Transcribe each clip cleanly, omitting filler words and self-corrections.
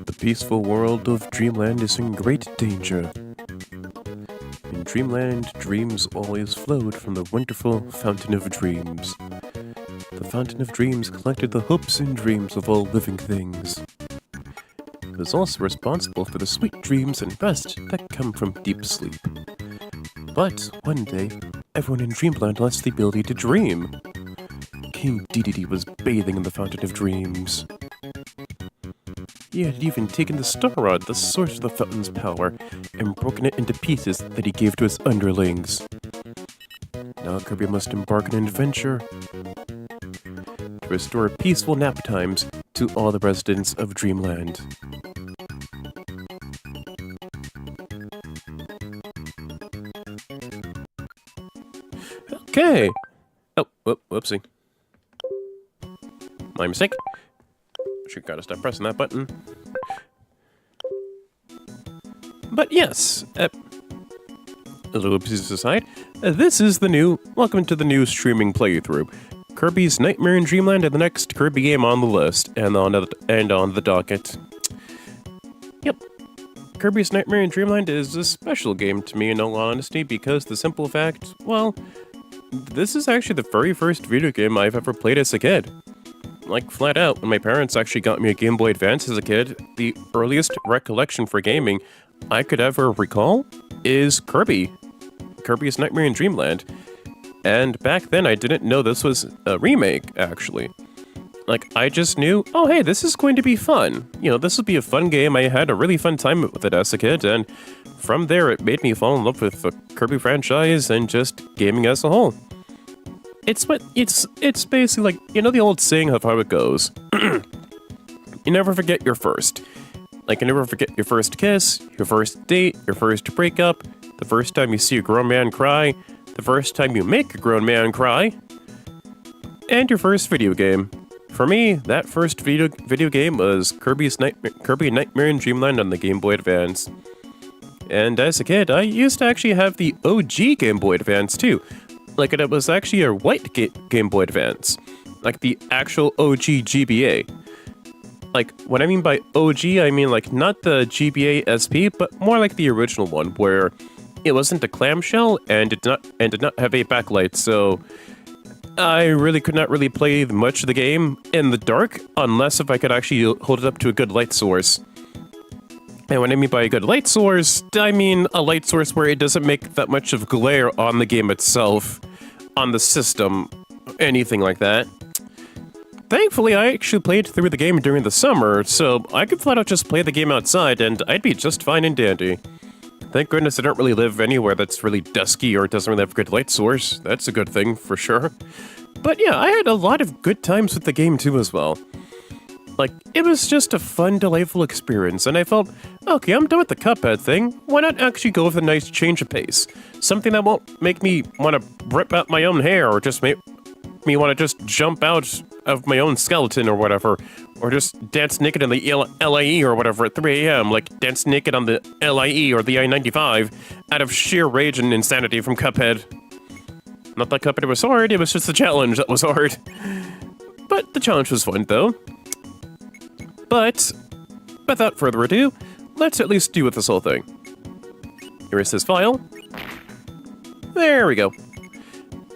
The peaceful world of Dreamland is in great danger. In Dreamland, dreams always flowed from the wonderful Fountain of Dreams. The Fountain of Dreams collected the hopes and dreams of all living things. It was also responsible for the sweet dreams and rest that come from deep sleep. But one day, everyone in Dreamland lost the ability to dream. King Dedede was bathing in the Fountain of Dreams. He had even taken the Star Rod, the source of the fountain's power, and broken it into pieces that he gave to his underlings. Now Kirby must embark on an adventure to restore peaceful nap times to all the residents of Dreamland. Okay! Oh, whoopsie. My mistake. Should gotta stop pressing that button. But yes, a little oopsies aside, this is the new, welcome to the new streaming playthrough. Kirby's Nightmare in Dreamland and the next Kirby game on the list, and on the docket. Yep. Kirby's Nightmare in Dreamland is a special game to me in all honesty, because the simple fact, well, this is actually the very first video game I've ever played as a kid. Like, flat out, when my parents actually got me a Game Boy Advance as a kid, the earliest recollection for gaming I could ever recall is Kirby. Kirby's Nightmare in Dreamland. And back then, I didn't know this was a remake, actually. Like, I just knew, oh hey, this is going to be fun. You know, this will be a fun game. I had a really fun time with it as a kid, and from there, it made me fall in love with the Kirby franchise and just gaming as a whole. It's basically like, you know the old saying of how it goes. You never forget your first. Like, you never forget your first kiss, your first date, your first breakup, the first time you see a grown man cry, the first time you make a grown man cry, and your first video game. For me, that first video game was Kirby Nightmare in Dreamland on the Game Boy Advance. And as a kid, I used to actually have the OG Game Boy Advance too. Like, it was actually a white Game Boy Advance. Like, the actual OG GBA. Like, what I mean by OG, I mean, like, not the GBA SP, but more like the original one, where it wasn't a clamshell and did not have a backlight, so I really could not really play much of the game in the dark, unless if I could actually hold it up to a good light source. And what I mean by a good light source, I mean a light source where it doesn't make that much of glare on the game itself, on the system, anything like that. Thankfully, I actually played through the game during the summer, so I could flat out just play the game outside and I'd be just fine and dandy. Thank goodness I don't really live anywhere that's really dusky or doesn't really have a good light source. That's a good thing, for sure. But yeah, I had a lot of good times with the game too as well. Like, it was just a fun, delightful experience, and I felt, okay, I'm done with the Cuphead thing. Why not actually go with a nice change of pace? Something that won't make me want to rip out my own hair, or just make me want to just jump out of my own skeleton or whatever, or just dance naked in the LIE or whatever at 3 a.m., like dance naked on the LIE or the I-95, out of sheer rage and insanity from Cuphead. Not that Cuphead was hard, it was just the challenge that was hard. But the challenge was fun, though. But, without further ado, let's at least do with this whole thing. Here is this file. There we go.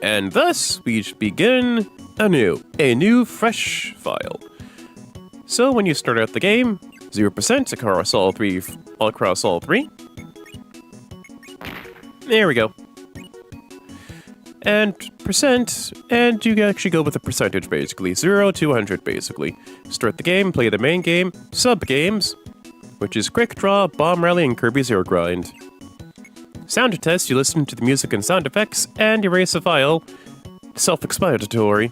And thus, we begin a new fresh file. So when you start out the game, 0% across all three. There we go. And percent, and you actually go with a percentage basically, 0 to 100 basically. Start the game, play the main game, sub-games, which is Quick Draw, Bomb Rally, and Kirby Zero Grind. Sound test, you listen to the music and sound effects, and erase a file. Self-explanatory.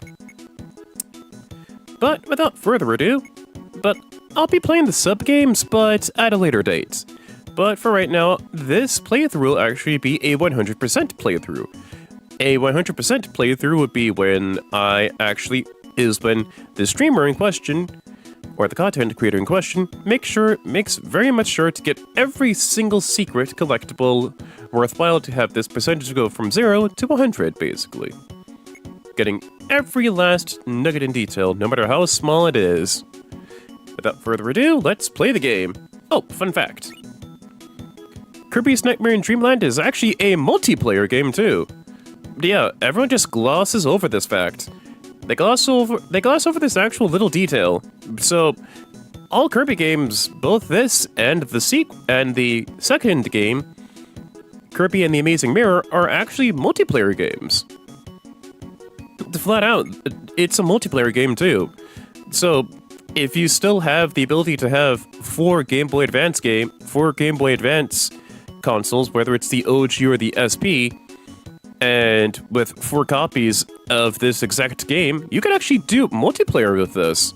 But without further ado, I'll be playing the sub-games, but at a later date. But for right now, this playthrough will actually be a 100% playthrough. A 100% playthrough would be when the streamer in question or the content creator in question, makes very much sure to get every single secret collectible worthwhile to have this percentage go from 0 to 100, basically. Getting every last nugget in detail, no matter how small it is. Without further ado, let's play the game. Oh, fun fact. Kirby's Nightmare in Dreamland is actually a multiplayer game too. But yeah, everyone just glosses over this fact. They gloss over this actual little detail. So, all Kirby games, both this and the second game, Kirby and the Amazing Mirror, are actually multiplayer games. Flat out, it's a multiplayer game too. So, if you still have the ability to have four Game Boy Advance consoles, whether it's the OG or the SP, and with 4 copies of this exact game, you can actually do multiplayer with this.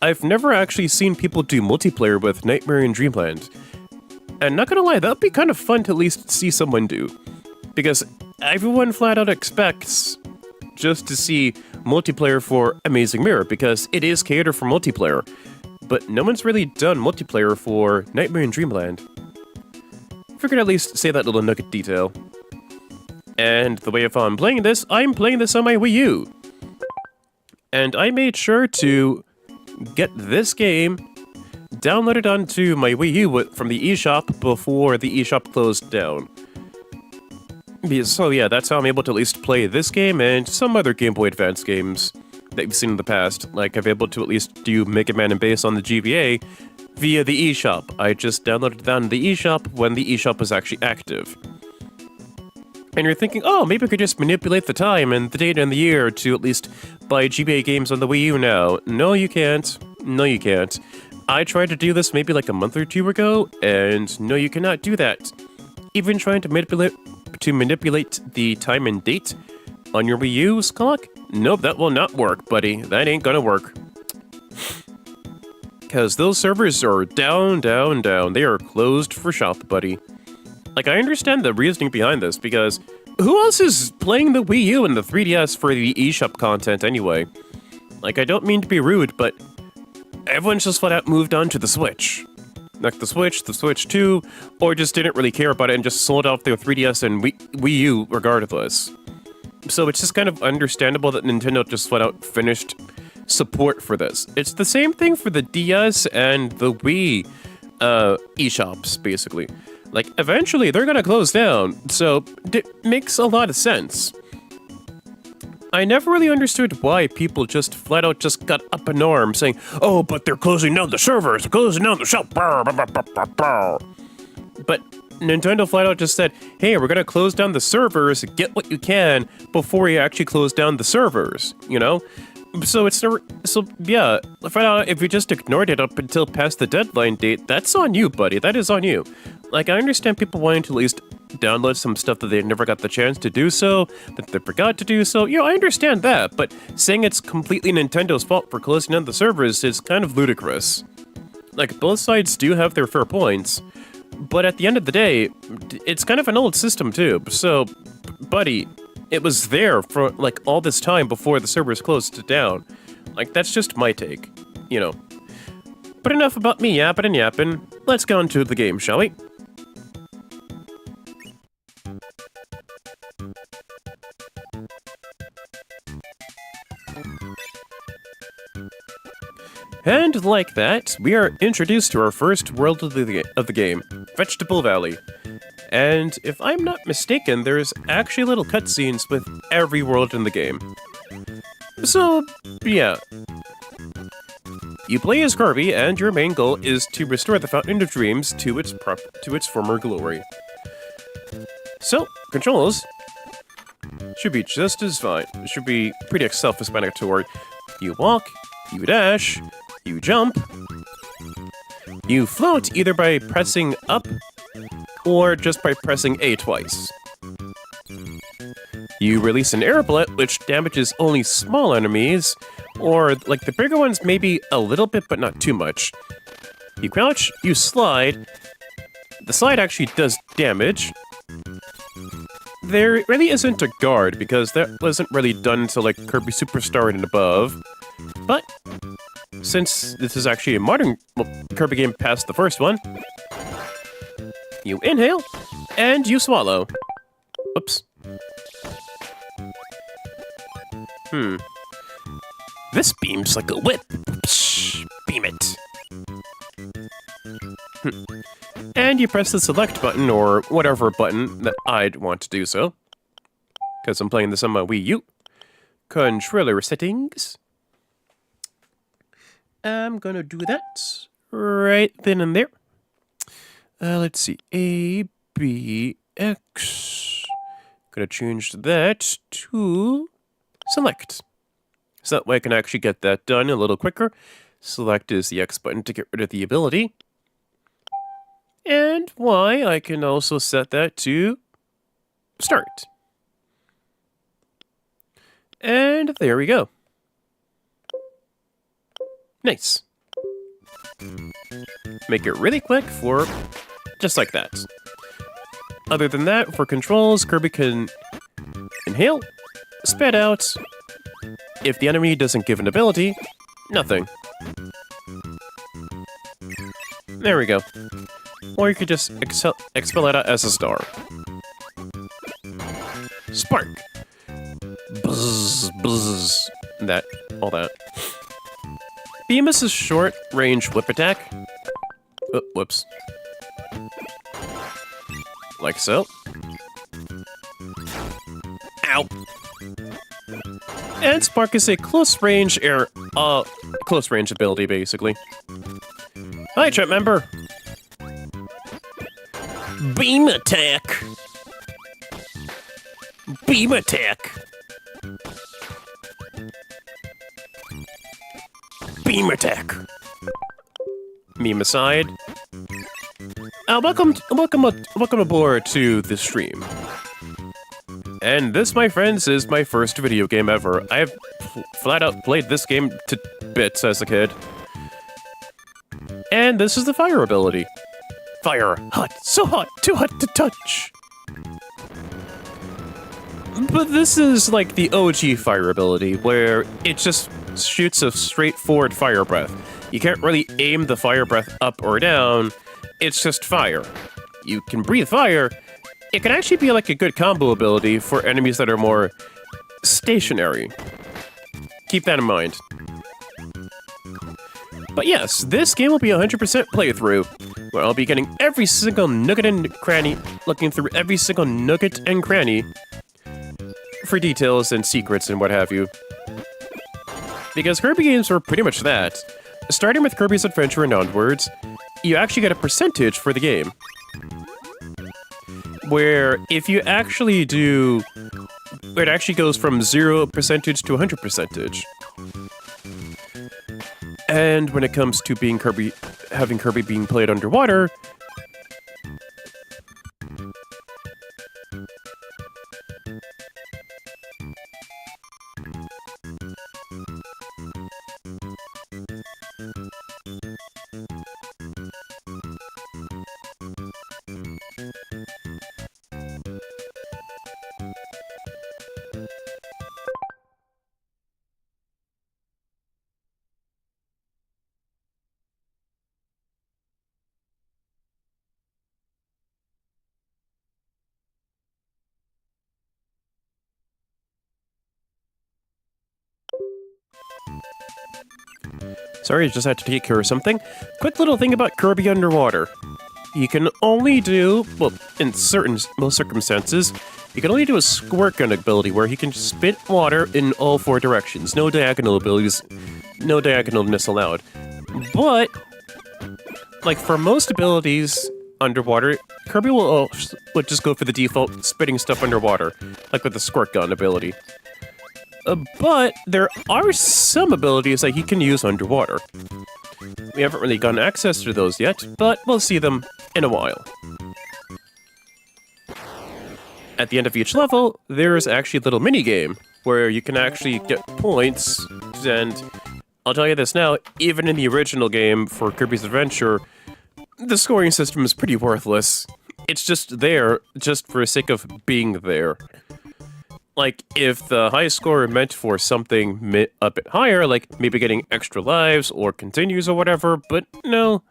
I've never actually seen people do multiplayer with Nightmare in Dreamland. And not gonna lie, that'd be kind of fun to at least see someone do. Because everyone flat out expects just to see multiplayer for Amazing Mirror, because it is catered for multiplayer. But no one's really done multiplayer for Nightmare in Dreamland. Figured at least say that little nugget detail. And the way if I'm playing this on my Wii U. And I made sure to get this game downloaded onto my Wii U from the eShop before the eShop closed down. So yeah, that's how I'm able to at least play this game and some other Game Boy Advance games that you've seen in the past. Like, I've been able to at least do Mega Man and Bass on the GBA via the eShop. I just downloaded that on the eShop when the eShop was actually active. And you're thinking, oh, maybe I could just manipulate the time and the date and the year to at least buy GBA games on the Wii U now. No, you can't. No, you can't. I tried to do this maybe like a month or 2 ago, and no, you cannot do that. Even trying to manipulate the time and date on your Wii U, Skullock? Nope, that will not work, buddy. That ain't gonna work. Because those servers are down. They are closed for shop, buddy. Like, I understand the reasoning behind this, because who else is playing the Wii U and the 3DS for the eShop content anyway? Like, I don't mean to be rude, but everyone's just flat out moved on to the Switch. Like the Switch 2, or just didn't really care about it and just sold off their 3DS and Wii U regardless. So it's just kind of understandable that Nintendo just flat out finished support for this. It's the same thing for the DS and the Wii eShops, basically. Like, eventually they're gonna close down, so it makes a lot of sense. I never really understood why people just flat out just got up in arms saying, oh, but they're closing down the servers, they're closing down the shop. But Nintendo flat out just said, hey, we're gonna close down the servers, get what you can before you actually close down the servers, you know? So yeah, flat out, if you just ignored it up until past the deadline date, that's on you, buddy, that is on you. Like, I understand people wanting to at least download some stuff that they never got the chance to do so, that they forgot to do so. You know, I understand that, but saying it's completely Nintendo's fault for closing down the servers is kind of ludicrous. Like, both sides do have their fair points, but at the end of the day, it's kind of an old system too. So, buddy, it was there for, like, all this time before the servers closed down. Like, that's just my take, you know. But enough about me yapping and yapping. Let's get on to the game, shall we? And like that, we are introduced to our first world of the game, Vegetable Valley. And if I'm not mistaken, there's actually little cutscenes with every world in the game. So, yeah. You play as Kirby, and your main goal is to restore the Fountain of Dreams to its former glory. So, controls should be just as fine. It should be pretty self-explanatory. You walk, you dash, you jump, you float either by pressing up or just by pressing A twice. You release an air bullet, which damages only small enemies, or like the bigger ones maybe a little bit, but not too much. You crouch, you slide. The slide actually does damage. There really isn't a guard, because that wasn't really done until like Kirby Superstar and above. But since this is actually a modern Kirby game past the first one, you inhale and you swallow. Oops. This beams like a whip. Psh, beam it. And you press the select button, or whatever button that I'd want to do so. Because I'm playing this on my Wii U. Controller settings. I'm gonna do that right then and there. Let's see. A, B, X. Gonna change that to select. So that way I can actually get that done a little quicker. Select is the X button to get rid of the ability. And Y, I can also set that to start. And there we go. Nice. Make it really quick for just like that. Other than that, for controls, Kirby can inhale, spit out. If the enemy doesn't give an ability, nothing. There we go. Or you could just expel it out as a star. Spark. Buzz, buzz. That, all that. Beam is a short-range whip attack. Oh, whoops. Like so. Ow! And Spark is a close-range close-range ability, basically. Hi, chat member! Beam attack! Beam attack! Beam attack! Meme aside. Welcome aboard to the stream. And this, my friends, is my first video game ever. I have flat out played this game to bits as a kid. And this is the fire ability. Fire, hot, so hot, too hot to touch. But this is like the OG fire ability, where it just shoots a straightforward fire breath. You can't really aim the fire breath up or down, it's just fire. You can breathe fire. It can actually be like a good combo ability for enemies that are more stationary. Keep that in mind. But yes, this game will be 100% playthrough, where I'll be getting every single nugget and cranny, looking through every single nugget and cranny for details and secrets and what have you. Because Kirby games are pretty much that. Starting with Kirby's Adventure and onwards, you actually get a percentage for the game. Where if you actually do, it actually goes from 0% to 100%. And when it comes to being Kirby, having Kirby being played underwater, sorry, I just had to take care of something. Quick little thing about Kirby underwater. You can only do, well, in most circumstances, you can only do a squirt gun ability where he can spit water in all four directions. No diagonal abilities, no diagonalness allowed. But, like for most abilities underwater, Kirby would just go for the default spitting stuff underwater, like with the squirt gun ability. But there are some abilities that he can use underwater. We haven't really gotten access to those yet, but we'll see them in a while. At the end of each level, there is actually a little mini-game where you can actually get points, and I'll tell you this now, even in the original game for Kirby's Adventure, the scoring system is pretty worthless. It's just there, just for the sake of being there. Like, if the high score meant for something a bit higher, like maybe getting extra lives or continues or whatever, but no.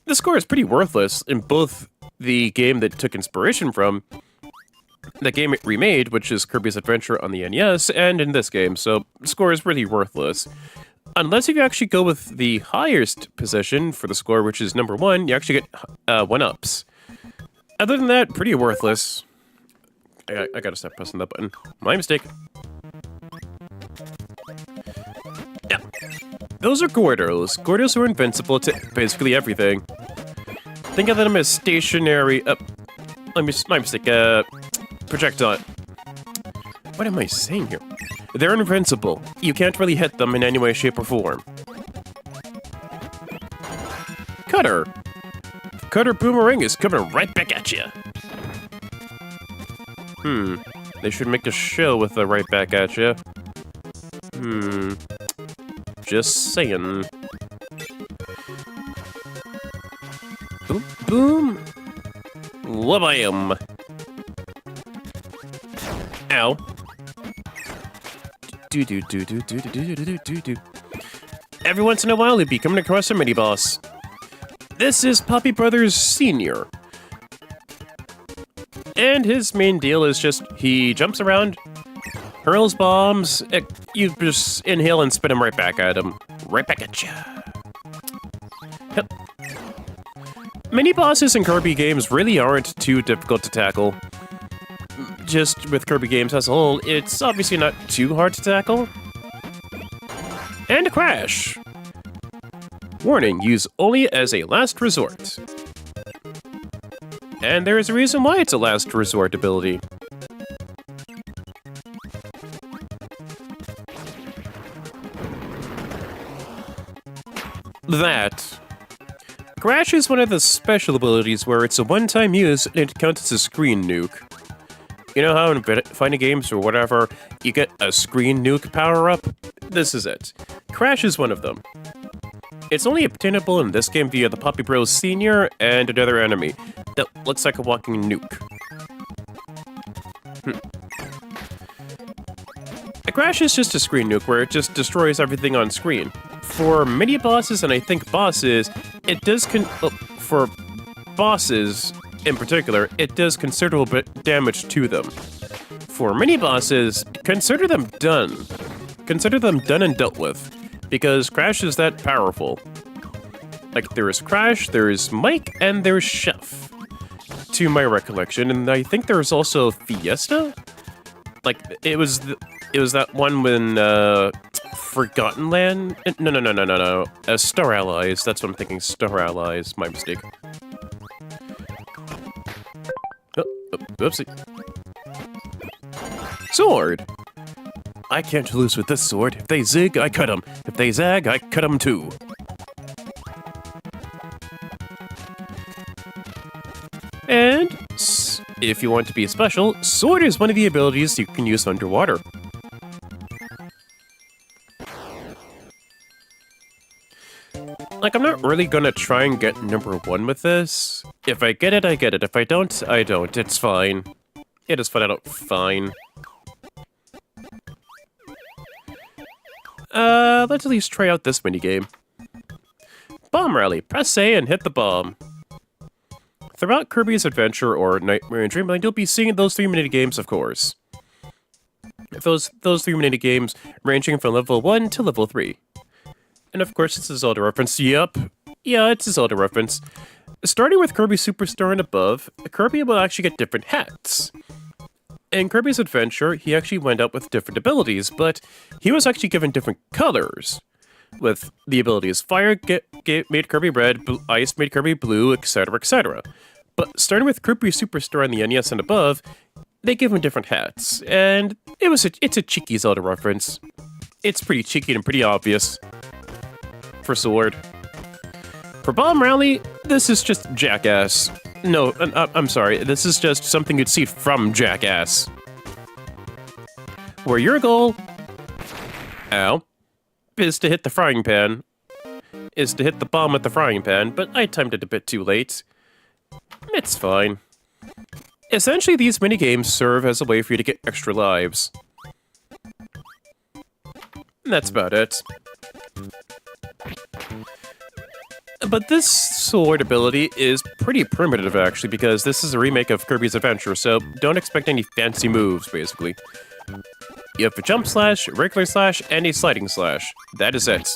The score is pretty worthless in both the game that it took inspiration from, the game it remade, which is Kirby's Adventure on the NES, and in this game, so the score is really worthless. Unless you actually go with the highest position for the score, which is number 1, you actually get 1-ups. Other than that, pretty worthless. I gotta stop pressing that button. My mistake. Yeah. Those are Gordos. Gordos are invincible to basically everything. Think of them as stationary... my mistake. Projectile. What am I saying here? They're invincible. You can't really hit them in any way, shape, or form. Cutter. Cutter Boomerang is coming right back at you. They should make a show with the right back at you. Just saying. Boom, boom. Wabam. Ow. Do. Every once in a while, you'll be coming across a mini-boss. This is Poppy Brothers Sr. And his main deal is just, he jumps around, hurls bombs, you just inhale and spit them right back at him. Right back at ya. Yep. Mini-bosses in Kirby games really aren't too difficult to tackle. Just with Kirby games as a whole, it's obviously not too hard to tackle. And a crash. Warning, use only as a last resort. And there is a reason why it's a last resort ability. That. Crash is one of the special abilities where it's a one-time use and it counts as a screen nuke. You know how in fighting games or whatever, you get a screen nuke power-up? This is it. Crash is one of them. It's only obtainable in this game via the Poppy Bros Sr. and another enemy that looks like a walking nuke. A crash is just a screen nuke where it just destroys everything on screen. For mini-bosses and I think bosses, it does for bosses in particular, it does considerable bit damage to them. For mini-bosses, consider them done. Consider them done and dealt with. Because Crash is that powerful. Like, there is Crash, there is Mike, and there's Chef. To my recollection, and I think there's also Fiesta? Like, it was that one when, Forgotten Land? No. Star Allies, that's what I'm thinking, Star Allies, my mistake. Oh, oopsie. Sword! I can't lose with this sword. If they zig, I cut them. If they zag, I cut them too. And if you want to be special, sword is one of the abilities you can use underwater. Like, I'm not really gonna try and get number 1 with this. If I get it, I get it. If I don't, I don't. It's fine. It is flat out fine. Let's at least try out this minigame. Bomb Rally. Press A and hit the bomb. Throughout Kirby's Adventure or Nightmare in Dreamland, you'll be seeing those 3 minigames, of course. Those 3 minigames ranging from level 1 to level 3. And of course, it's a Zelda reference. Yup. Yeah, it's a Zelda reference. Starting with Kirby Superstar and above, Kirby will actually get different hats. In Kirby's Adventure, he actually went out with different abilities, but he was actually given different colors. With the abilities Fire made Kirby red, Ice made Kirby blue, etc., etc. But starting with Kirby Superstar on the NES and above, they give him different hats, and it's a cheeky Zelda reference. It's pretty cheeky and pretty obvious. For Sword. For Bomb Rally, this is just Jackass. No, I'm sorry, this is just something you'd see from Jackass. Where your goal, is to hit the frying pan. Is to hit the bomb with the frying pan, but I timed it a bit too late. It's fine. Essentially, these minigames serve as a way for you to get extra lives. And that's about it. But this sword ability is pretty primitive, actually, because this is a remake of Kirby's Adventure, so don't expect any fancy moves, basically. You have a jump slash, regular slash, and a sliding slash. That is it.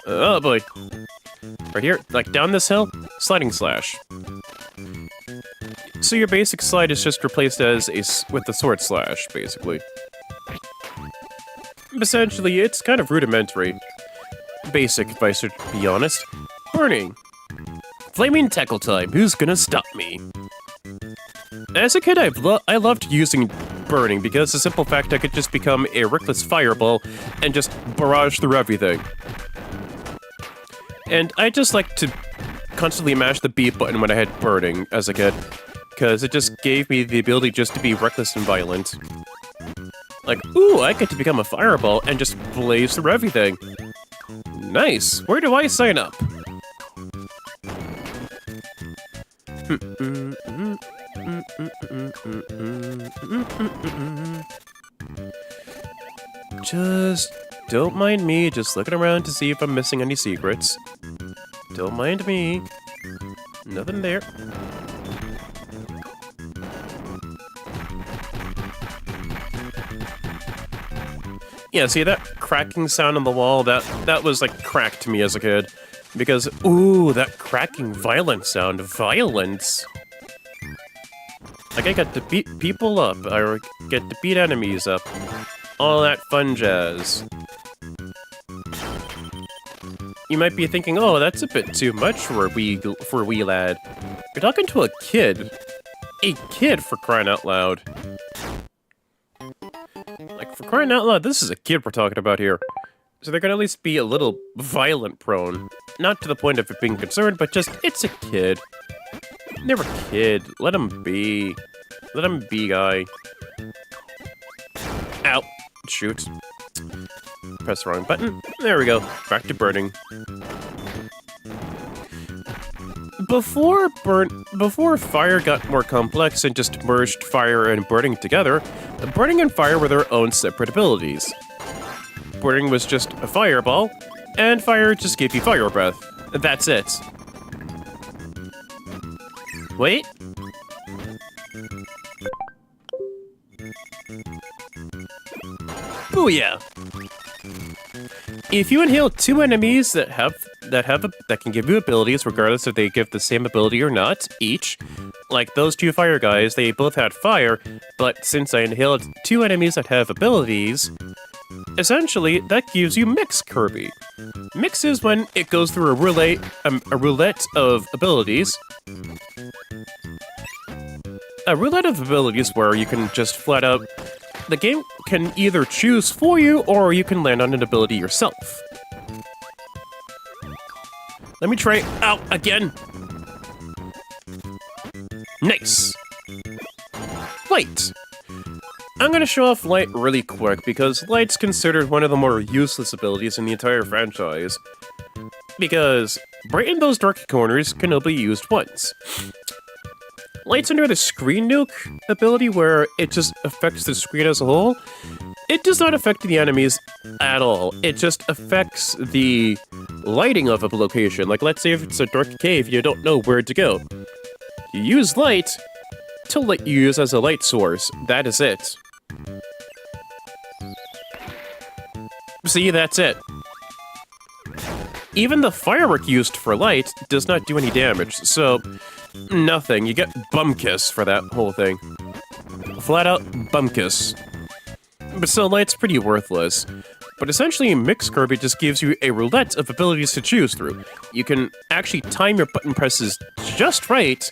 Oh boy. Right here, like down this hill, sliding slash. So your basic slide is just replaced with the sword slash, basically. Essentially, it's kind of rudimentary. Basic, if I should be honest. Burning. Flaming tackle time, who's gonna stop me? As a kid, I loved using burning because the simple fact I could just become a reckless fireball and just barrage through everything. And I just like to constantly mash the B button when I had burning as a kid, because it just gave me the ability just to be reckless and violent. Like, ooh, I get to become a fireball and just blaze through everything. Nice! Where do I sign up? Just don't mind me, just looking around to see if I'm missing any secrets. Don't mind me. Nothing there. Yeah, see that cracking sound on the wall? That was like crack to me as a kid. Because, ooh, that cracking violent sound. Violence! Like I get to beat people up, or get to beat enemies up. All that fun jazz. You might be thinking, oh, that's a bit too much for a wee lad. You're talking to a kid. A kid, for crying out loud. Like, for crying out loud, this is a kid we're talking about here. So they're gonna at least be a little violent prone. Not to the point of it being concerned, but just, it's a kid. They're a kid. Let him be. Let him be, guy. Ow. Shoot. Press the wrong button. There we go. Back to burning. Before fire got more complex and just merged fire and burning together, burning and fire were their own separate abilities. Burning was just a fireball, and fire just gave you fire breath. That's it. Wait. Booyah! If you inhale two enemies that can give you abilities, regardless if they give the same ability or not, each, like those two fire guys, they both had fire, but since I inhaled two enemies that have abilities, essentially that gives you Mix Kirby. Mix is when it goes through a roulette of abilities. A roulette of abilities where you can just flat out. The game can either choose for you, or you can land on an ability yourself. Let me try out again. Nice. Light. I'm gonna show off Light really quick, because Light's considered one of the more useless abilities in the entire franchise. Because brighten those dark corners can only be used once. Light's under the Screen Nuke ability, where it just affects the screen as a whole. It does not affect the enemies at all. It just affects the lighting of a location. Like, let's say if it's a dark cave, you don't know where to go. You use Light to let you use as a light source. That is it. See, that's it. Even the firework used for light does not do any damage, so nothing. You get Bumkiss for that whole thing. Flat out Bumkiss. But still, Light's pretty worthless. But essentially, Mix Kirby just gives you a roulette of abilities to choose through. You can actually time your button presses just right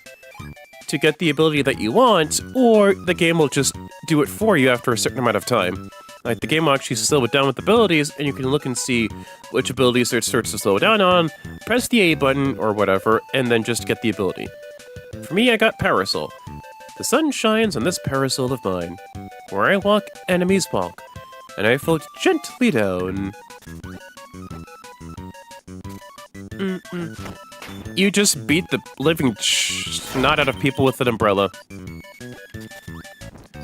to get the ability that you want, or the game will just do it for you after a certain amount of time. Like, the game will actually slow it down with abilities, and you can look and see which abilities it starts to slow down on, press the A button, or whatever, and then just get the ability. For me, I got Parasol. The sun shines on this parasol of mine. Where I walk, enemies walk, and I float gently down. You just beat the living snot out of people with an umbrella.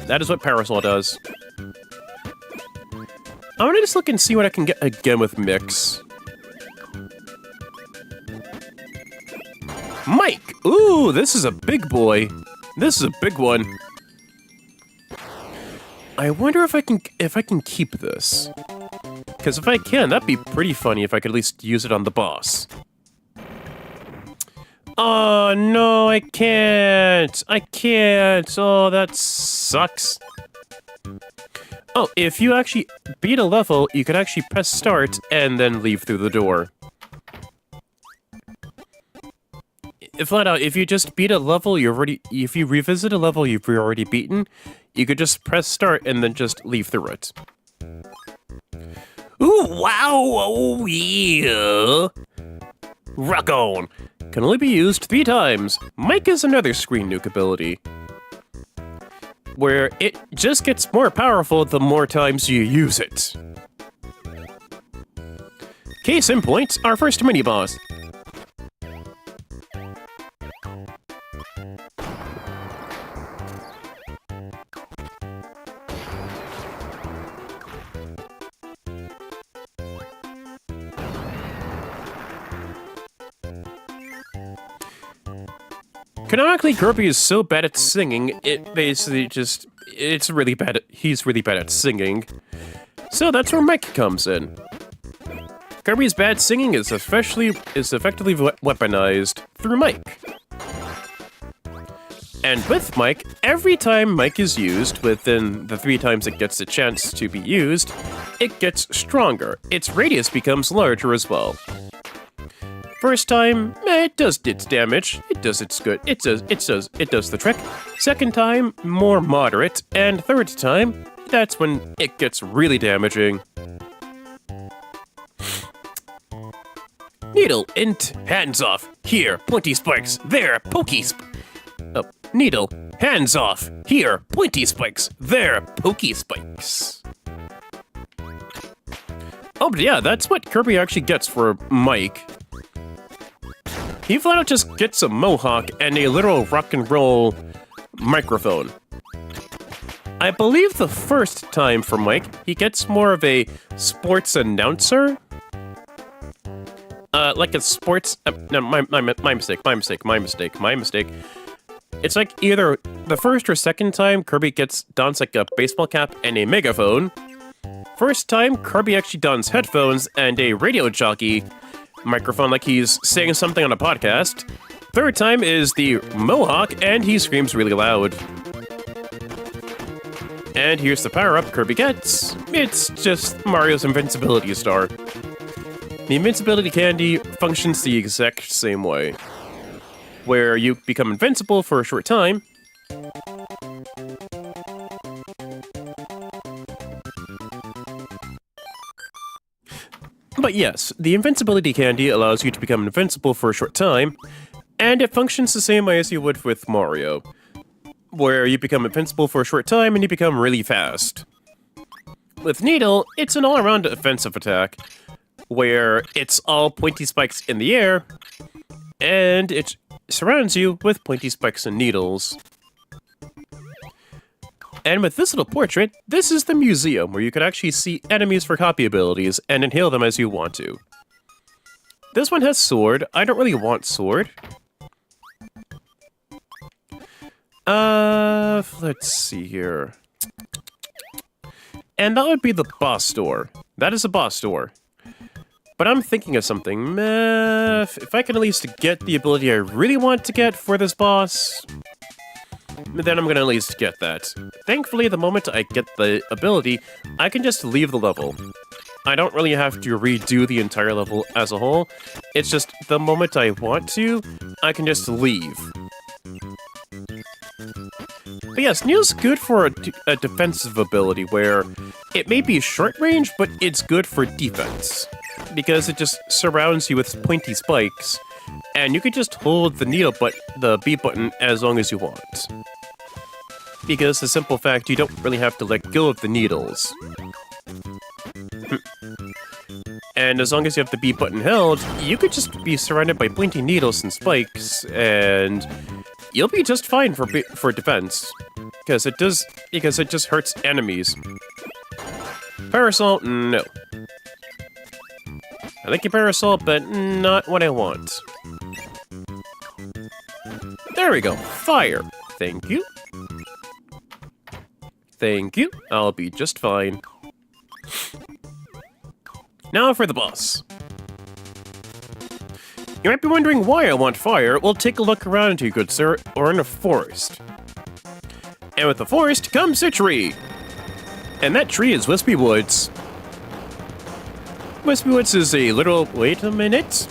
That is what Parasol does. I want to just look and see what I can get again with Mix. Mike! Ooh, this is a big boy. This is a big one. I wonder if I can keep this. Because if I can, that'd be pretty funny if I could at least use it on the boss. Oh, no, I can't. I can't. Oh, that sucks. Oh, if you actually beat a level, you can actually press start and then leave through the door. Flat out, if you just beat a level, if you revisit a level you've already beaten, you could just press start and then just leave through it. Ooh, wow, oh yeah. Rock on. Can only be used 3 times. Mike is another screen nuke ability, where it just gets more powerful the more times you use it. Case in point, our first mini-boss. Canonically, Kirby is so bad at singing, it basically just... he's really bad at singing. So that's where Mike comes in. Kirby's bad singing is effectively weaponized through Mike. And with Mike, every time Mike is used, within the 3 times it gets a chance to be used, it gets stronger. Its radius becomes larger as well. First time, it does its damage. It does its good. It does the trick. Second time, more moderate. And third time, that's when it gets really damaging. Needle, hands off. Here, pointy spikes. There, pokey Needle, hands off. Here, pointy spikes. There, pokey spikes. Oh, but yeah, that's what Kirby actually gets for Mike. He flat out just gets a mohawk and a literal rock and roll microphone. I believe the first time for Mike, he gets more of a sports announcer. Like a sports... no, my mistake. It's like either the first or second time Kirby dons like a baseball cap and a megaphone. First time, Kirby actually dons headphones and a radio jockey microphone like he's saying something on a podcast. Third time is the mohawk, and he screams really loud. And here's the power-up Kirby gets. It's just Mario's invincibility star. The invincibility candy functions the exact same way, where you become invincible for a short time, but yes, the invincibility candy allows you to become invincible for a short time, and it functions the same way as you would with Mario, where you become invincible for a short time and you become really fast. With Needle, it's an all-around offensive attack, where it's all pointy spikes in the air, and it surrounds you with pointy spikes and needles. And with this little portrait, this is the museum where you can actually see enemies for copy abilities and inhale them as you want to. This one has sword. I don't really want sword. Let's see here. And that would be the boss door. That is a boss door. But I'm thinking of something. If I can at least get the ability I really want to get for this boss, then I'm gonna at least get that. Thankfully, the moment I get the ability, I can just leave the level. I don't really have to redo the entire level as a whole. It's just the moment I want to, I can just leave. But yes, Needle's good for a defensive ability where it may be short range, but it's good for defense, because it just surrounds you with pointy spikes, and you can just hold the B button as long as you want. Because the simple fact you don't really have to let go of the needles. And as long as you have the B button held, you could just be surrounded by pointy needles and spikes, and you'll be just fine for defense. Because it just hurts enemies. Parasol, no. I like your parasol, but not what I want. There we go. Fire. Thank you. Thank you. I'll be just fine. Now for the boss. You might be wondering why I want fire. Well, take a look around you, good sir. We're in a forest. And with the forest comes a tree. And that tree is Wispy Woods. Wispy Woods is a literal... Wait a minute.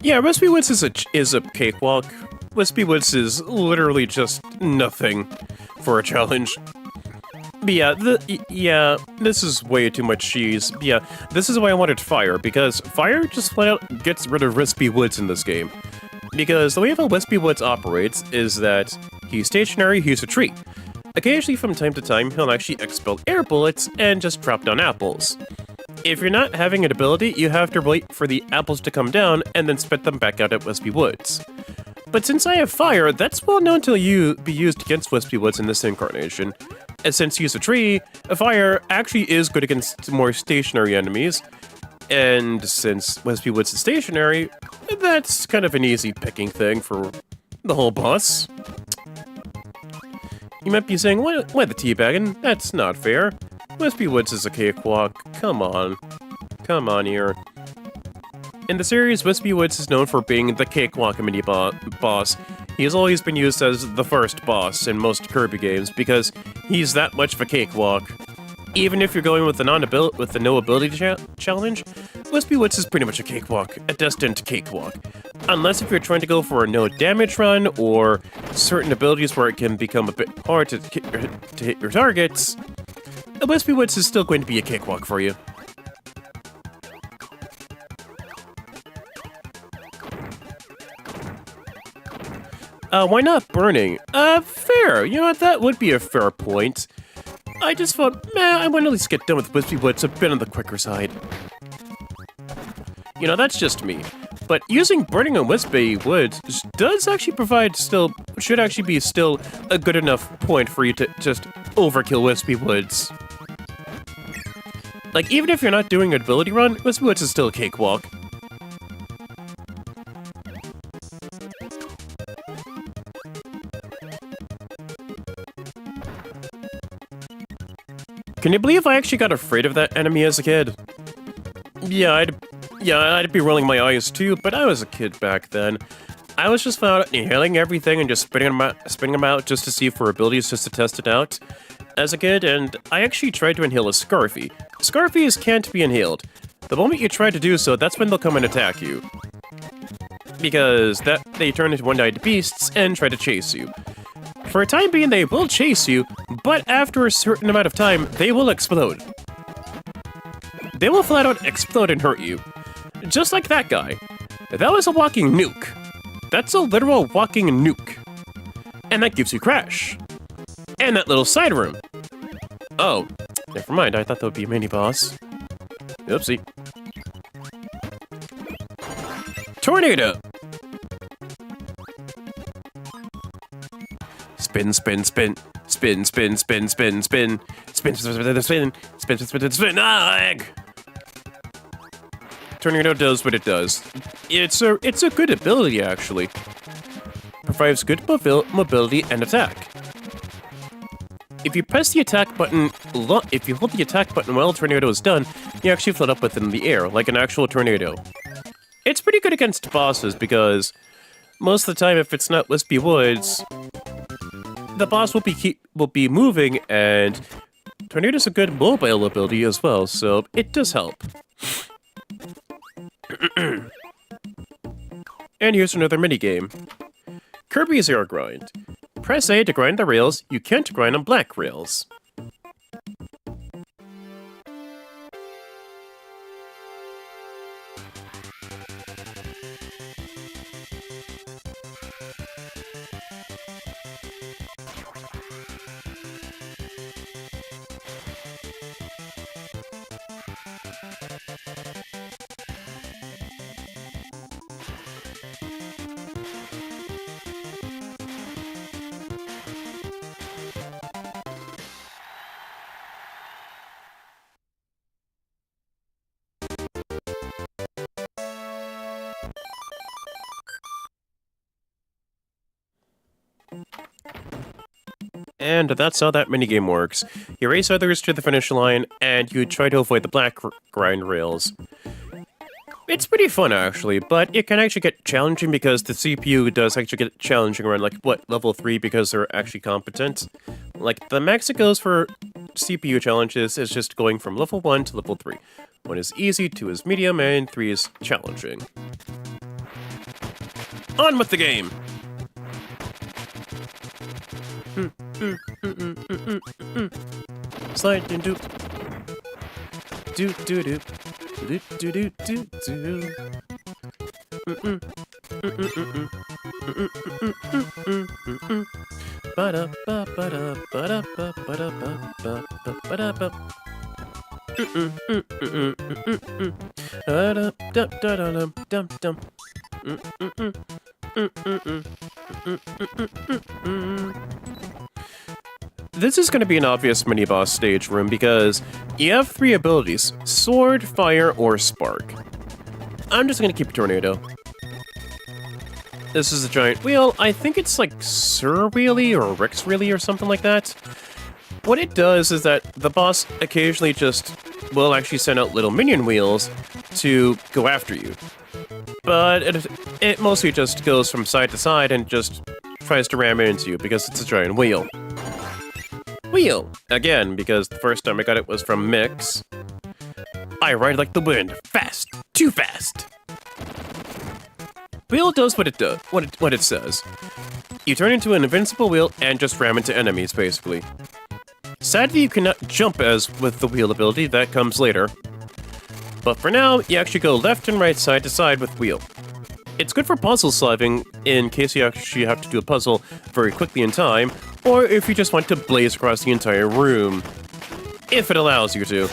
Yeah, Wispy Woods is a cakewalk. Wispy Woods is literally just nothing for a challenge. But yeah, this is way too much cheese. Yeah, this is why I wanted fire, because fire just flat out gets rid of Wispy Woods in this game. Because the way how Wispy Woods operates is that he's stationary, he's a tree. Occasionally, from time to time, he'll actually expel air bullets and just drop down apples. If you're not having an ability, you have to wait for the apples to come down and then spit them back out at Wispy Woods. But since I have fire, that's well known to be used against Wispy Woods in this incarnation. And since he's a tree, fire actually is good against more stationary enemies. And since Wispy Woods is stationary, that's kind of an easy picking thing for the whole boss. You might be saying, why the teabagging? That's not fair. Wispy Woods is a cakewalk. Come on. Come on here. In the series, Wispy Woods is known for being the cakewalk boss. He has always been used as the first boss in most Kirby games because he's that much of a cakewalk. Even if you're going with the no ability challenge, Wispy Woods is pretty much a cakewalk, a destined cakewalk. Unless if you're trying to go for a no damage run or certain abilities where it can become a bit hard to hit your targets, Wispy Woods is still going to be a cakewalk for you. Why not burning? Fair. You know what, that would be a fair point. I just thought, I want to at least get done with Wispy Woods a bit on the quicker side. You know, that's just me. But using burning on Wispy Woods does actually should actually be still a good enough point for you to just overkill Wispy Woods. Like, even if you're not doing an ability run, Wispy Woods is still a cakewalk. Can you believe I actually got afraid of that enemy as a kid? Yeah, I'd be rolling my eyes too, but I was a kid back then. I was just flat out inhaling everything and just spitting them out just to see for abilities, just to test it out as a kid, and I actually tried to inhale a Scarfy. Scarfies can't be inhaled. The moment you try to do so, that's when they'll come and attack you. Because they turn into one-eyed beasts and try to chase you. For a time being, they will chase you, but after a certain amount of time, they will explode. They will flat out explode and hurt you. Just like that guy. That was a walking nuke. That's a literal walking nuke. And that gives you Crash. And that little side room. Oh, never mind, I thought that would be a mini-boss. Oopsie. Tornado! Spin, spin, spin. Spin, spin, spin, spin, spin. Spin, spin, spin, spin, spin, spin, spin, lag! Tornado does what it does. It's a good ability, actually. Provides good mobility and attack. If you press the attack button, if you hold the attack button while Tornado is done, you you actually float up with in the air, like an actual tornado. It's pretty good against bosses because most of the time, if it's not Wispy Woods, the boss will be moving, and Tornado's a good mobile ability as well, so it does help. And here's another minigame. Kirby's Air Grind. Press A to grind the rails, you can't grind on black rails. And that's how that minigame works. You race others to the finish line, and you try to avoid the black grind rails. It's pretty fun, actually, but it can actually get challenging because the CPU does actually get challenging around, like, what, level 3 because they're actually competent? Like, the max it goes for CPU challenges is just going from level 1 to level 3. 1 is easy, 2 is medium, and 3 is challenging. On with the game! Slide and doop. Do do do. Do do do do do. Ba da ba ba da ba da ba ba da ba ba ba da ba. Da da da da dum dum. This is going to be an obvious mini-boss stage room because you have 3 abilities, Sword, Fire, or Spark. I'm just going to keep Tornado. This is a giant wheel. I think it's like Sir Wheelie or Rex Wheelie or something like that. What it does is that the boss occasionally just will actually send out little minion wheels to go after you. But it mostly just goes from side to side and just tries to ram into you because it's a giant wheel. Wheel! Again, because the first time I got it was from Mix. I ride like the wind. Fast! Too fast! Wheel does what it says. You turn into an invincible wheel and just ram into enemies, basically. Sadly, you cannot jump as with the wheel ability, that comes later. But for now, you actually go left and right, side to side with wheel. It's good for puzzle solving in case you actually have to do a puzzle very quickly in time, or if you just want to blaze across the entire room. If it allows you to.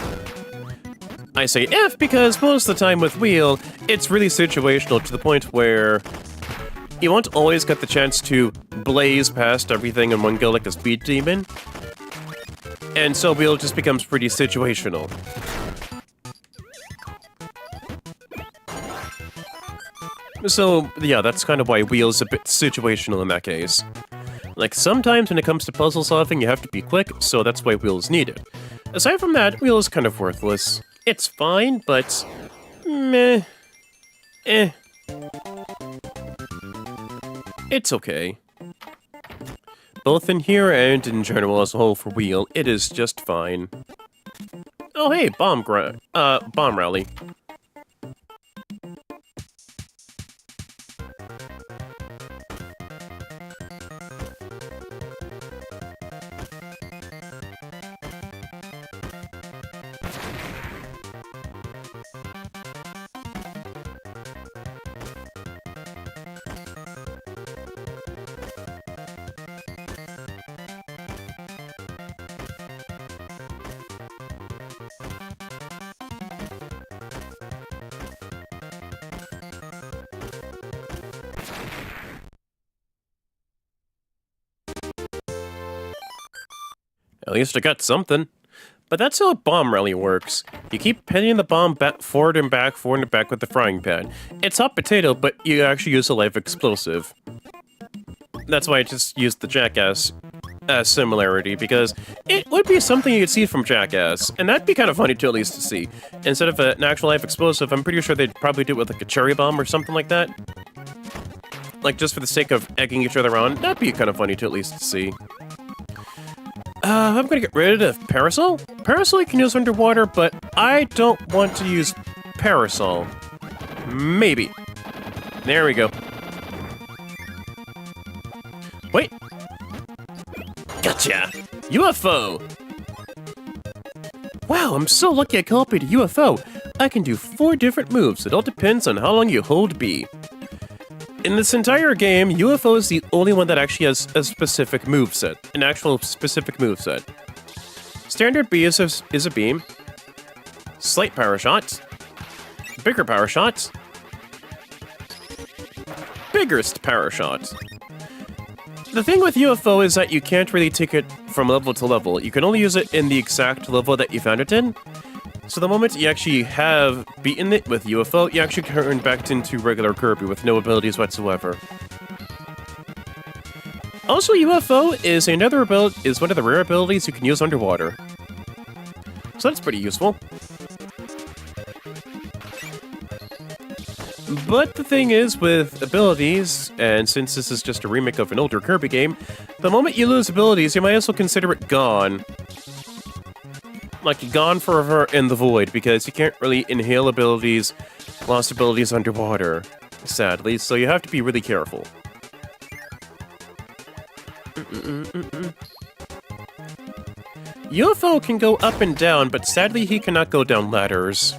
I say if because most of the time with wheel, it's really situational to the point where you won't always get the chance to blaze past everything in one go like a speed demon. And so wheel just becomes pretty situational. So, yeah, that's kind of why wheel's a bit situational in that case. Like, sometimes when it comes to puzzle solving, you have to be quick, so that's why wheel is needed. Aside from that, wheel is kind of worthless. It's fine, but... meh. Eh. It's okay. Both in here and in general as a whole for wheel, it is just fine. Oh hey, bomb rally. At least I got something. But that's how a bomb rally works. You keep pinning the bomb forward and back with the frying pan. It's hot potato, but you actually use a live explosive. That's why I just used the jackass similarity, because it would be something you could see from Jackass, and that'd be kind of funny to at least see. Instead of an actual life explosive, I'm pretty sure they'd probably do it with like a cherry bomb or something like that. Like, just for the sake of egging each other on, that'd be kind of funny to at least see. I'm gonna get rid of Parasol. Parasol you can use underwater, but I don't want to use Parasol. Maybe. There we go. Wait. Gotcha! UFO! Wow, I'm so lucky I copied a UFO. I can do 4 different moves. It all depends on how long you hold B. In this entire game, UFO is the only one that actually has a specific moveset. An actual specific moveset. Standard B is a beam. Slight power shots. Bigger power shots. Biggest power shots. The thing with UFO is that you can't really take it from level to level. You can only use it in the exact level that you found it in. So the moment you actually have beaten it with UFO, you actually turn back into regular Kirby with no abilities whatsoever. Also, UFO is one of the rare abilities you can use underwater. So that's pretty useful. But the thing is, with abilities, and since this is just a remake of an older Kirby game, the moment you lose abilities, you might as well consider it gone. Like, gone forever in the void, because you can't really inhale abilities, lost abilities underwater, sadly, so you have to be really careful. UFO can go up and down, but sadly he cannot go down ladders.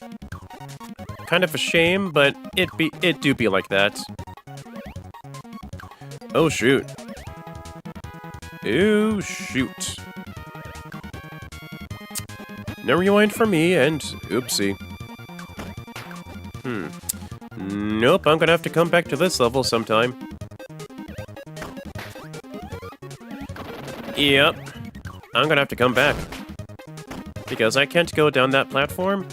Kind of a shame, but it do be like that. Oh shoot. Oh shoot. No rewind for me, and oopsie. Nope, I'm gonna have to come back to this level sometime. Yep. I'm gonna have to come back. Because I can't go down that platform.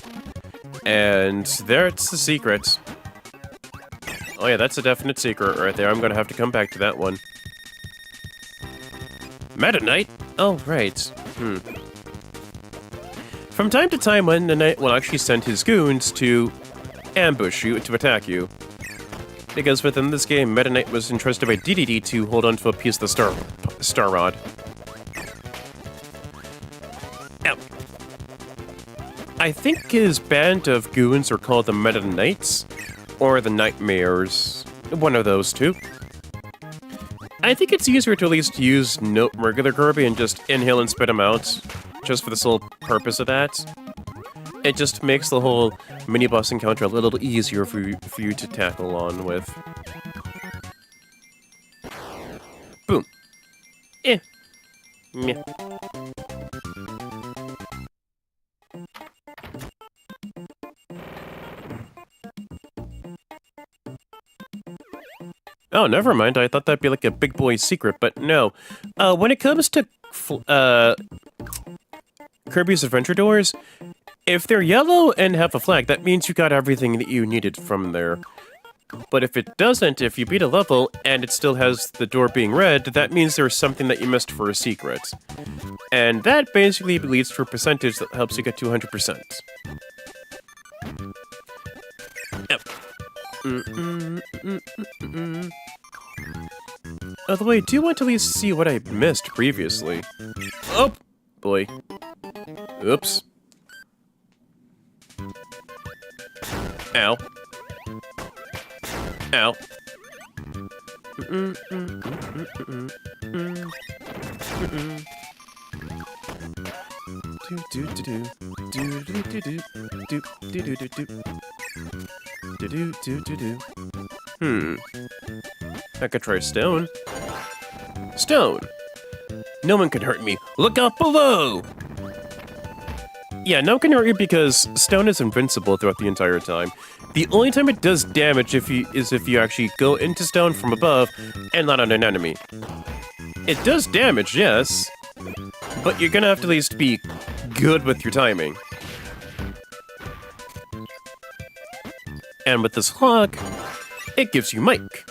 And there's the secret. Oh yeah, that's a definite secret right there. I'm gonna have to come back to that one. Meta Knight? Oh, right. From time to time, when the knight will actually send his goons to ambush you, to attack you. Because within this game, Meta Knight was entrusted by DDD to hold on to a piece of the star rod. Ow. I think his band of goons are called the Meta Knights, or the Nightmares. One of those two. I think it's easier to at least use regular Kirby and just inhale and spit them out, just for the sole purpose of that. It just makes the whole mini-boss encounter a little easier for you to tackle on with. Boom. Eh. Meh. Oh, never mind. I thought that'd be like a big boy secret, but no. When it comes to Kirby's Adventure Doors, if they're yellow and have a flag, that means you got everything that you needed from there. But if it doesn't, if you beat a level and it still has the door being red, that means there's something that you missed for a secret. And that basically leads to a percentage that helps you get to 100%. Yep. Although I do want to at least see what I missed previously. Oh, boy. Oops. Ow. Ow. I could try stone. Stone! No one can hurt me. Look out below! Yeah, no one can hurt you because stone is invincible throughout the entire time. The only time it does damage is if you actually go into stone from above and not on an enemy. It does damage, yes, but you're gonna have to at least be good with your timing. And with this hawk, it gives you Mike.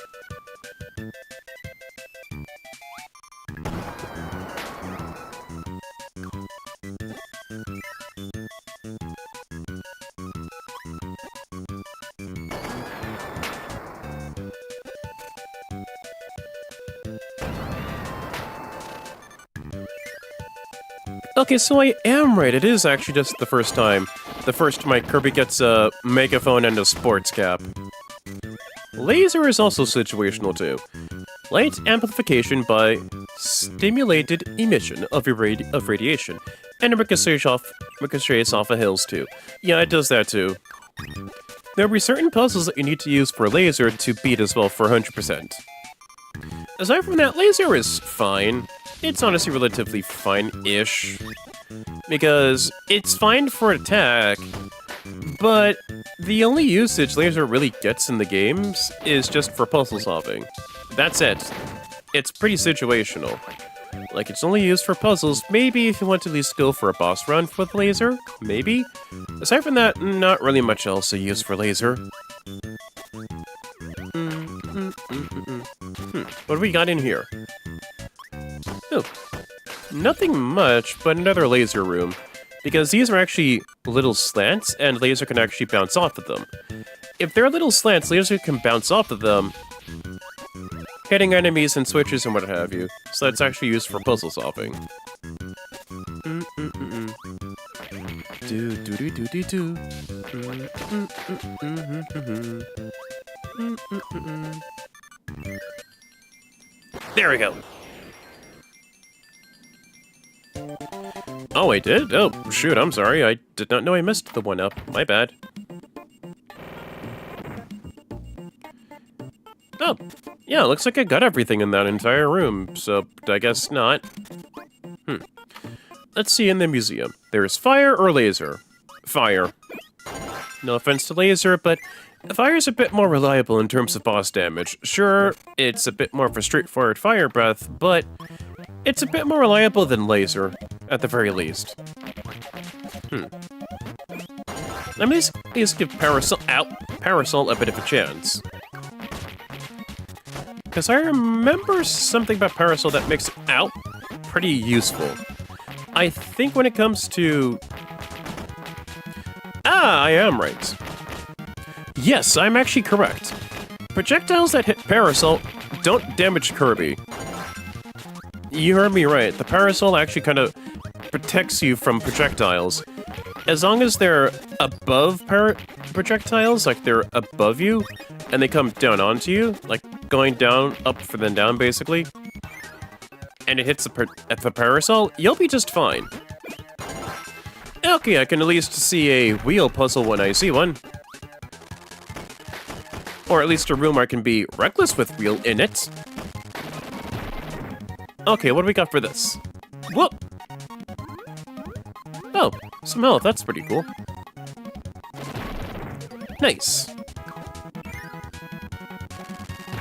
Okay, so I am right. It is actually just the first time. The first time Kirby gets a megaphone and a sports cap. Laser is also situational too. Light amplification by stimulated emission of radiation. And it ricochets off of hills too. Yeah, it does that too. There will be certain puzzles that you need to use for laser to beat as well for 100%. Aside from that, laser is fine. It's honestly relatively fine-ish. Because it's fine for attack, but the only usage laser really gets in the games is just for puzzle solving. That's it. It's pretty situational. Like, it's only used for puzzles. Maybe if you want to at least go for a boss run with laser, maybe. Aside from that, not really much else to use for laser. What do we got in here? Oh, nothing much, but another laser room. Because these are actually little slants, and laser can actually bounce off of them. If they're little slants, laser can bounce off of them, hitting enemies and switches and what have you. So that's actually used for puzzle solving. There we go. Oh, I did? Oh, shoot, I'm sorry. I did not know I missed the 1-up. My bad. Oh, yeah, looks like I got everything in that entire room, so I guess not. Let's see in the museum. There's fire or laser? Fire. No offense to laser, but fire's a bit more reliable in terms of boss damage. Sure, it's a bit more of a straightforward fire breath, but it's a bit more reliable than laser, at the very least. Let me at least give Parasol a bit of a chance. Because I remember something about Parasol that makes it pretty useful. I think when it comes to... I am right. Yes, I'm actually correct. Projectiles that hit Parasol don't damage Kirby. You heard me right. The Parasol actually kind of protects you from projectiles. As long as they're above projectiles, like they're above you, and they come down onto you, like going down, up, then down, basically, and it hits the Parasol, you'll be just fine. Okay, I can at least see a wheel puzzle when I see one. Or at least a room I can be reckless with wheel in it. Okay, what do we got for this? Whoop! Oh, some health, that's pretty cool. Nice.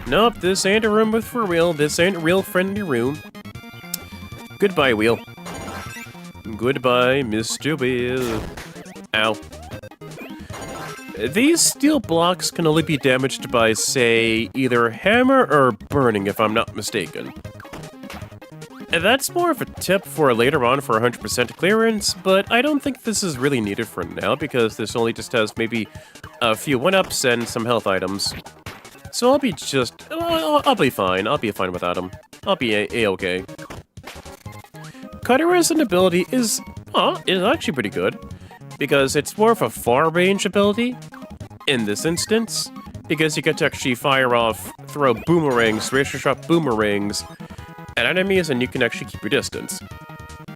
Nope, this ain't a room with for real. This ain't a real friendly room. Goodbye, wheel. Goodbye, Mr. Wheel. Ow. These steel blocks can only be damaged by, say, either hammer or burning, if I'm not mistaken. And that's more of a tip for later on for 100% clearance, but I don't think this is really needed for now because this only just has maybe a few 1-ups and some health items. So I'll be fine. I'll be fine without them. I'll be a-okay. Cutter as an ability is actually pretty good because it's more of a far-range ability in this instance because you get to actually throw boomerangs, razor sharp boomerangs at enemies, and you can actually keep your distance.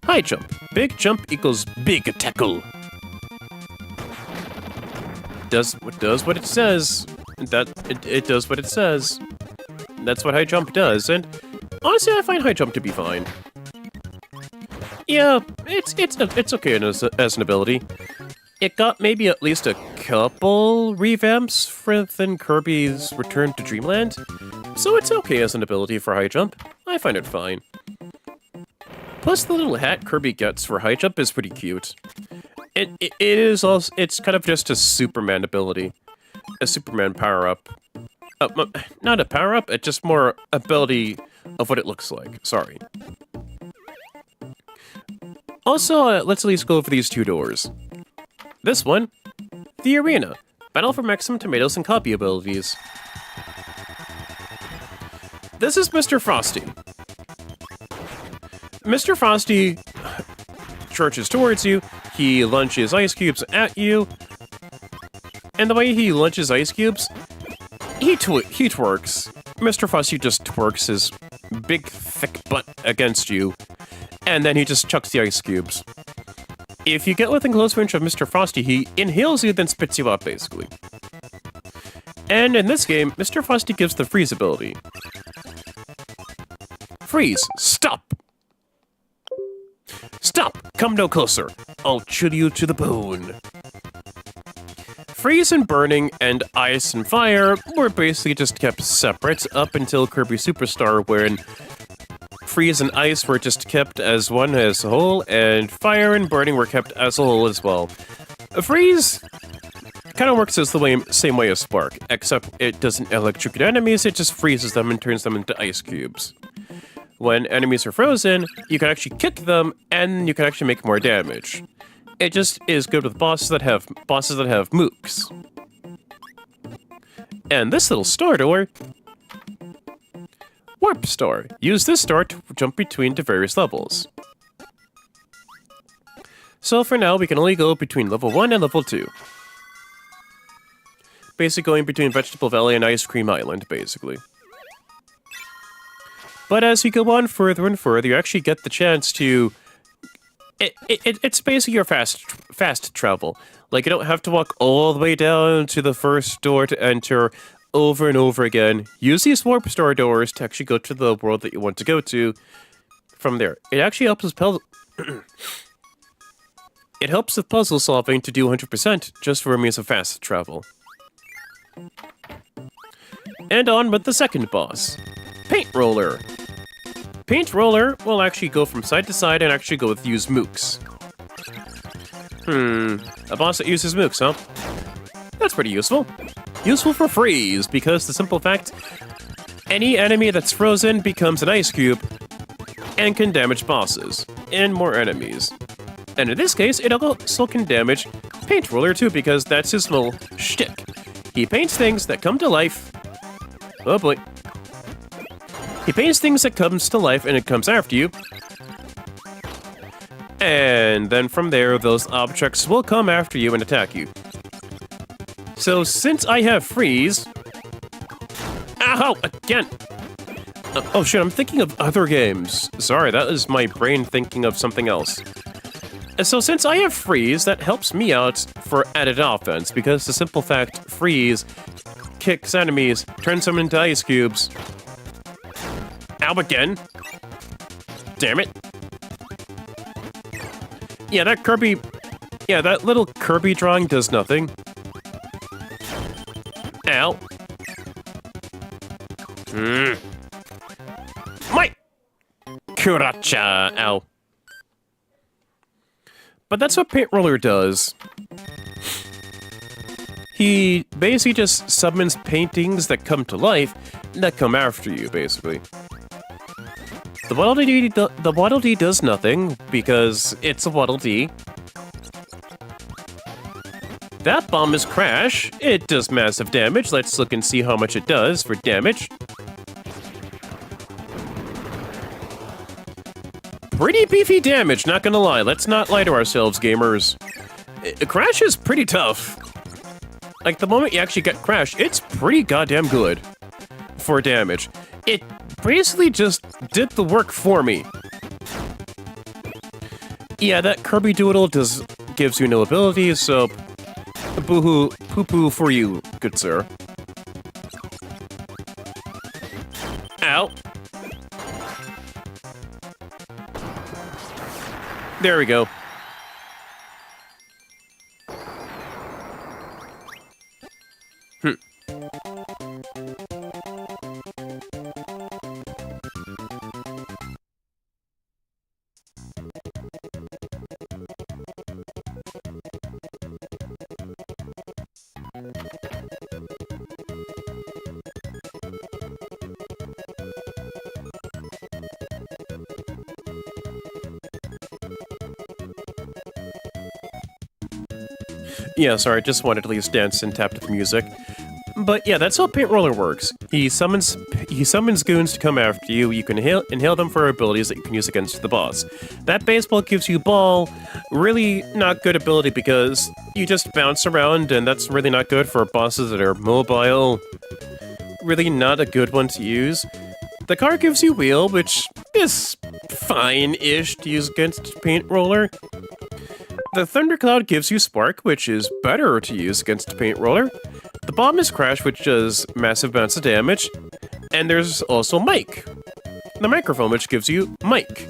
High jump. Big jump equals big tackle. Does what it says. It does what it says. That's what high jump does, and honestly, I find high jump to be fine. Yeah, it's okay as an ability. It got maybe at least a couple revamps than Kirby's Return to Dreamland, so it's okay as an ability for high jump. I find it fine. Plus, the little hat Kirby gets for high jump is pretty cute. It's kind of just a Superman ability, a Superman power-up. Not a power-up, it's just more ability of what it looks like. Sorry. Also, let's at least go over these two doors. This one, the arena. Battle for maximum tomatoes and copy abilities. This is Mr. Frosty. Mr. Frosty charges towards you, he launches ice cubes at you, and the way he launches ice cubes, he twerks. Mr. Frosty just twerks his big, thick butt against you, and then he just chucks the ice cubes. If you get within close range of Mr. Frosty, he inhales you, then spits you out, basically. And in this game, Mr. Frosty gives the freeze ability. Freeze! Stop! Stop! Come no closer! I'll chill you to the bone. Freeze and burning and ice and fire were basically just kept separate up until Kirby Superstar, wherein freeze and ice were just kept as one as a whole, and fire and burning were kept as a whole as well. Freeze kind of works as the same way as spark, except it doesn't electrocute enemies, it just freezes them and turns them into ice cubes. When enemies are frozen, you can actually kick them, and you can actually make more damage. It just is good with bosses that have mooks. And this little star door, Warp Star. Use this star to jump between the various levels. So for now, we can only go between level 1 and level 2. Basically going between Vegetable Valley and Ice Cream Island, basically. But as you go on further and further, you actually get the chance to... It's basically your fast travel. Like, you don't have to walk all the way down to the first door to enter over and over again. Use these Warp Star doors to actually go to the world that you want to go to from there. It actually helps with It helps with puzzle solving to do 100% just for a means of fast travel. And on with the second boss. Paint Roller. Paint Roller will actually go from side to side and actually go with use mooks. A boss that uses mooks, huh? That's pretty useful. Useful for freeze, because the simple fact, any enemy that's frozen becomes an ice cube and can damage bosses and more enemies. And in this case, it also can damage Paint Roller too, because that's his little shtick. He paints things that come to life. Oh boy. He paints things that comes to life and it comes after you. And then from there, those objects will come after you and attack you. So since I have freeze... Ow! Again! Oh shit, I'm thinking of other games. Sorry, that is my brain thinking of something else. So since I have freeze, that helps me out for added offense, because the simple fact, freeze kicks enemies, turns them into ice cubes. Ow, again. Damn it. Yeah, that little Kirby drawing does nothing. Ow. My Kuracha. Ow. But that's what Paint Roller does. He basically just summons paintings that come to life, that come after you, basically. The Waddle Dee does nothing, because it's a Waddle Dee. That bomb is Crash. It does massive damage. Let's look and see how much it does for damage. Pretty beefy damage, not gonna lie. Let's not lie to ourselves, gamers. Crash is pretty tough. Like, the moment you actually get Crash, it's pretty goddamn good for damage. It basically just did the work for me. Yeah, that Kirby Doodle gives you no abilities, so boo-hoo, poo-poo for you, good sir. Ow. There we go. Yeah, sorry, I just wanted to at least dance and tap to the music. But yeah, that's how Paint Roller works. He summons goons to come after you. You can inhale them for abilities that you can use against the boss. That baseball gives you ball. Really not good ability because you just bounce around, and that's really not good for bosses that are mobile. Really not a good one to use. The car gives you wheel, which is fine-ish to use against Paint Roller. The Thundercloud gives you Spark, which is better to use against Paint Roller. The bomb is Crash, which does massive amounts of damage. And there's also Mike, the microphone, which gives you Mike.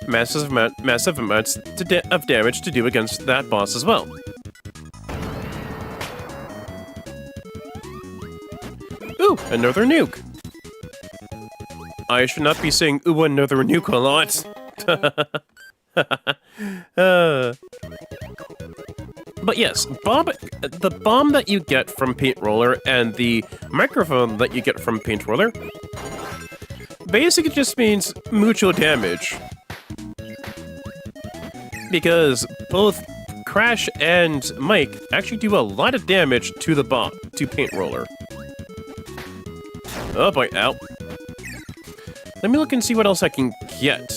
Massive amounts of damage to do against that boss as well. Ooh, another nuke. I should not be saying ooh, another nuke a lot. But yes, the bomb that you get from Paint Roller and the microphone that you get from Paint Roller basically just means mucho damage. Because both Crash and Mike actually do a lot of damage to the Paint Roller. Oh boy, ow. Let me look and see what else I can get.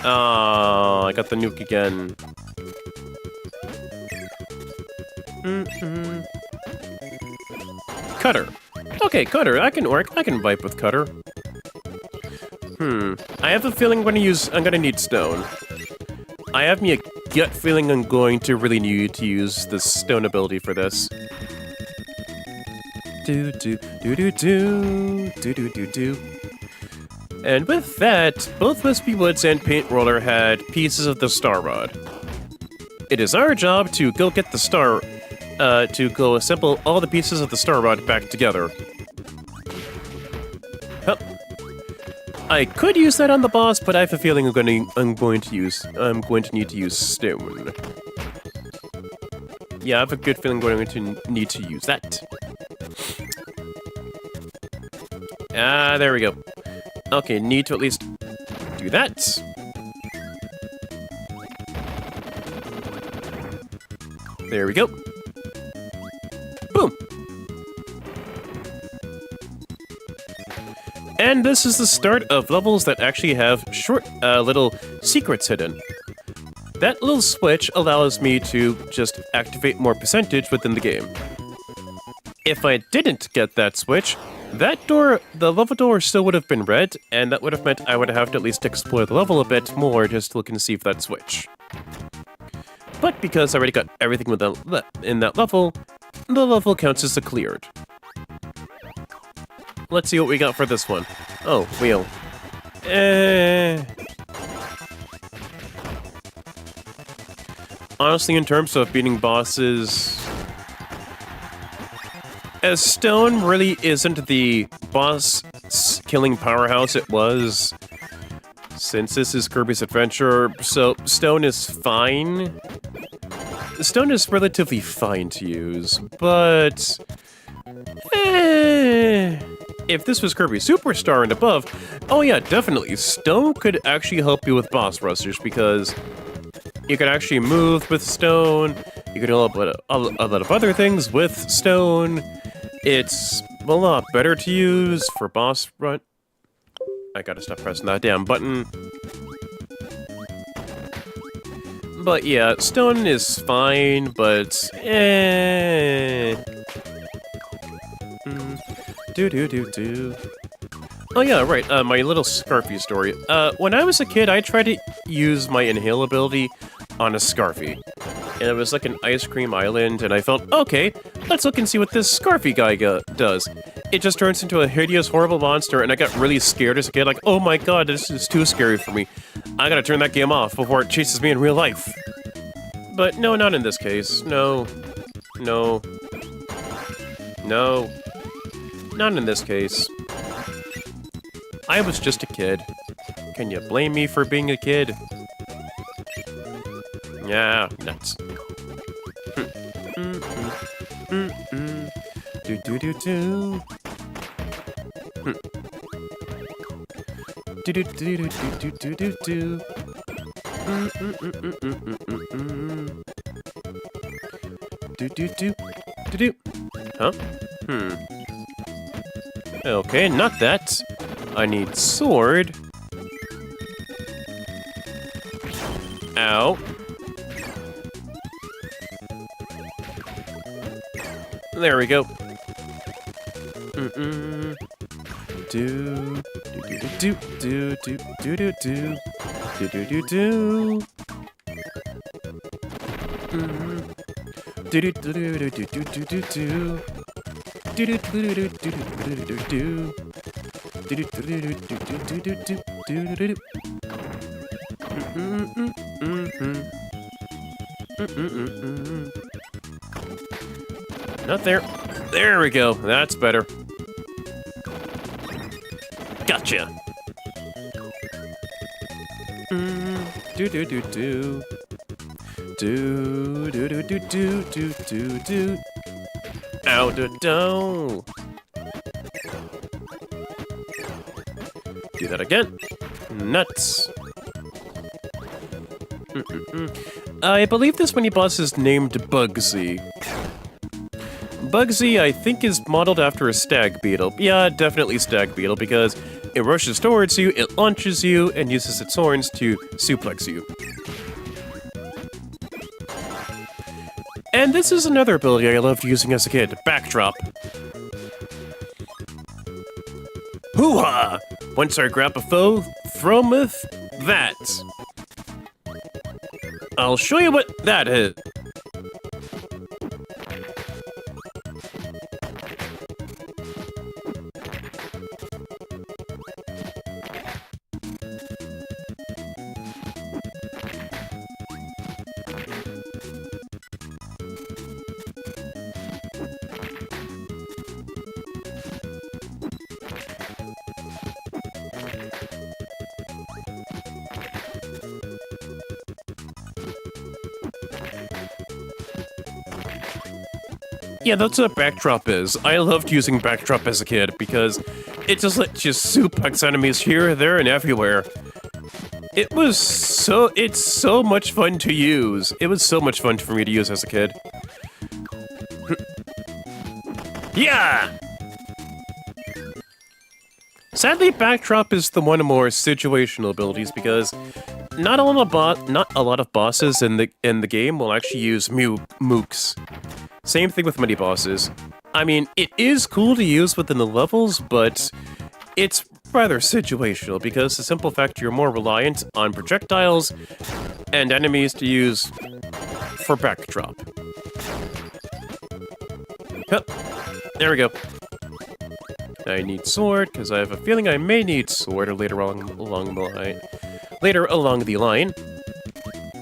I got the nuke again. Cutter. Okay, Cutter. I can work. I can vibe with Cutter. I have a feeling I'm gonna need Stone. I have me a gut feeling I'm going to really need to use the Stone ability for this. Do do do do do do do do do. And with that, both Wispy Woods and Paint Roller had pieces of the Star Rod. It is our job to go get the star, to go assemble all the pieces of the Star Rod back together. Huh. I could use that on the boss, but I have a feeling I'm going to need to use Stone. Yeah, I have a good feeling I'm going to need to use that. Ah, there we go. Okay, need to at least do that. There we go. Boom! And this is the start of levels that actually have short, little secrets hidden. That little switch allows me to just activate more percentage within the game. If I didn't get that switch, that door, the level door still would have been red, and that would have meant I would have to at least explore the level a bit more just to look and see for that switch. But because I already got everything in that level, the level counts as a cleared. Let's see what we got for this one. Oh, wheel. Honestly, in terms of beating bosses, as Stone really isn't the boss-killing powerhouse it was, since this is Kirby's Adventure, so Stone is fine. Stone is relatively fine to use, but if this was Kirby Superstar and above, oh yeah, definitely, Stone could actually help you with boss rushers, because you could actually move with Stone, you could do a lot of other things with Stone. It's a lot better to use for boss run. I gotta stop pressing that damn button. But yeah, Stone is fine, but Do. Oh yeah, right, my little Scarfy story. When I was a kid, I tried to use my inhale ability on a Scarfy. And it was like an ice cream island, and I felt, okay, let's look and see what this Scarfy guy does. It just turns into a hideous, horrible monster, and I got really scared as a kid, like, oh my god, this is too scary for me. I gotta turn that game off before it chases me in real life. But no, not in this case. No. Not in this case. I was just a kid. Can you blame me for being a kid? Yeah, nuts. Do. Do. Huh? Okay, not that. I need sword. Ow. There we go. Do do do do do do do do do do do. Do do do do do do do do do do. Do do do do do do do do do. Do do do do do do do do do do. Not there. There we go. That's better. Gotcha. Do do do do. Do do do do do do do do. Ow do do. Do that again. Nuts. I believe this mini boss is named Bugsy. Bugsy, I think, is modeled after a stag beetle. Yeah, definitely stag beetle, because it rushes towards you, it launches you, and uses its horns to suplex you. And this is another ability I loved using as a kid, Backdrop. Hoo-ha! Once I grab a foe, throw 'em with that. I'll show you what that is. Yeah, that's what Backdrop is. I loved using Backdrop as a kid because it just lets you suplex enemies here, there, and everywhere. It's so much fun to use. It was so much fun for me to use as a kid. Yeah! Sadly, Backdrop is the one of more situational abilities because not a lot of bosses in the game will actually use mooks. Same thing with mini bosses. I mean, it is cool to use within the levels, but it's rather situational because the simple fact you're more reliant on projectiles and enemies to use for Backdrop. Hup. There we go. I need sword because I have a feeling I may need sword later along the line. Later along the line.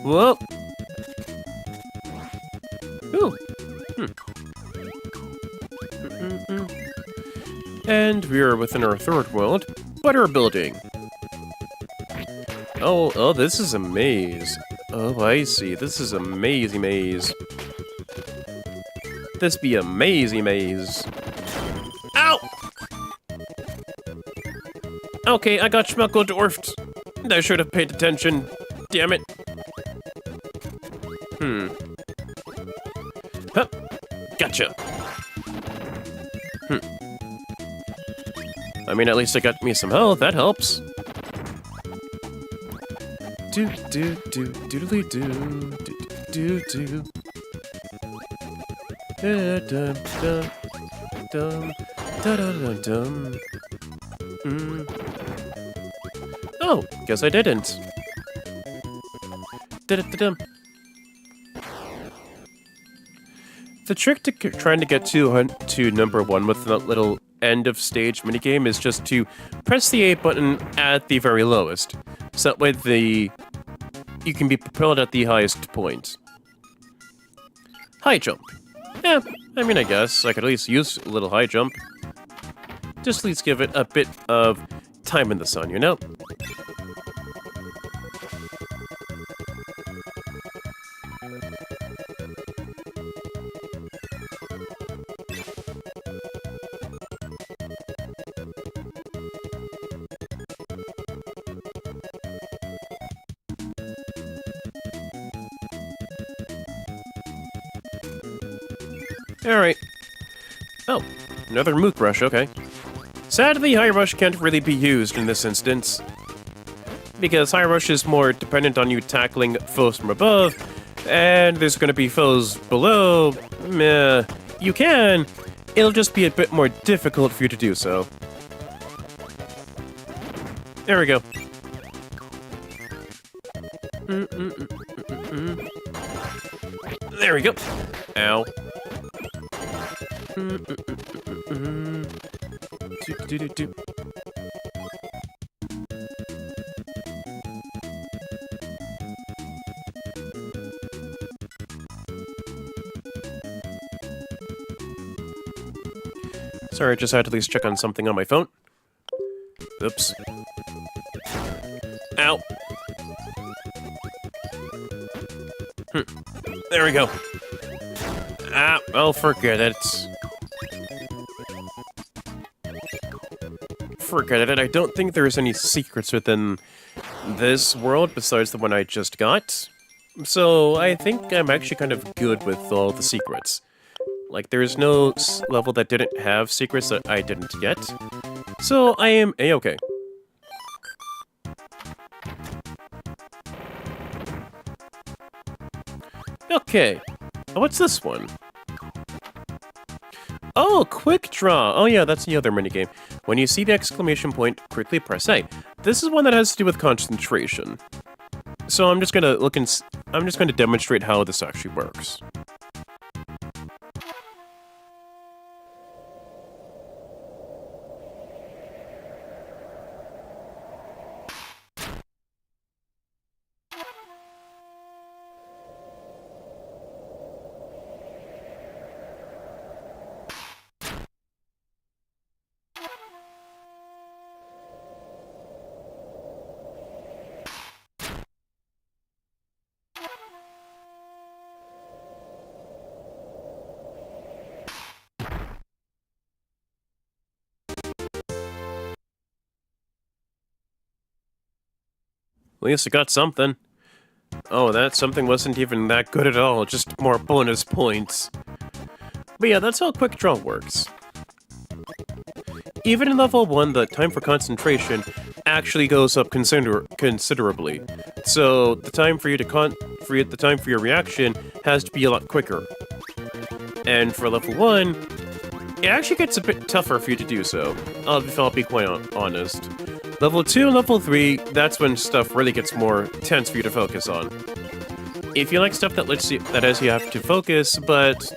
Whoa. Ooh. And we are within our third world, butter building. Oh, this is a maze. Oh, I see. This is a mazy maze. This be a mazy maze. Ow! Okay, I got schmuckle-dwarfed. I should have paid attention. Damn it. Huh. Gotcha. I mean, at least I got me some health. That helps. Do do do doodly do do do do. Dum dum dum dum dum. Oh, guess I didn't. Dum. The trick to trying to get to number 1 with that little end of stage minigame is just to press the A button at the very lowest. So that way you can be propelled at the highest point. High jump. Yeah, I mean, I guess I could at least use a little high jump. Just at least give it a bit of time in the sun, you know? Alright. Oh, another Mook Rush, okay. Sadly, High Rush can't really be used in this instance, because High Rush is more dependent on you tackling foes from above, and there's going to be foes below. Meh. You can, it'll just be a bit more difficult for you to do so. There we go. There we go. Ow. Do. Sorry, I just had to at least check on something on my phone. Oops. Ow. There we go. Ah, well, forget it. Forget it. I don't think there's any secrets within this world besides the one I just got. So I think I'm actually kind of good with all the secrets. Like, there's no level that didn't have secrets that I didn't get. So I am A-okay. Okay. What's this one? Oh, Quick Draw! Oh yeah, that's the other minigame. When you see the exclamation point, quickly press A. This is one that has to do with concentration. So I'm just gonna demonstrate how this actually works. At least I got something. Oh, that something wasn't even that good at all, just more bonus points. But yeah, that's how Quick Draw works. Even in level 1, the time for concentration actually goes up considerably. So the time for your reaction has to be a lot quicker. And for level 1, it actually gets a bit tougher for you to do so. If I'll be quite honest. Level 2 and level 3, that's when stuff really gets more tense for you to focus on. If you like stuff that has you have to focus, but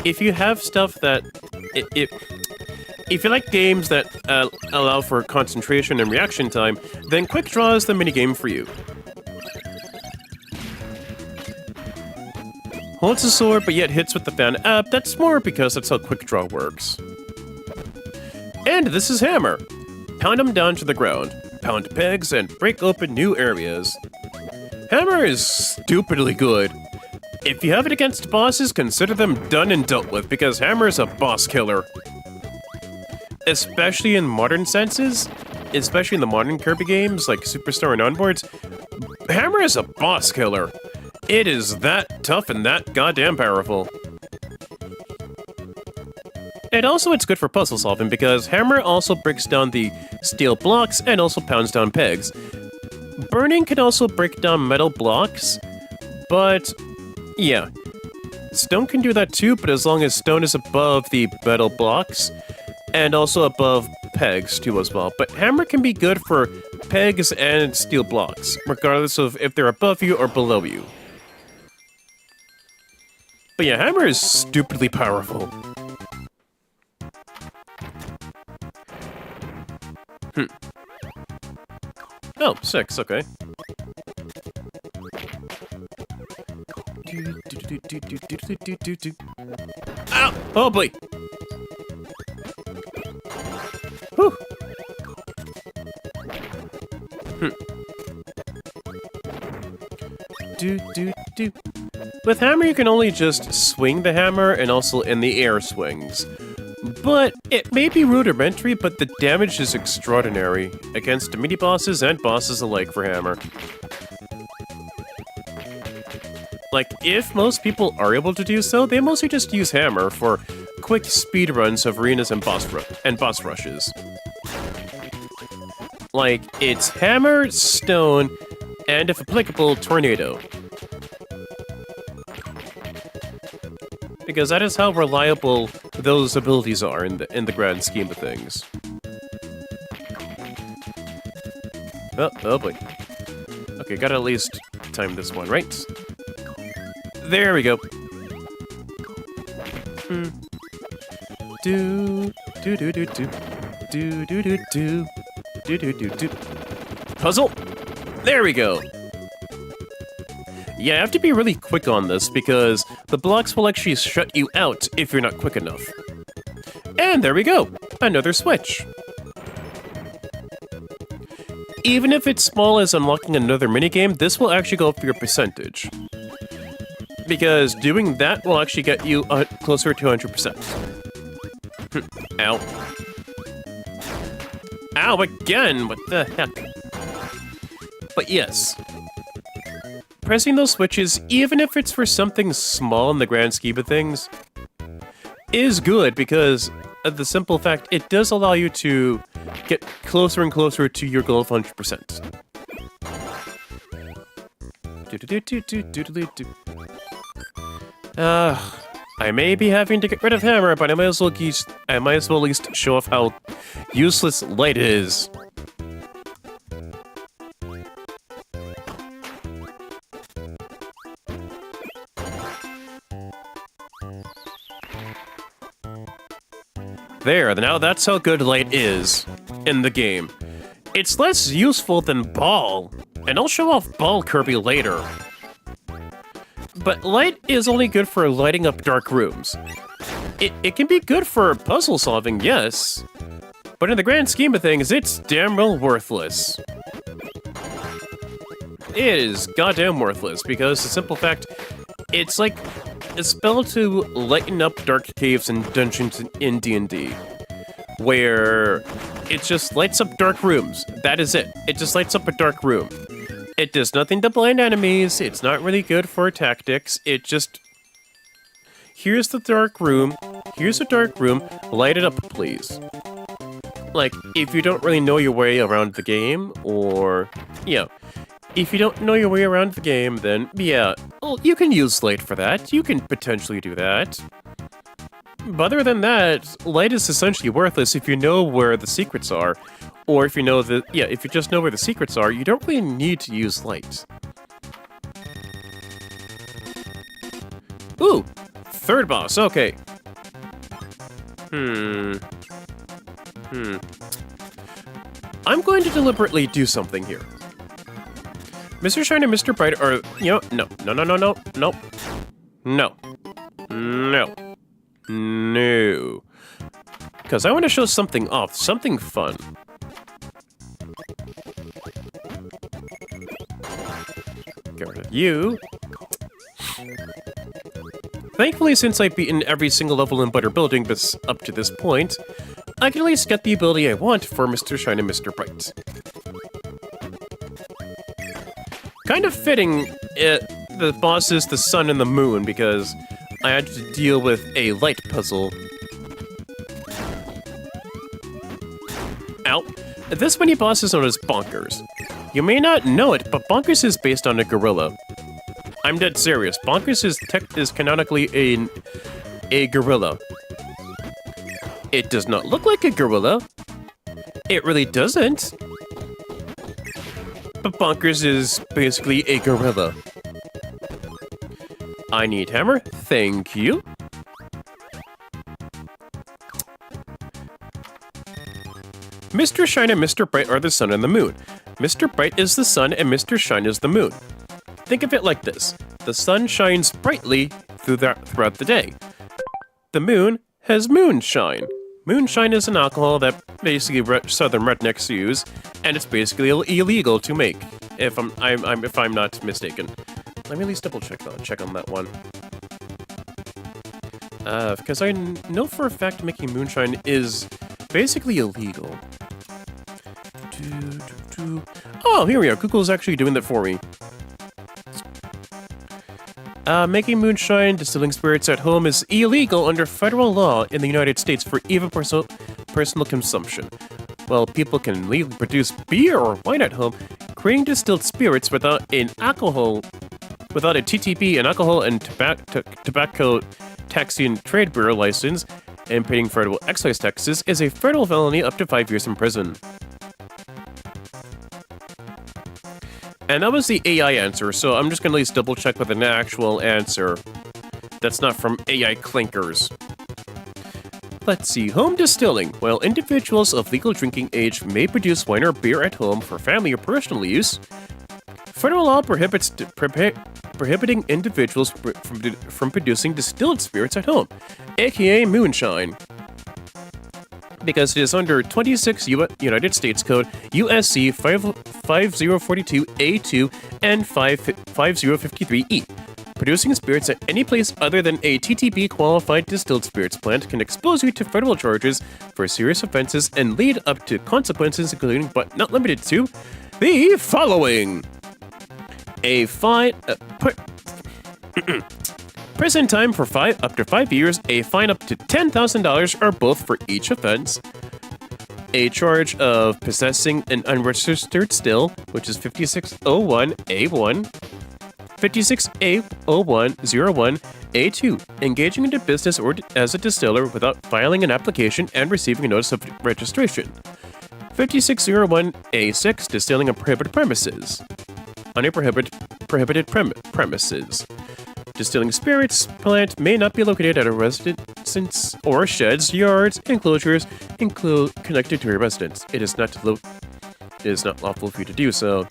if you have stuff that if you like games that allow for concentration and reaction time, then Quick Draw is the minigame for you. Holds a sword, but yet hits with the fan. That's more because that's how Quick Draw works. And this is Hammer. Pound them down to the ground, pound pegs, and break open new areas. Hammer is stupidly good. If you have it against bosses, consider them done and dealt with, because Hammer is a boss killer. Especially in modern senses, especially in the modern Kirby games like Superstar and onwards, Hammer is a boss killer. It is that tough and that goddamn powerful. And also it's good for puzzle solving because Hammer also breaks down the steel blocks and also pounds down pegs. Burning can also break down metal blocks, but yeah. Stone can do that too, but as long as stone is above the metal blocks, and also above pegs too as well. But Hammer can be good for pegs and steel blocks, regardless of if they're above you or below you. But yeah, Hammer is stupidly powerful. Oh, 6, okay. Ow! Oh boy! Whew! With Hammer, you can only just swing the hammer and also in the air swings. But it may be rudimentary, but the damage is extraordinary against mini-bosses and bosses alike for Hammer. Like, if most people are able to do so, they mostly just use Hammer for quick speed runs of arenas and boss rushes. Like, it's hammer, stone, and if applicable, tornado. Because that is how reliable those abilities are in the grand scheme of things. Oh boy. Okay, gotta at least time this one, right? There we go. Puzzle! There we go! Yeah, I have to be really quick on this because the blocks will actually shut you out if you're not quick enough. And there we go! Another switch! Even if it's small as unlocking another minigame, this will actually go up your percentage. Because doing that will actually get you closer to 100%. Ow. Ow, again! What the heck? But yes. Pressing those switches, even if it's for something small in the grand scheme of things, is good because of the simple fact it does allow you to get closer and closer to your goal of 100%. I may be having to get rid of hammer, but I might as well at least show off how useless light is. There, now that's how good light is in the game. It's less useful than ball, and I'll show off ball Kirby later. But light is only good for lighting up dark rooms. It can be good for puzzle solving, yes, but in the grand scheme of things, it's damn well worthless. It is goddamn worthless because the simple fact, it's like a spell to lighten up dark caves and dungeons in D&D, where it just lights up dark rooms. That is it. It just lights up a dark room. It does nothing to blind enemies. It's not really good for tactics. It just... Here's the dark room. Here's a dark room. Light it up, please. Like, if you don't really know your way around the game, or... Yeah. If you don't know your way around the game, then, yeah, well, you can use light for that. You can potentially do that. But other than that, light is essentially worthless if you know where the secrets are. Or if you know that, yeah, if you just know where the secrets are, you don't really need to use light. Ooh! Third boss, okay. I'm going to deliberately do something here. Mr. Shine and Mr. Bright are, you know, no. Because I want to show something off, something fun. Get rid of you. Thankfully, since I've beaten every single level in Butter Building up to this point, I can at least get the ability I want for Mr. Shine and Mr. Bright. Kind of fitting, the boss is the sun and the moon, because I had to deal with a light puzzle. Ow. This mini boss is known as Bonkers. You may not know it, but Bonkers is based on a gorilla. I'm dead serious. Bonkers is canonically a gorilla. It does not look like a gorilla. It really doesn't. But Bonkers is basically a gorilla. I need hammer. Thank you. Mr. Shine and Mr. Bright are the sun and the moon. Mr. Bright is the sun and Mr. Shine is the moon. Think of it like this. The sun shines brightly throughout the day. The moon has moonshine. Moonshine is an alcohol that basically southern rednecks use, and it's basically illegal to make, if I'm not mistaken. Let me at least double check on that one. Because I know for a fact making moonshine is basically illegal. Oh, here we are. Google's actually doing that for me. Making moonshine distilling spirits at home is illegal under federal law in the United States for even personal consumption. While people can legally produce beer or wine at home, creating distilled spirits without a TTB, an alcohol and tobacco taxing trade bureau license, and paying federal excise taxes is a federal felony up to 5 years in prison. And that was the AI answer, so I'm just going to at least double check with an actual answer. That's not from AI clinkers. Let's see. Home distilling. While individuals of legal drinking age may produce wine or beer at home for family or personal use, federal law prohibits prohibiting individuals from producing distilled spirits at home, aka moonshine. Because it is under 26 United States Code, USC 5042A2 and 5053E. Producing spirits at any place other than a TTB-qualified distilled spirits plant can expose you to federal charges for serious offenses and lead up to consequences including, but not limited to, the following. A fine... prison time for up to 5 years, a fine up to $10,000 or both for each offense, a charge of possessing an unregistered still, which is 5601A1, 56A0101A2, engaging into business or as a distiller without filing an application and receiving a notice of registration, 5601A6, distilling on prohibited premises, on a prohibited premises. Distilling spirits plant may not be located at a residence or sheds, yards, enclosures connected to a residence. It is not lawful for you to do so.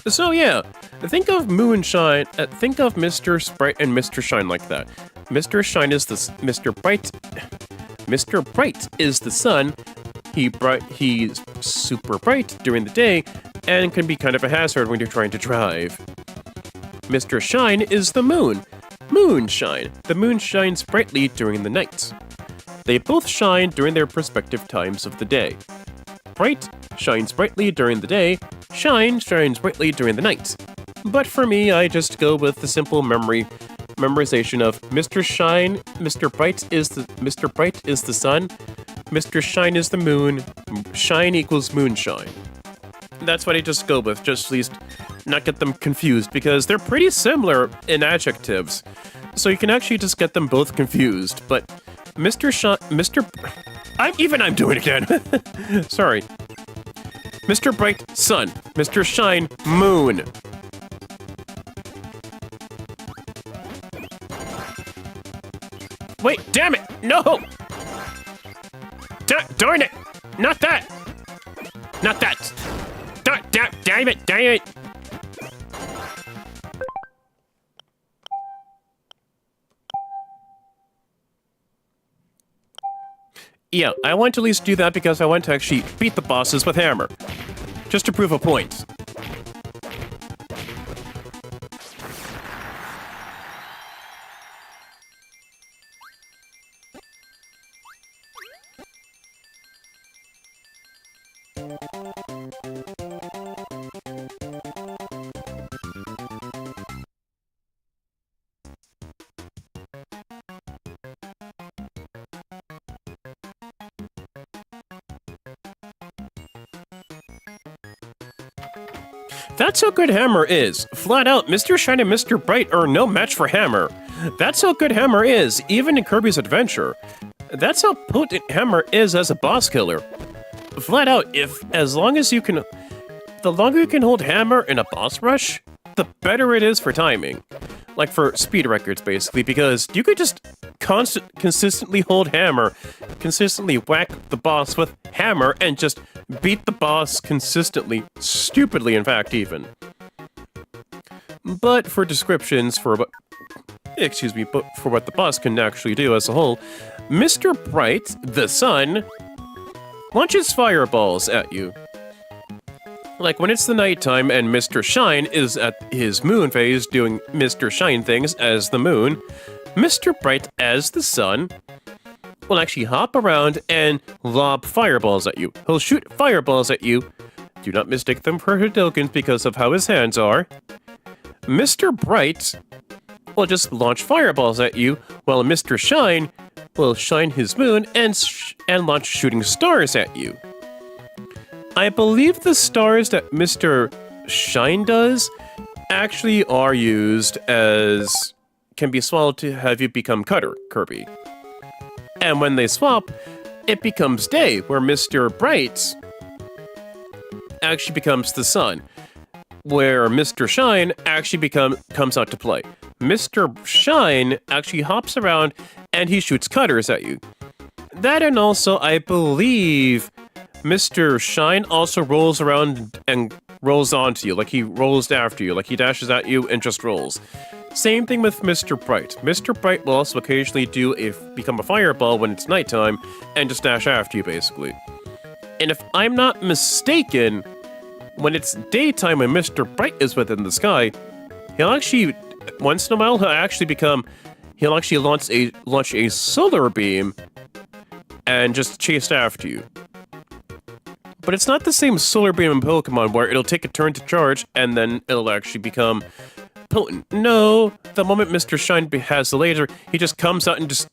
So yeah, think of moonshine. Think of Mr. Sprite and Mr. Shine like that. Mr. Shine is the Mr. Bright. Mr. Bright is the sun. He's super bright during the day and can be kind of a hazard when you're trying to drive. Mr. Shine is the moon. Moonshine. The moon shines brightly during the night. They both shine during their respective times of the day. Bright shines brightly during the day. Shine shines brightly during the night. But for me, I just go with the simple memorization of Mr. Shine, Mr. Bright is the sun, Mr. Shine is the moon, shine equals moonshine. That's what I just go with, just at least not get them confused, because they're pretty similar in adjectives. So you can actually just get them both confused, but I'm doing it again. Sorry. Mr. Bright, sun. Mr. Shine, moon. Wait, damn it! No! Darn it! Not that! Not that! Damn it! Damn it! Yeah, I want to at least do that because I want to actually beat the bosses with hammer. Just to prove a point. That's how good Hammer is. Flat out, Mr. Shine and Mr. Bright are no match for Hammer. That's how good Hammer is, even in Kirby's Adventure. That's how potent Hammer is as a boss killer. Flat out, the longer you can hold Hammer in a boss rush, the better it is for timing. Like for speed records, basically, because you could just consistently hold Hammer, consistently whack the boss with Hammer, and just beat the boss consistently, stupidly in fact, even. But for descriptions for what the boss can actually do as a whole, Mr. Bright, the sun, launches fireballs at you. Like when it's the nighttime and Mr. Shine is at his moon phase doing Mr. Shine things as the moon, Mr. Bright as the sun will actually hop around and lob fireballs at you. He'll shoot fireballs at you. Do not mistake them for Hadokens because of how his hands are. Mr. Bright will just launch fireballs at you, while Mr. Shine will shine his moon and launch shooting stars at you. I believe the stars that Mr. Shine does actually are used as can be swallowed to have you become Kirby. And when they swap, it becomes day, where Mr. Bright actually becomes the sun, where Mr. Shine actually comes out to play. Mr. Shine actually hops around and he shoots cutters at you. That, and also, I believe Mr. Shine also rolls around and rolls onto you, like he rolls after you, like he dashes at you and just rolls. Same thing with Mr. Bright. Mr. Bright will also occasionally become a fireball when it's nighttime and just dash after you, basically. And if I'm not mistaken, when it's daytime and Mr. Bright is within the sky, he'll actually, once in a while, he'll actually launch a solar beam and just chase after you. But it's not the same solar beam in Pokemon where it'll take a turn to charge and then it'll actually become potent. No, the moment Mr. Shine has the laser, he just comes out and just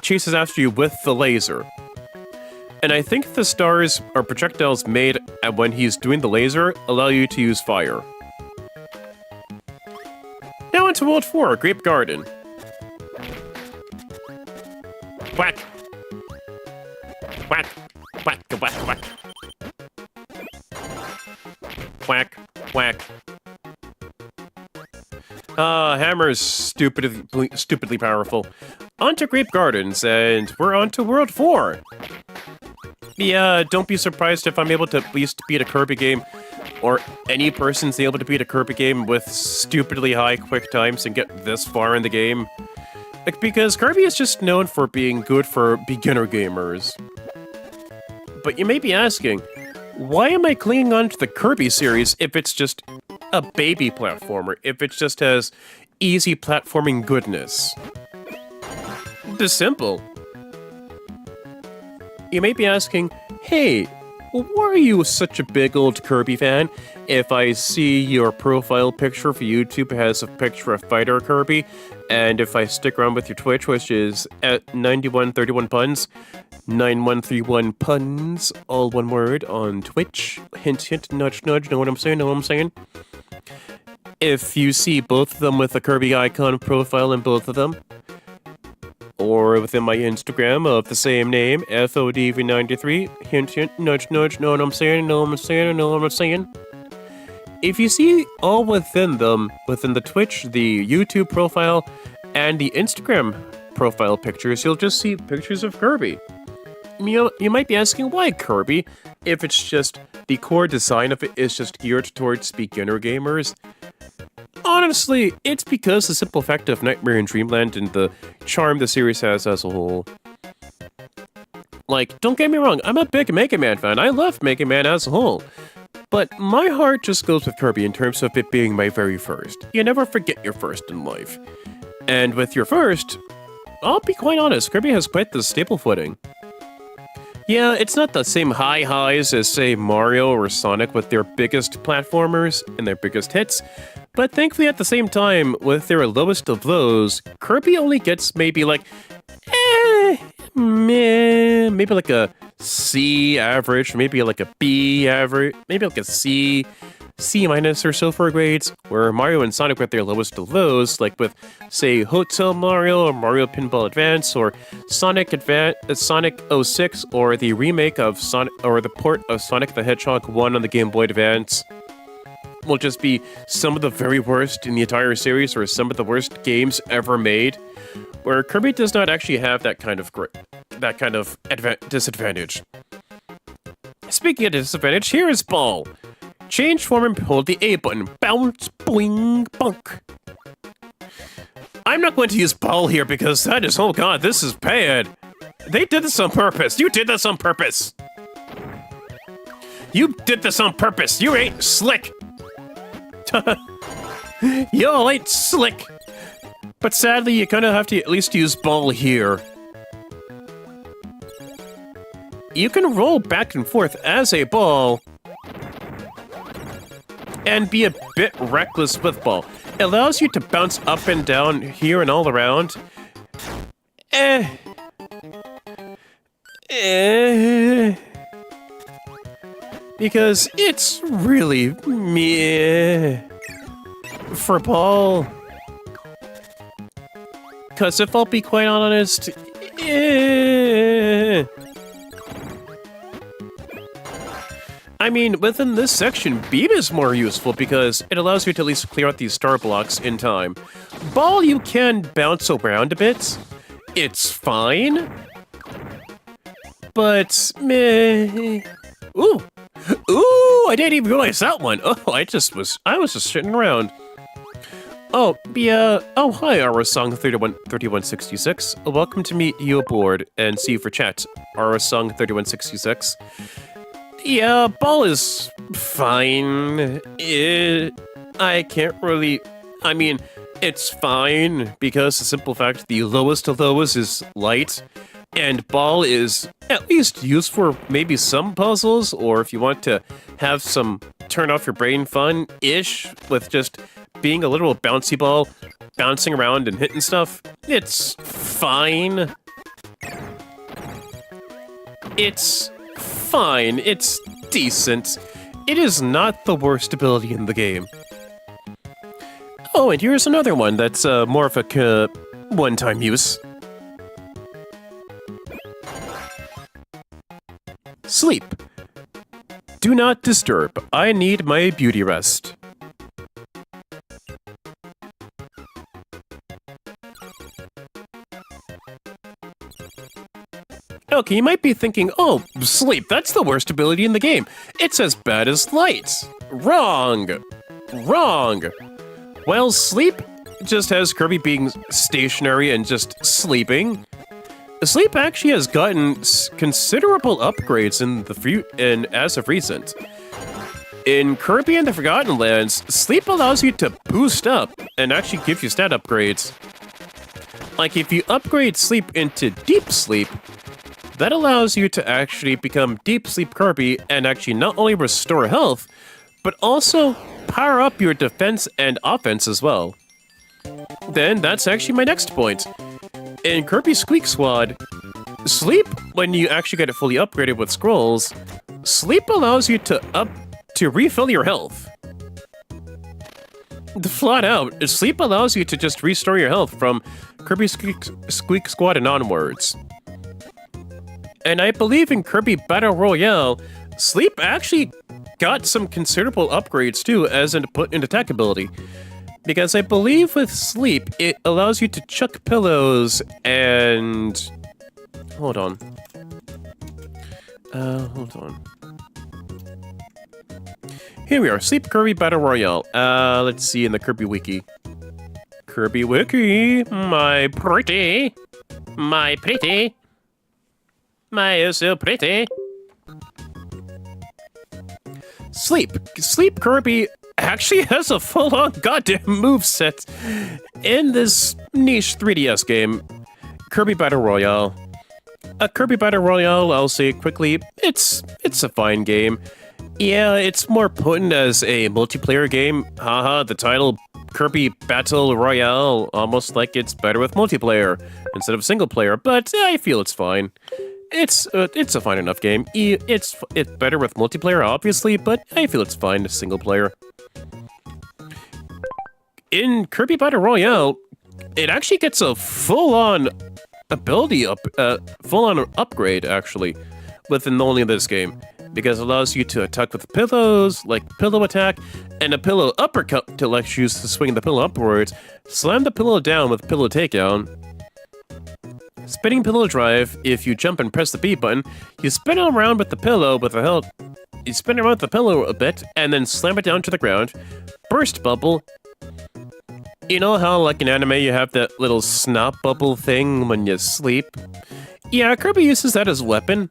chases after you with the laser. And I think the stars or projectiles made when he's doing the laser allow you to use fire. Now into World 4, Grape Garden. Whack! Whack! Whack! Whack! Whack! Whack! Whack! Hammer's stupidly powerful. Onto Grape Gardens, and we're on to World 4. Yeah, don't be surprised if I'm able to at least beat a Kirby game, or any person's able to beat a Kirby game with stupidly high quick times and get this far in the game. Like, because Kirby is just known for being good for beginner gamers. But you may be asking, why am I clinging on to the Kirby series if it's just a baby platformer, if it just has easy platforming goodness? This simple. You may be asking, hey, why are you such a big old Kirby fan if I see your profile picture for YouTube has a picture of Fighter Kirby, and if I stick around with your Twitch, which is at 9131puns, 9131 puns, all one word on Twitch, hint hint, nudge nudge, know what I'm saying? If you see both of them with a Kirby icon profile in both of them, or within my Instagram of the same name, FODV93, hint hint, nudge nudge, know what I'm saying? If you see all within them, within the Twitch, the YouTube profile, and the Instagram profile pictures, you'll just see pictures of Kirby. You might be asking, why Kirby? If it's just the core design of it is just geared towards beginner gamers. Honestly, it's because the simple fact of Nightmare in Dreamland and the charm the series has as a whole. Like, don't get me wrong, I'm a big Mega Man fan. I love Mega Man as a whole. But my heart just goes with Kirby in terms of it being my very first. You never forget your first in life. And with your first, I'll be quite honest, Kirby has quite the stable footing. Yeah, it's not the same high highs as, say, Mario or Sonic with their biggest platformers and their biggest hits, but thankfully at the same time, with their lowest of lows, Kirby only gets maybe like, maybe like a C average, maybe like a B average, maybe like a C minus or so for grades, where Mario and Sonic with their lowest of lows, like with, say, Hotel Mario or Mario Pinball Advance or Sonic 06 or the remake of Sonic or the port of Sonic the Hedgehog 1 on the Game Boy Advance, will just be some of the very worst in the entire series or some of the worst games ever made, where Kirby does not actually have that kind of disadvantage. Speaking of disadvantage, here is Ball. Change form and hold the A button. Bounce, boing, bunk. I'm not going to use Ball here because that is, oh god, this is bad. They did this on purpose. You did this on purpose. You did this on purpose. You ain't slick. Y'all ain't slick. But sadly, you kind of have to at least use Ball here. You can roll back and forth as a ball, and be a bit reckless with ball. It allows you to bounce up and down here and all around. Because it's really meh for ball. Because if I'll be quite honest, I mean, within this section, beam is more useful because it allows you to at least clear out these star blocks in time. Ball, you can bounce around a bit. It's fine. But, meh. Ooh! Ooh! I didn't even realize that one! Oh, I was just sitting around. Oh, yeah. Oh, hi, our song 3166. Welcome to meet you aboard and see you for chat. Our song 3166. Yeah, ball is fine. I can't really... I mean, it's fine because the simple fact the lowest of lowest is light, and ball is at least used for maybe some puzzles, or if you want to have some turn off your brain fun-ish with just being a literal bouncy ball, bouncing around and hitting stuff. It's fine. It's fine. It's decent. It is not the worst ability in the game. Oh, and here's another one that's more of a one-time use. Sleep. Do not disturb. I need my beauty rest. Okay, you might be thinking, oh, sleep, that's the worst ability in the game. It's as bad as light. Wrong. Wrong. Well, sleep just has Kirby being stationary and just sleeping. Sleep actually has gotten considerable upgrades as of recent. In Kirby and the Forgotten Lands, sleep allows you to boost up and actually give you stat upgrades. Like if you upgrade sleep into deep sleep, that allows you to actually become Deep Sleep Kirby and actually not only restore health, but also power up your defense and offense as well. Then that's actually my next point. In Kirby Squeak Squad, sleep, when you actually get it fully upgraded with scrolls, sleep allows you to refill your health. Flat out, sleep allows you to just restore your health from Kirby Squeak Squad and onwards. And I believe in Kirby Battle Royale, sleep actually got some considerable upgrades too as an attack ability. Because I believe with sleep, it allows you to chuck pillows and... Hold on. Hold on. Here we are, Sleep Kirby Battle Royale. Let's see in the Kirby Wiki. Kirby Wiki, my pretty. My pretty. My so pretty. Sleep Kirby actually has a full-on goddamn moveset in this niche 3DS game, Kirby Battle Royale. Kirby Battle Royale, I'll say quickly, it's a fine game. Yeah, it's more potent as a multiplayer game. Haha, the title Kirby Battle Royale, almost like it's better with multiplayer instead of single player, but I feel it's fine. It's a fine enough game. It's better with multiplayer, obviously, but I feel it's fine as single player. In Kirby Battle Royale, it actually gets a full-on ability full-on upgrade, actually, within only this game. Because it allows you to attack with pillows, like pillow attack, and a pillow uppercut to let you to swing the pillow upwards, slam the pillow down with pillow takedown, spinning pillow drive. If you jump and press the B button, you spin around with the pillow you spin around with the pillow a bit, and then slam it down to the ground. Burst bubble. You know how, like in anime, you have that little snot bubble thing when you sleep? Yeah, Kirby uses that as a weapon.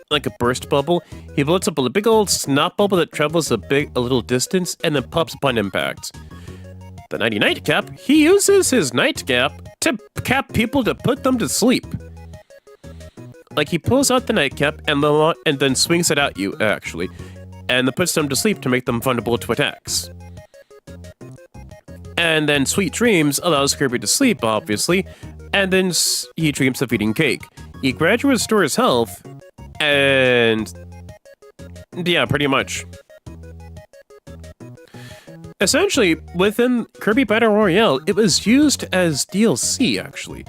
Like a burst bubble. He blows up a big old snot bubble that travels a little distance and then pops upon impact. The Nighty Nightcap, he uses his nightcap to cap people to put them to sleep. Like he pulls out the nightcap and then swings it at you, actually. and then puts them to sleep to make them vulnerable to attacks. And then Sweet Dreams allows Kirby to sleep, obviously, and then he dreams of eating cake. He gradually restores health, and yeah, pretty much. Essentially, within Kirby Battle Royale, it was used as DLC, actually.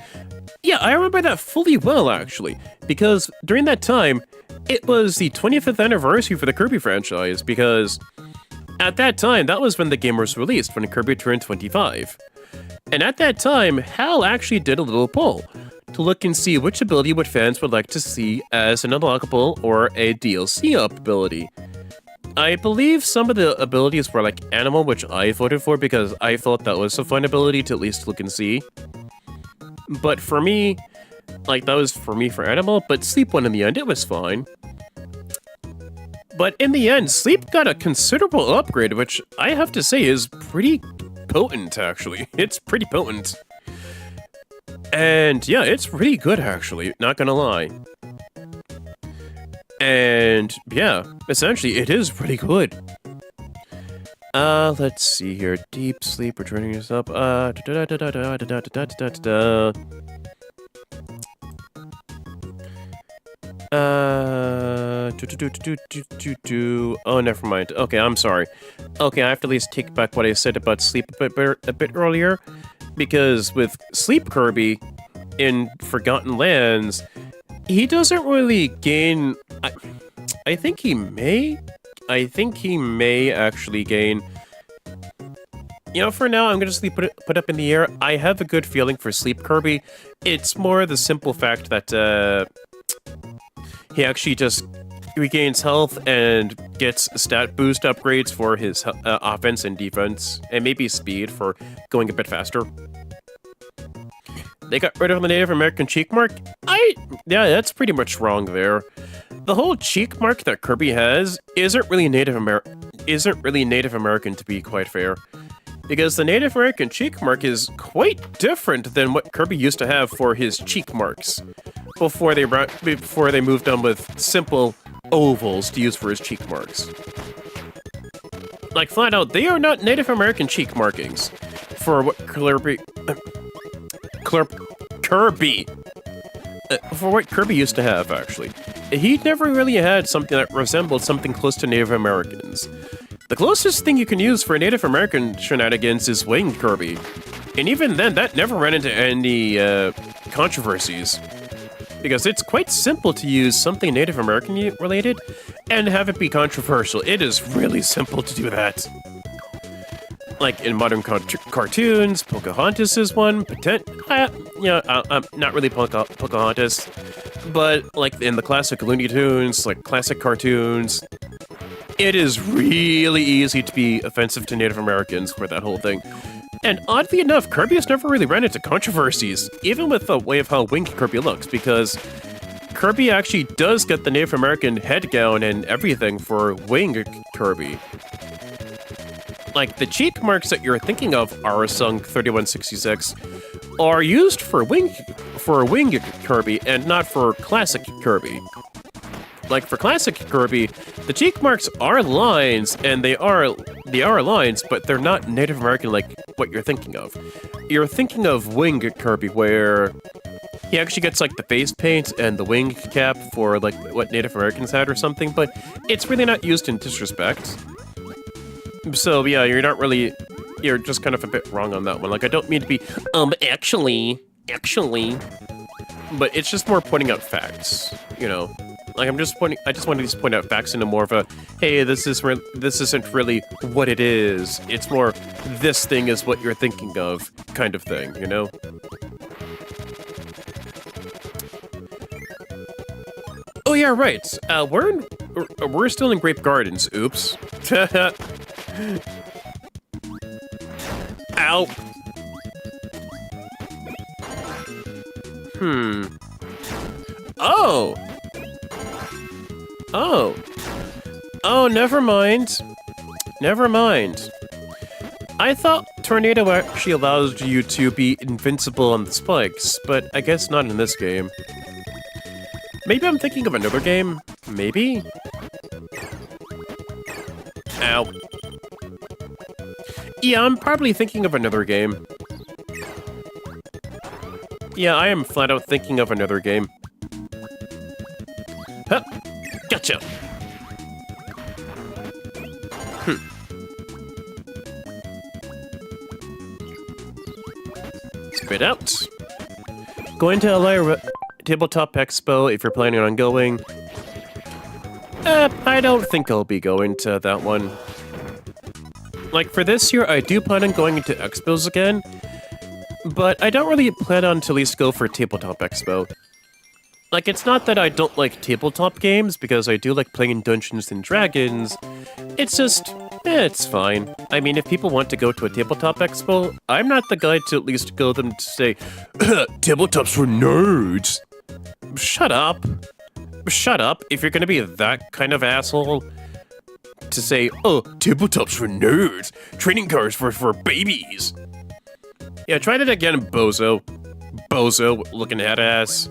Yeah, I remember that fully well, actually, because during that time, it was the 25th anniversary for the Kirby franchise, because at that time, that was when the game was released, when Kirby turned 25. And at that time, HAL actually did a little poll to look and see which ability would fans would like to see as an unlockable or a DLC ability. I believe some of the abilities were like Animal, which I voted for because I thought that was a fun ability to at least look and see. But for me, like that was for me for Animal, but Sleep won in the end, it was fine. But in the end, Sleep got a considerable upgrade, which I have to say is pretty potent, actually. It's pretty potent. And yeah, it's pretty good, actually, not gonna lie. And yeah, essentially, it is pretty good. Let's see here. Deep sleep, returning yourself. Oh, never mind. Okay, I'm sorry. Okay, I have to at least take back what I said about Sleep a bit earlier. Because with Sleep Kirby in Forgotten Lands, he doesn't really gain... I think he may actually gain... You know, for now, I'm gonna just put up in the air. I have a good feeling for Sleep Kirby. It's more the simple fact that he actually just regains health and gets stat boost upgrades for his offense and defense, and maybe speed for going a bit faster. They got rid of the Native American cheek mark? Yeah, that's pretty much wrong there. The whole cheek mark that Kirby has isn't really Native American, to be quite fair. Because the Native American cheek mark is quite different than what Kirby used to have for his cheek marks before they moved on with simple ovals to use for his cheek marks. Like, flat out, they are not Native American cheek markings for what Kirby used to have, actually. He never really had something that resembled something close to Native Americans. The closest thing you can use for Native American shenanigans is Winged Kirby. And even then, that never ran into any controversies. Because it's quite simple to use something Native American related and have it be controversial. It is really simple to do that. Like in modern cartoons, Pocahontas is one. Not really Pocahontas, but like in the classic Looney Tunes, like classic cartoons, it is really easy to be offensive to Native Americans for that whole thing. And oddly enough, Kirby has never really ran into controversies, even with the way of how Winged Kirby looks, because Kirby actually does get the Native American head gown and everything for Winged Kirby. Like, the cheek marks that you're thinking of, Arasung 3166, are used for Winged Kirby and not for Classic Kirby. Like, for Classic Kirby, the cheek marks are lines, and they are lines, but they're not Native American like what you're thinking of. You're thinking of Winged Kirby, where he actually gets, like, the face paint and the wing cap for, like, what Native Americans had or something, but it's really not used in disrespect. So, yeah, you're just kind of a bit wrong on that one. Like, I don't mean to be, actually, but it's just more pointing out facts, you know? Like, I just want to point out facts into more of a, hey, this isn't really what it is. It's more, this thing is what you're thinking of, kind of thing, you know? Oh yeah, right. We're still in Grape Gardens. Oops. Ow. Oh. Oh. Oh, never mind. Never mind. I thought Tornado actually allows you to be invincible on the spikes, but I guess not in this game. Maybe I'm thinking of another game? Maybe? Ow. Yeah, I'm probably thinking of another game. Yeah, I am flat out thinking of another game. Huh. Gotcha. Spit out. Going to LA Tabletop Expo if you're planning on going. I don't think I'll be going to that one. Like, for this year, I do plan on going into expos again, but I don't really plan on to at least go for Tabletop Expo. Like, it's not that I don't like tabletop games, because I do like playing Dungeons & Dragons. It's just, it's fine. I mean, if people want to go to a Tabletop Expo, I'm not the guy to at least go them to say, Tabletop's for nerds. Shut up. Shut up if you're gonna be that kind of asshole to say, oh, tabletops for nerds, trading cards for babies. Yeah, try that again, bozo. Bozo looking at ass.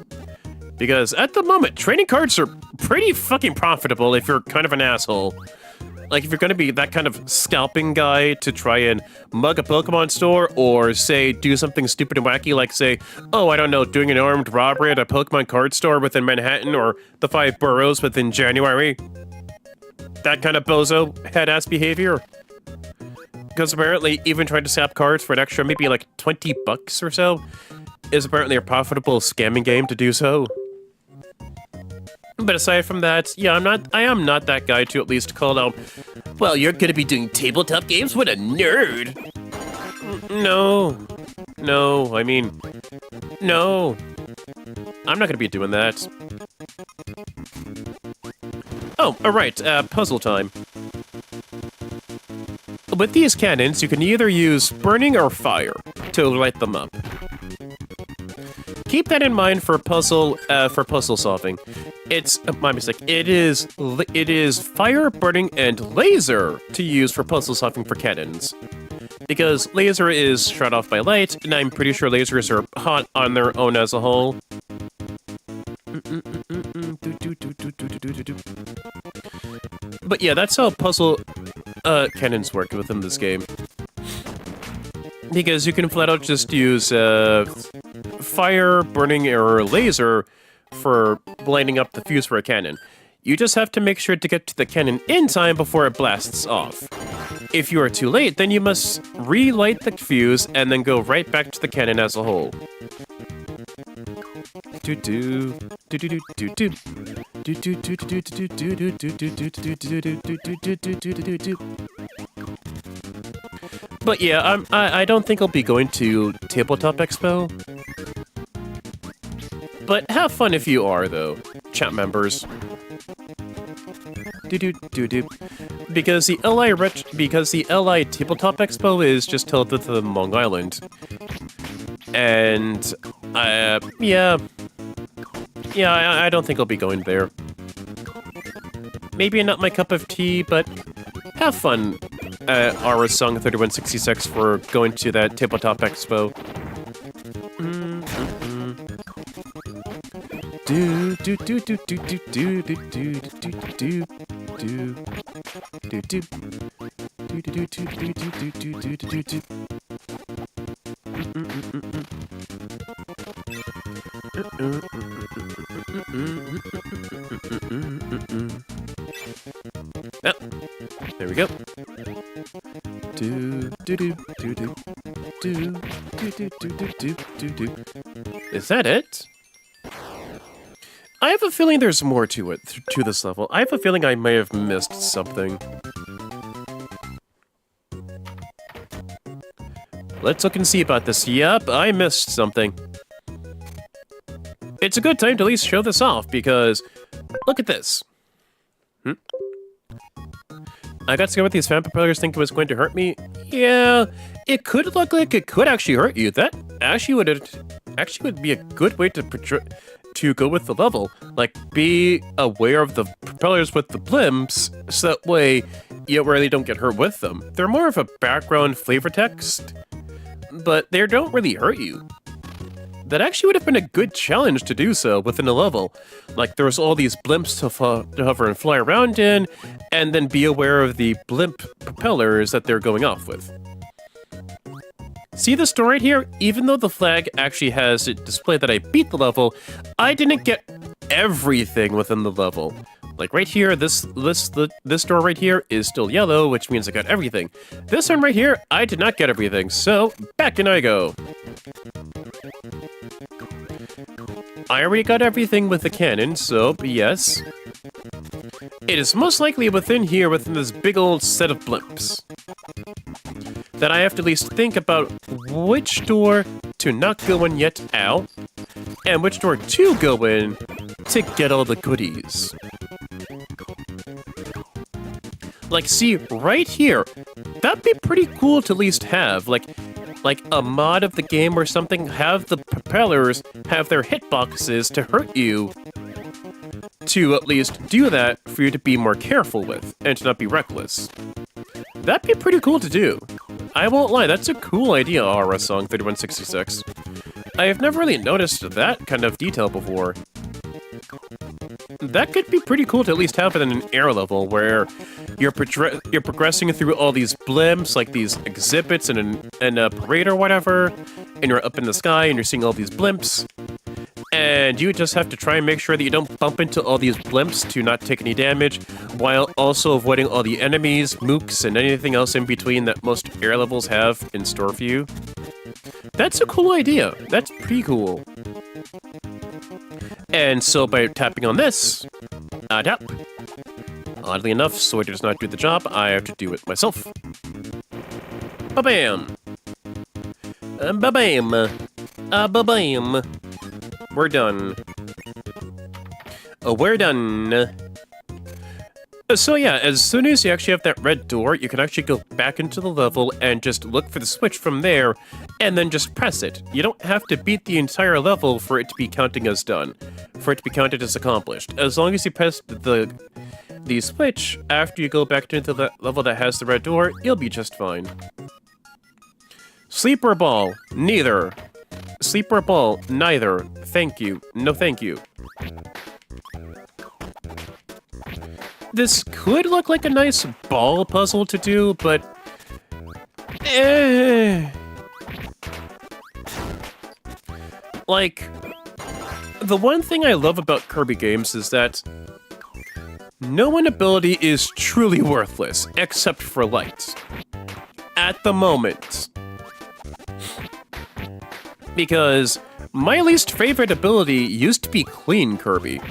Because at the moment, trading cards are pretty fucking profitable if you're kind of an asshole. Like, if you're gonna be that kind of scalping guy to try and mug a Pokemon store, or, say, do something stupid and wacky, like, say, oh, I don't know, doing an armed robbery at a Pokemon card store within Manhattan, or the 5 boroughs within January. That kind of bozo head-ass behavior. Because apparently, even trying to scalp cards for an extra, maybe like 20 bucks or so, is apparently a profitable scamming game to do so. But aside from that, yeah, I am not that guy to at least call out, well, you're gonna be doing tabletop games? What a nerd! No, I mean, no. I'm not gonna be doing that. Oh, alright, puzzle time. With these cannons, you can either use burning or fire to light them up. Keep that in mind for puzzle solving. It's my mistake. It is fire, burning, and laser to use for puzzle solving for cannons. Because laser is shut off by light, and I'm pretty sure lasers are hot on their own as a whole. But yeah, that's how puzzle cannons work within this game. Because you can flat out just use fire, burning, or laser for lighting up the fuse for a cannon. You just have to make sure to get to the cannon in time before it blasts off. If you are too late, then you must relight the fuse and then go right back to the cannon as a whole. But yeah, I don't think I'll be going to Tabletop Expo. But have fun if you are, though, chat members. Because the LI Tabletop Expo is just held within Long Island. And yeah, I don't think I'll be going there. Maybe not my cup of tea, but have fun, Aura Song 3166, for going to that Tabletop Expo. There we go. Is that it? I have a feeling there's more to it, to this level. I have a feeling I may have missed something. Let's look and see about this. Yep, I missed something. It's a good time to at least show this off, because look at this. I got scared with these fan propellers thinking it was going to hurt me. Yeah, it could look like it could actually hurt you. That actually would be a good way to go with the level. Like, be aware of the propellers with the blimps, so that way you really don't get hurt with them. They're more of a background flavor text, but they don't really hurt you. that actually would have been a good challenge to do so within a level. Like, there's all these blimps to hover and fly around in, and then be aware of the blimp propellers that they're going off with. See this door right here? Even though the flag actually has it displayed that I beat the level, I didn't get everything within the level. Like right here, this door right here is still yellow, which means I got everything. This one right here, I did not get everything, so back in I go. I already got everything with the cannon, so yes. It is most likely within here, within this big old set of blimps, that I have to at least think about which door to not go in yet, ow, and which door to go in to get all the goodies. Like, see, right here, that'd be pretty cool to at least have, like a mod of the game or something, have the propellers have their hitboxes to hurt you, to at least do that for you to be more careful with, and to not be reckless. That'd be pretty cool to do. I won't lie, that's a cool idea, Aura Song 3166. I have never really noticed that kind of detail before. That could be pretty cool to at least have it in an air level where you're progressing through all these blimps, like these exhibits in a parade or whatever, and you're up in the sky and you're seeing all these blimps, and you just have to try and make sure that you don't bump into all these blimps to not take any damage, while also avoiding all the enemies, mooks, and anything else in between that most air levels have in store for you. That's a cool idea. That's pretty cool. And so by tapping on this, tap. Oddly enough, Sword does not do the job, I have to do it myself. Ba-bam! Ba-bam! Ba-bam! We're done. We're done. So yeah, as soon as you actually have that red door, you can actually go back into the level and just look for the switch from there, and then just press it. You don't have to beat the entire level for it to be counting as done, for it to be counted as accomplished. As long as you press the switch after you go back into the level that has the red door, you'll be just fine. Sleeper ball, neither. Sleeper ball, neither. Thank you. No thank you. This could look like a nice ball puzzle to do, but... Like, the one thing I love about Kirby games is that no one ability is truly worthless, except for light. At the moment. Because my least favorite ability used to be Cleaning Kirby.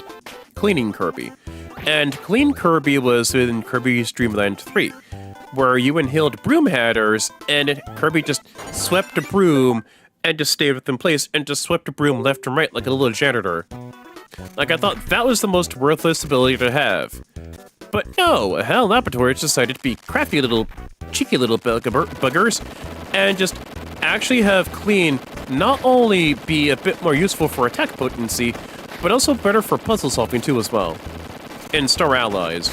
And Clean Kirby was in Kirby's Dreamland 3, where you inhaled broom hatters, and Kirby just swept a broom and just stayed in place and just swept a broom left and right like a little janitor. Like, I thought that was the most worthless ability to have. But no, Hal Laboratories decided to be crafty little, cheeky little buggers, and just actually have Clean not only be a bit more useful for attack potency, but also better for puzzle solving too as well. And Star Allies.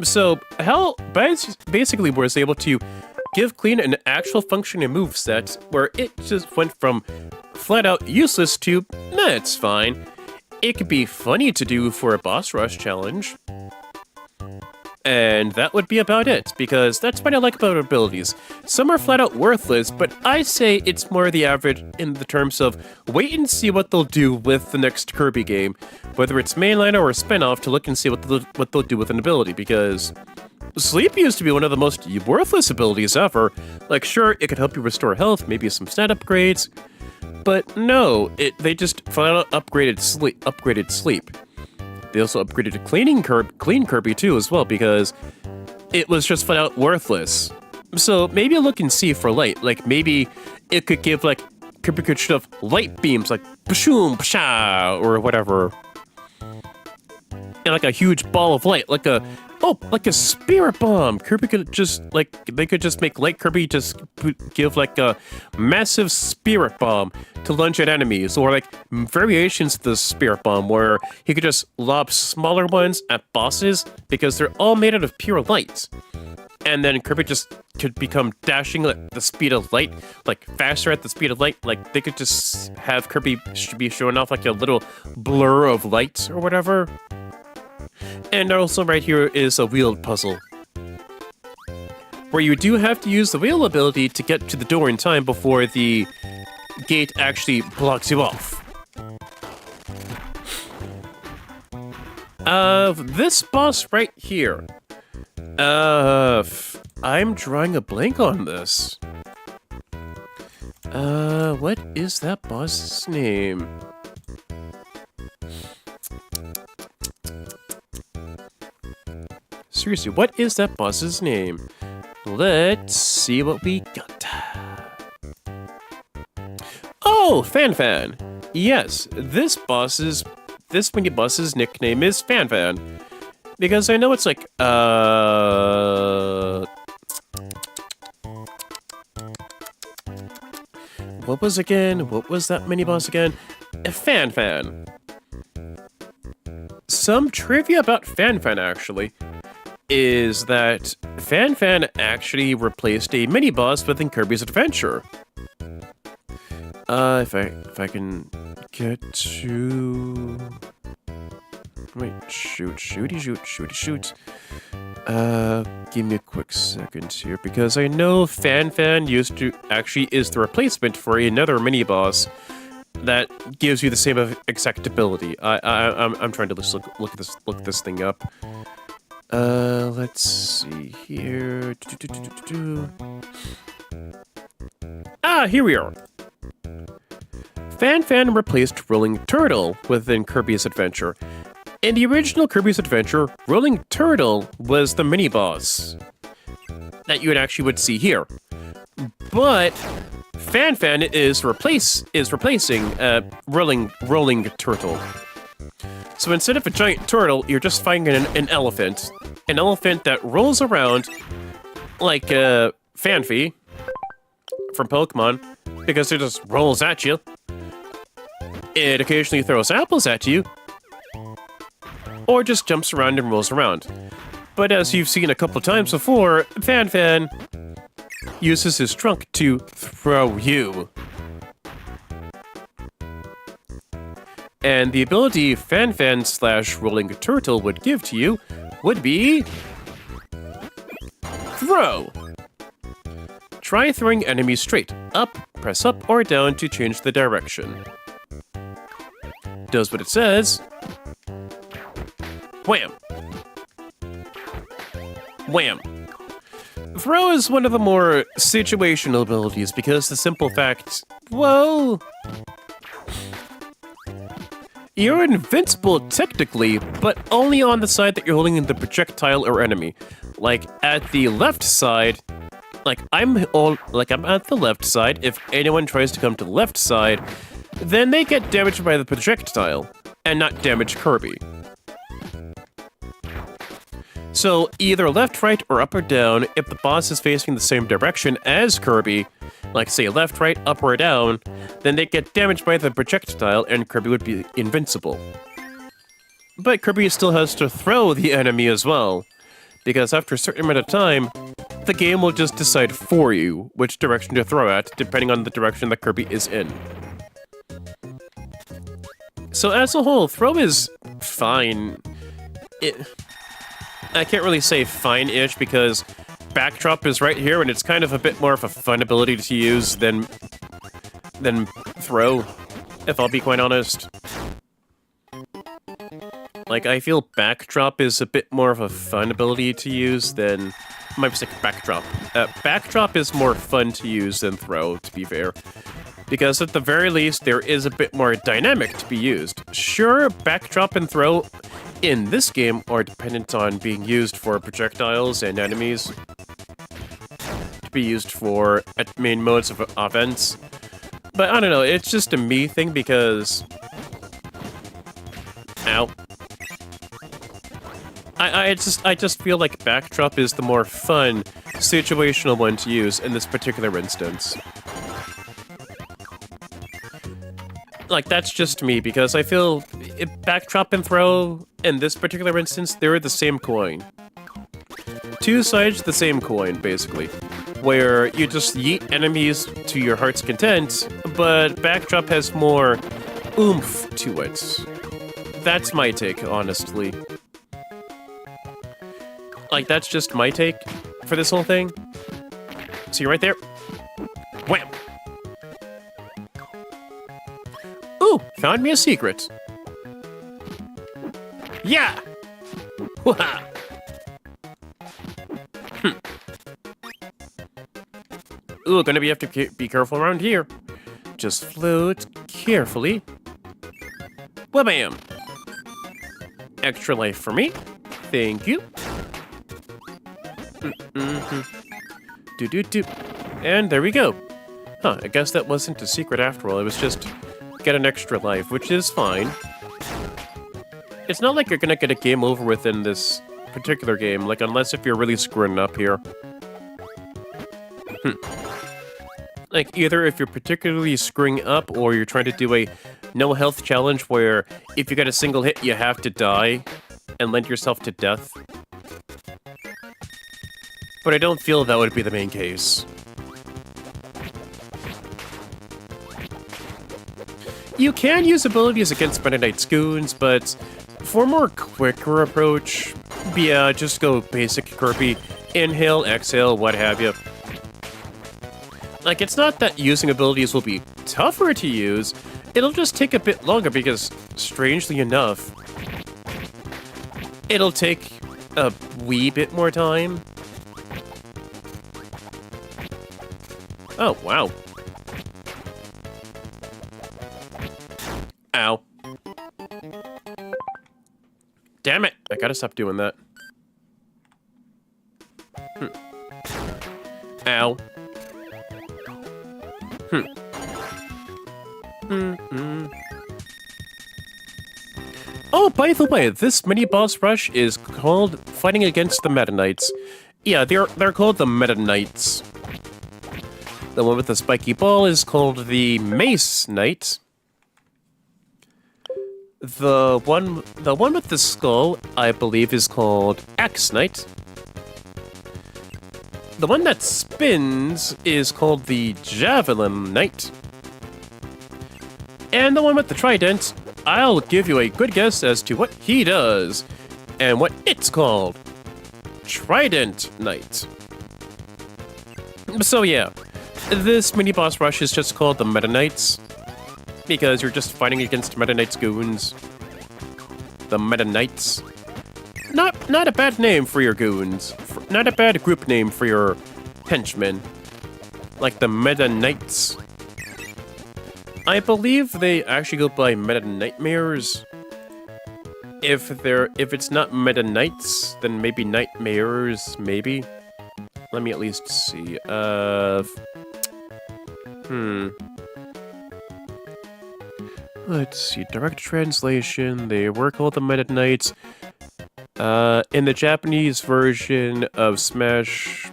So, Hal basically was able to give Clean an actual functioning moveset where it just went from flat out useless to, nah, it's fine. It could be funny to do for a boss rush challenge. And that would be about it, because that's what I like about abilities. Some are flat out worthless, but I say it's more the average in the terms of wait and see what they'll do with the next Kirby game, whether it's mainliner or spin-off, to look and see what they'll do with an ability, because Sleep used to be one of the most worthless abilities ever. Like, sure, it could help you restore health, maybe some stat upgrades, but no, they just flat out upgraded Sleep. They also upgraded to Clean Kirby too as well, because it was just flat out worthless. So maybe look and see for light. Like, maybe it could give, like, Kirby could shoot off light beams, like pshoom, psha, or whatever. And like a huge ball of light, like a spirit bomb. Kirby could just, like, they could just make Light Kirby just give, like, a massive spirit bomb to launch at enemies, or, like, variations of the spirit bomb where he could just lob smaller ones at bosses because they're all made out of pure light. And then Kirby just could become dashing at the speed of light, like faster at the speed of light. Like they could just have Kirby be showing off like a little blur of light or whatever. And also right here is a wheeled puzzle, where you do have to use the wheel ability to get to the door in time before the gate actually blocks you off. This boss right here. I'm drawing a blank on this. What is that boss's name? Seriously, what is that boss's name? Let's see what we got. Oh, Fan. Yes, this mini boss's nickname is Fan. Because I know it's like, what was that mini boss again? Fan. Some trivia about Fan actually is that Fan actually replaced a mini boss within Kirby's Adventure. If I can get to... Wait, shoot. Give me a quick second here, because I know Fan actually is the replacement for another mini boss that gives you the same exact ability. I'm trying to just look this thing up. Let's see here. Ah, here we are. Fan replaced Rolling Turtle within Kirby's Adventure. In the original Kirby's Adventure, Rolling Turtle was the mini-boss that you would see here. But Fan is replacing Rolling Turtle. So instead of a giant turtle, you're just fighting an elephant. An elephant that rolls around like Fanfi from Pokemon, because it just rolls at you. It occasionally throws apples at you, or just jumps around and rolls around. But as you've seen a couple times before, Fan uses his trunk to throw you. And the ability Fan/Rolling Turtle would give to you would be... Throw! Try throwing enemies straight. Up, press up or down to change the direction. Does what it says. Wham! Wham! Throw is one of the more situational abilities because the simple fact, well... You're invincible technically, but only on the side that you're holding the projectile or enemy. Like at the left side, I'm at the left side. If anyone tries to come to the left side, then they get damaged by the projectile and not damage Kirby. So either left, right, or up or down, if the boss is facing the same direction as Kirby, like say left, right, up, or down, then they get damaged by the projectile and Kirby would be invincible. But Kirby still has to throw the enemy as well, because after a certain amount of time, the game will just decide for you which direction to throw at, depending on the direction that Kirby is in. So as a whole, throw is fine. I can't really say fine-ish because backdrop is right here and it's kind of a bit more of a fun ability to use than throw, if I'll be quite honest. Like, I feel backdrop is a bit more of a fun ability to use than... I might say backdrop. Backdrop is more fun to use than throw, to be fair. Because at the very least, there is a bit more dynamic to be used. Sure, backdrop and throw in this game are dependent on being used for projectiles and enemies. To be used for main modes of offense. But I don't know, it's just a me thing because... Ow. I just feel like backdrop is the more fun, situational one to use in this particular instance. Like, that's just me, because I feel backdrop and throw, in this particular instance, they're the same coin. Two sides of the same coin, basically. where you just yeet enemies to your heart's content, but Backdrop has more oomph to it. That's my take, honestly. Like, that's just my take for this whole thing. See right there? Wham! Ooh, found me a secret. Yeah! Waha! Ooh, gonna have to be careful around here. Just float carefully. Wha-bam! Extra life for me. Thank you. Do-do-do. And there we go. Huh, I guess that wasn't a secret after all. It was just get an extra life, which is fine. It's not like you're gonna get a game over within this particular game, like unless if you're really screwing up here. Like either if you're particularly screwing up or you're trying to do a no health challenge where if you get a single hit you have to die and lend yourself to death. But I don't feel that would be the main case. You can use abilities against Meta Knight's goons, but for a more quicker approach, yeah, just go basic Kirby. Inhale, exhale, what have you. Like, it's not that using abilities will be tougher to use, it'll just take a bit longer because, strangely enough, it'll take a wee bit more time. Oh, wow. Ow. Damn it! I gotta stop doing that. Ow. Oh, by the way, this mini-boss rush is called Fighting Against the Meta Knights. Yeah, they're called the Meta Knights. The one with the spiky ball is called the Mace Knight. The one with the skull, I believe, is called Axe Knight. The one that spins is called the Javelin Knight. And the one with the trident, I'll give you a good guess as to what he does, and what it's called. Trident Knight. So yeah, this mini-boss rush is just called the Meta Knights, because you're just fighting against Meta Knight's goons. The Meta Knights. Not a bad name for your goons. Not a bad group name for your henchmen. Like the Meta Knights. I believe they actually go by Meta Nightmares. If it's not Meta Knights, then maybe Nightmares, maybe. Let me at least see. Let's see. Direct translation. They were called the Meta Knights. In the Japanese version of Smash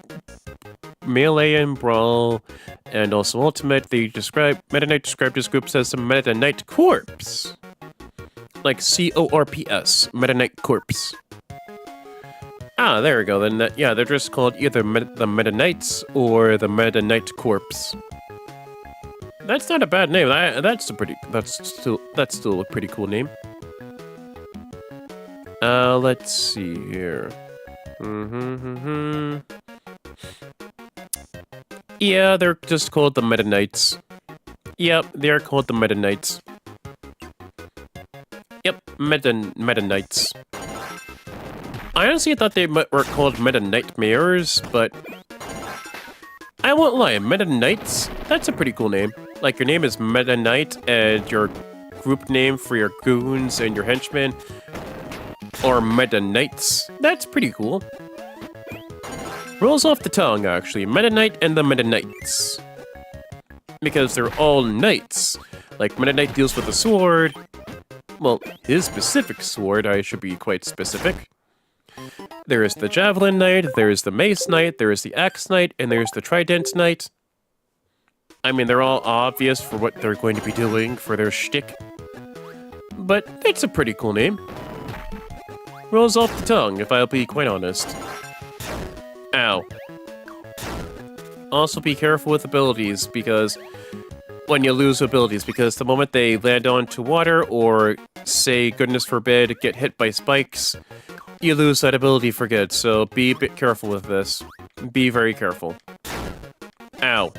Melee and Brawl, and also Ultimate, Meta Knight described his groups as the Meta Knight Corps. Like C-O-R-P-S, Meta Knight Corps. Ah, there we go, then yeah, they're just called either the Meta Knights or the Meta Knight Corps. That's not a bad name, that's still a pretty cool name. Let's see here. Yeah, they're just called the Meta Knights. Yep, they're called the Meta Knights. Yep, Meta Knights. I honestly thought they were called Meta Nightmares, but I won't lie, Meta Knights, that's a pretty cool name. Like, your name is Meta Knight, and your group name for your goons and your henchmen are Meta Knights. That's pretty cool. Rolls off the tongue, actually. Meta Knight and the Meta Knights. Because they're all knights. Like, Meta Knight deals with a sword. Well, his specific sword, I should be quite specific. There is the Javelin Knight, there is the Mace Knight, there is the Axe Knight, and there's the Trident Knight. I mean, they're all obvious for what they're going to be doing for their shtick. But it's a pretty cool name. Rolls off the tongue, if I'll be quite honest. Ow. Also be careful with abilities, because when you lose abilities, because the moment they land onto water or, say, goodness forbid, get hit by spikes, you lose that ability for good, so be a bit careful with this. Be very careful. Ow.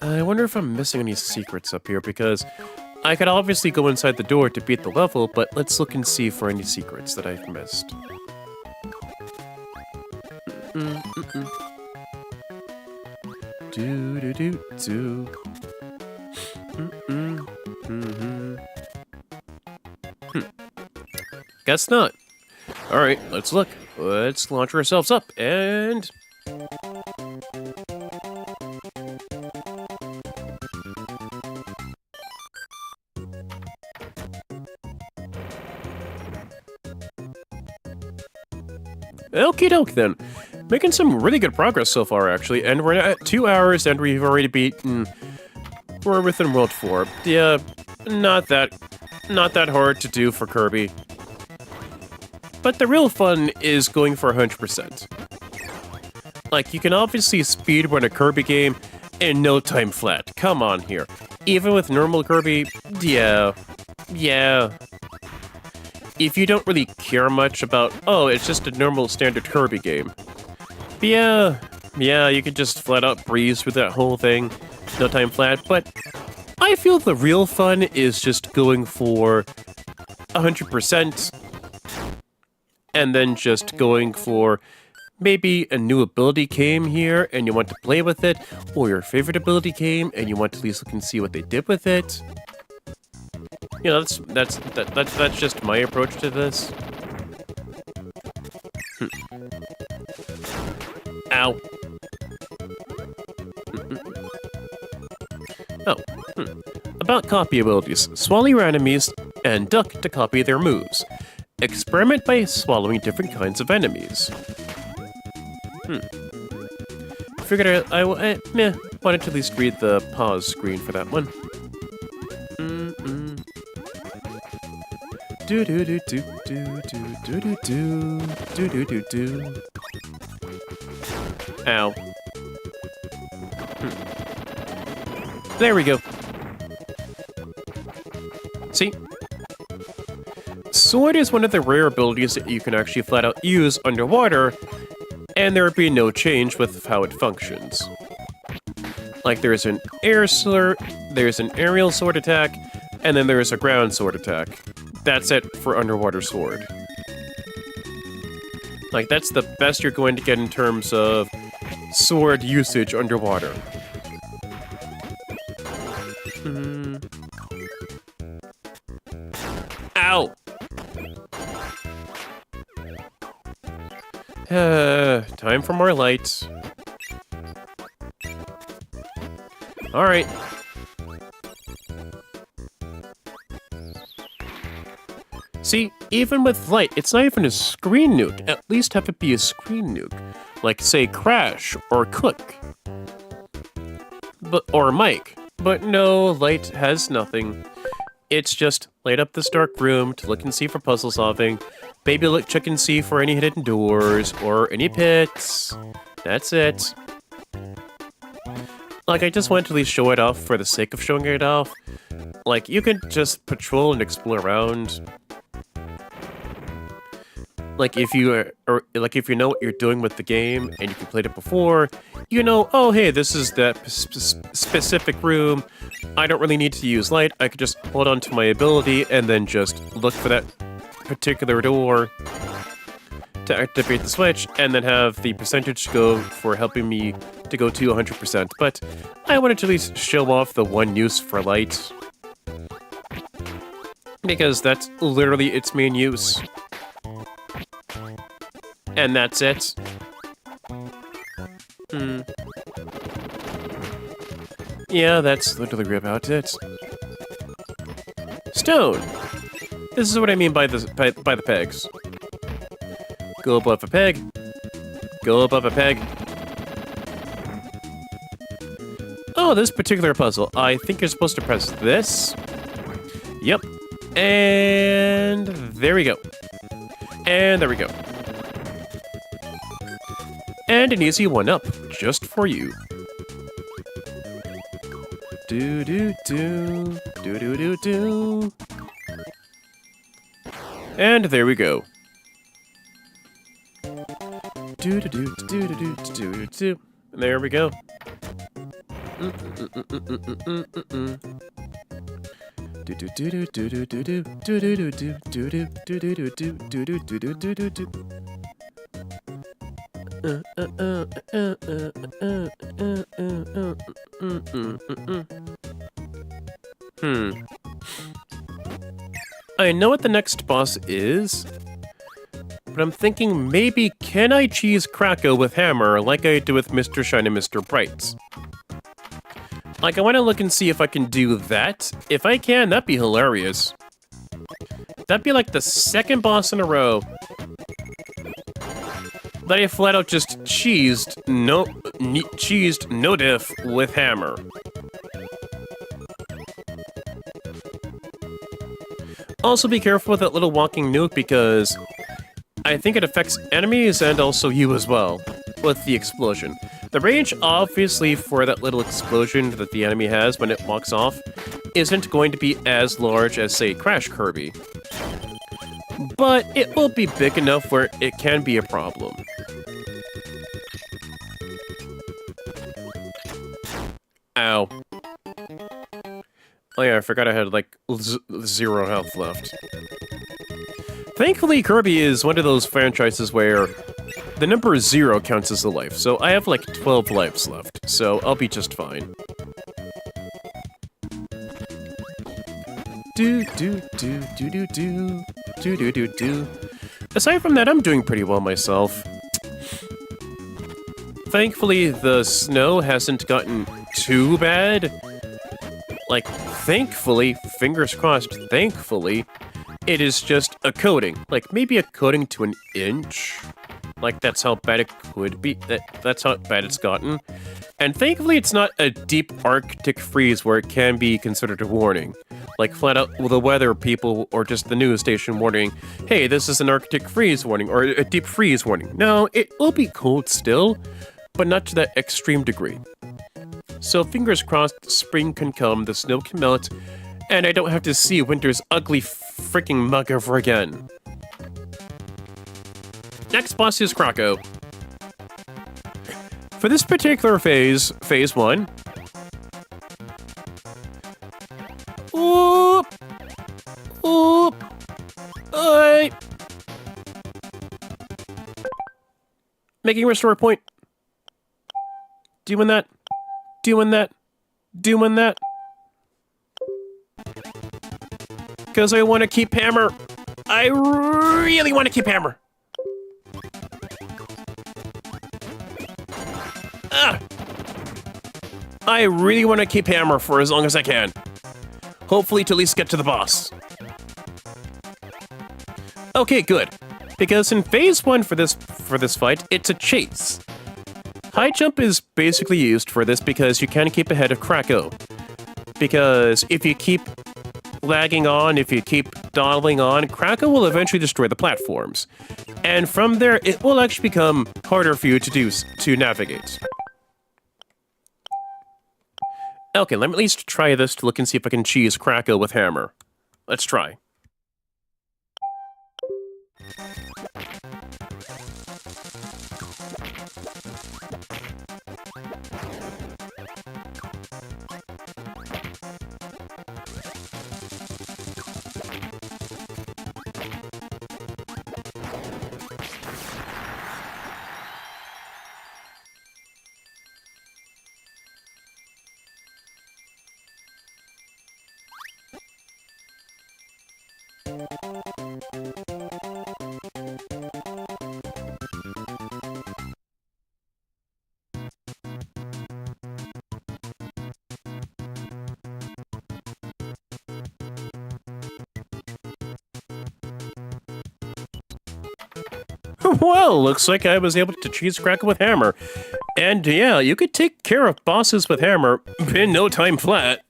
I wonder if I'm missing any secrets up here, because I could obviously go inside the door to beat the level, but let's look and see for any secrets that I've missed. Do-do-do-do. Guess not. Alright, let's look. Let's launch ourselves up, and... Okie doke then. Making some really good progress so far, actually, and we're at 2 hours and we've already beaten... We're within World 4. Yeah, not that hard to do for Kirby. But the real fun is going for 100%. Like, you can obviously speedrun a Kirby game in no time flat. Come on here. Even with normal Kirby, yeah. If you don't really care much about, oh, it's just a normal standard Kirby game. Yeah, you could just flat out breeze through that whole thing, no time flat, but I feel the real fun is just going for 100%, and then just going for maybe a new ability came here and you want to play with it, or your favorite ability came and you want to at least look and see what they did with it. You know, that's just my approach to this. Ow. Oh. About copy abilities. Swallow your enemies and duck to copy their moves. Experiment by swallowing different kinds of enemies. Figured I wanted to at least read the pause screen for that one. Do do do do do do do do do do do. Ow. There we go. See? Sword is one of the rare abilities that you can actually flat out use underwater, and there would be no change with how it functions. Like there's an there's an aerial sword attack, and then there's a ground sword attack. That's it for underwater sword. Like, that's the best you're going to get in terms of sword usage underwater. Ow! Time for more lights. Alright. See, even with light, it's not even a screen nuke. At least have it be a screen nuke. Like, say, Crash, or Cook. Or Mike. But no, light has nothing. It's just light up this dark room to look and see for puzzle solving, maybe check and see for any hidden doors, or any pits. That's it. Like, I just wanted to at least show it off for the sake of showing it off. Like, you can just patrol and explore around. Like, if you know what you're doing with the game, and you've played it before, you know, oh, hey, this is that specific room. I don't really need to use light. I could just hold on to my ability, and then just look for that particular door to activate the switch, and then have the percentage go for helping me to go to 100%. But I wanted to at least show off the one use for light, because that's literally its main use. And that's it. Yeah, that's literally about it. Stone! This is what I mean by the pegs. Go above a peg. Go above a peg. Oh, this particular puzzle. I think you're supposed to press this. Yep. And there we go. And there we go. And an easy one up, just for you. Do do do, do do do do. And there we go. Do do do do do do do do. There we go. Do do do do do do do do do do do do do do do do do do do do. I know what the next boss is, but I'm thinking maybe can I cheese Krako with hammer like I do with Mr. Shine and Mr. Brights? Like, I want to look and see if I can do that. If I can, that'd be hilarious. That'd be like the second boss in a row that I flat out just cheesed no diff with hammer. Also be careful with that little walking nuke because I think it affects enemies and also you as well with the explosion. The range, obviously, for that little explosion that the enemy has when it walks off isn't going to be as large as, say, Crash Kirby. But it will be big enough where it can be a problem. Ow. Oh yeah, I forgot I had, like, 0 health left. Thankfully, Kirby is one of those franchises where the number 0 counts as a life, so I have, like, 12 lives left, so I'll be just fine. Do do do do do do do do do do. Aside from that, I'm doing pretty well myself. Thankfully, the snow hasn't gotten too bad. Like, thankfully, fingers crossed, thankfully, it is just a coating. Like, maybe a coating to an inch. Like, that's how bad it could be. That's how bad it's gotten. And thankfully, it's not a deep Arctic freeze where it can be considered a warning. Like, flat out, the weather people or just the news station warning, hey, this is an Arctic freeze warning or a deep freeze warning. No, it will be cold still, but not to that extreme degree. So fingers crossed, spring can come, the snow can melt, and I don't have to see winter's ugly freaking mug ever again. Next boss is Krako. For this particular phase 1. Oop! Oop! Oi! Making restore point. Doing that. Doing that. Doing that. Because I want to keep hammer. I really want to keep hammer. I really want to keep hammer for as long as I can. Hopefully to at least get to the boss. Okay, good. Because in phase 1 for this fight, it's a chase. High jump is basically used for this because you can keep ahead of Krako. Because if you keep lagging on, if you keep dawdling on, Krako will eventually destroy the platforms. And from there, it will actually become harder for you to navigate. Okay, let me at least try this to look and see if I can cheese Krako with hammer. Let's try. Well, looks like I was able to cheese Krako with hammer. And yeah, you could take care of bosses with hammer in no time flat.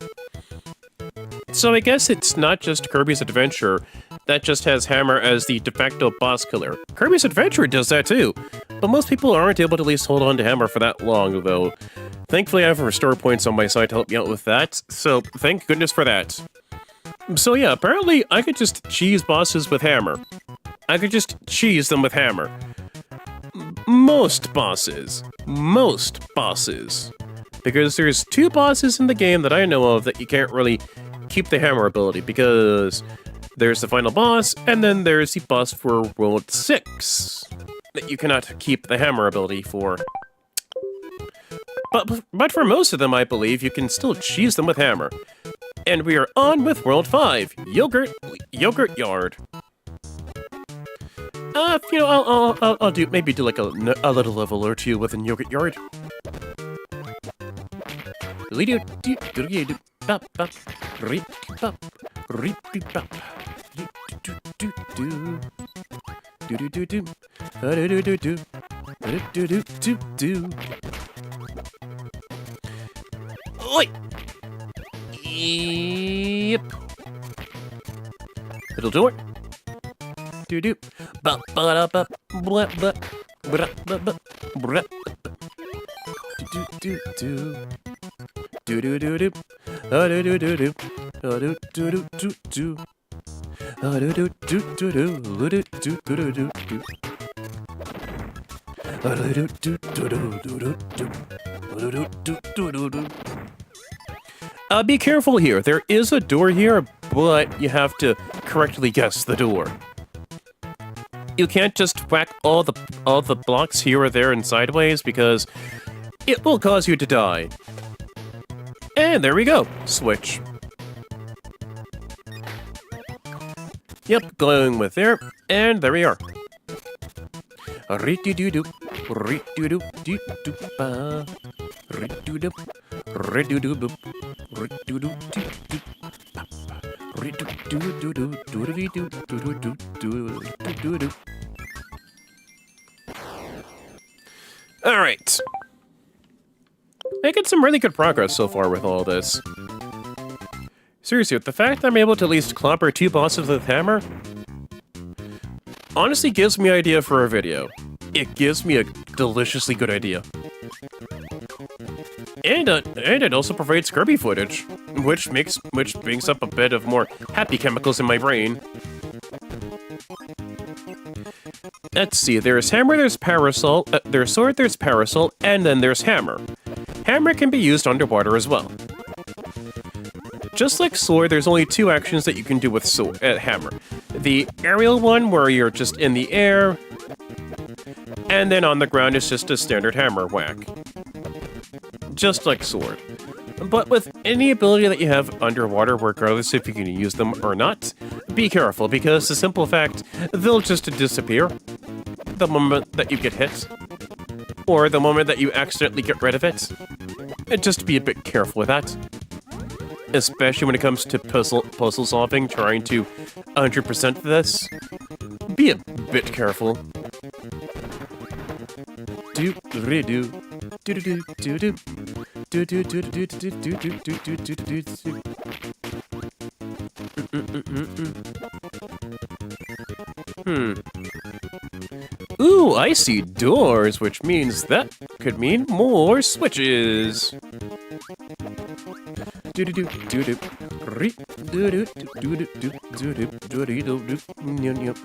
So I guess it's not just Kirby's Adventure that just has hammer as the de facto boss killer. Kirby's Adventure does that too. But most people aren't able to at least hold on to hammer for that long, though. Thankfully, I have restore points on my side to help me out with that, so thank goodness for that. So yeah, apparently I could just cheese bosses with hammer. I could just cheese them with hammer. Most bosses. Because there's 2 bosses in the game that I know of that you can't really keep the hammer ability, because there's the final boss, and then there's the boss for World 6 that you cannot keep the hammer ability for. But for most of them, I believe, you can still cheese them with hammer. And we are on with World 5, Yogurt Yard. You know, I'll do like a little level or 2 within Yogurt Yard. Oi! Yep. Little door. Do do. Ba ba da ba blah blah blah blah blah. Do do do. Do do do do. Do do do do. Do do do do do. Do do do do do. Do do do do do. Be careful here. There is a door here, but you have to correctly guess the door. You can't just whack all the blocks here or there and sideways, because it will cause you to die. And there we go. Switch. Yep, going with there, and there we are. Ri-do-do-do, ri-do-do-do-do-ba, ri-do-do, ri-do-do-boop, ri-do-do-do-do, ri-do-do-do-do-do-do-do-do-do-do-do. All right. Making some really good progress so far with all this. Seriously, the fact that I'm able to at least clobber 2 bosses with hammer honestly gives me an idea for a video. It gives me a deliciously good idea. And it also provides Kirby footage, which brings up a bit of more happy chemicals in my brain. Let's see, there's hammer, there's parasol, there's sword, there's parasol, and then there's hammer. Hammer can be used underwater as well. Just like sword, there's only 2 actions that you can do with hammer. The aerial one, where you're just in the air, and then on the ground is just a standard hammer whack. Just like sword. But with any ability that you have underwater, regardless if you can use them or not, be careful, because the simple fact, they'll just disappear the moment that you get hit, or the moment that you accidentally get rid of it. And just be a bit careful with that. Especially when it comes to puzzle solving, trying to 100% this. Be a bit careful. Do do do do do do do do do do do do do do do do do. Ooh, I see doors, which means that could mean more switches. Do do do do do. Re do do do do do do do do do do. Nyum.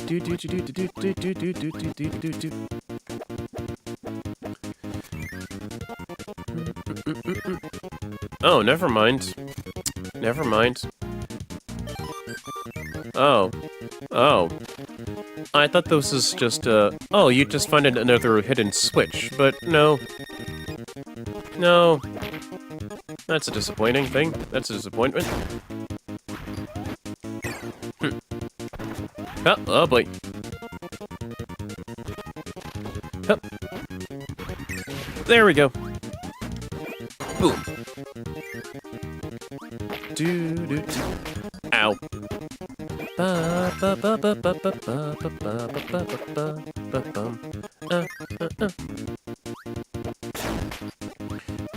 Do do do do do do do do do do do. Oh, never mind. Never mind. Oh. Oh. I thought this was just oh, you just found another hidden switch, but no. No. That's a disappointing thing. That's a disappointment. Oh boy. Oh. There we go. Boom. Do. Ow.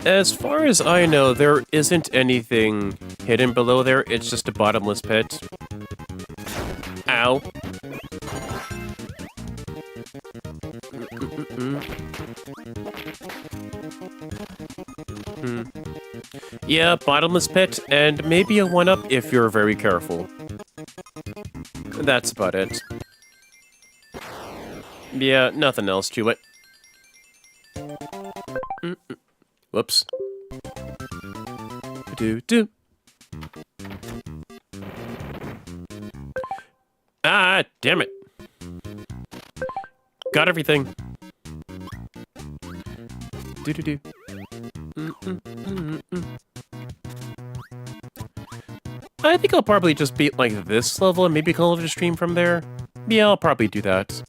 As far as I know, there isn't anything hidden below there. It's just a bottomless pit. Ow. Yeah, bottomless pit, and maybe a 1-up if you're very careful. That's about it. Yeah, nothing else to it. Whoops. Do. Ah, damn it. Got everything. Do. I think I'll probably just beat, like, this level and maybe call it a stream from there. Yeah, I'll probably do that.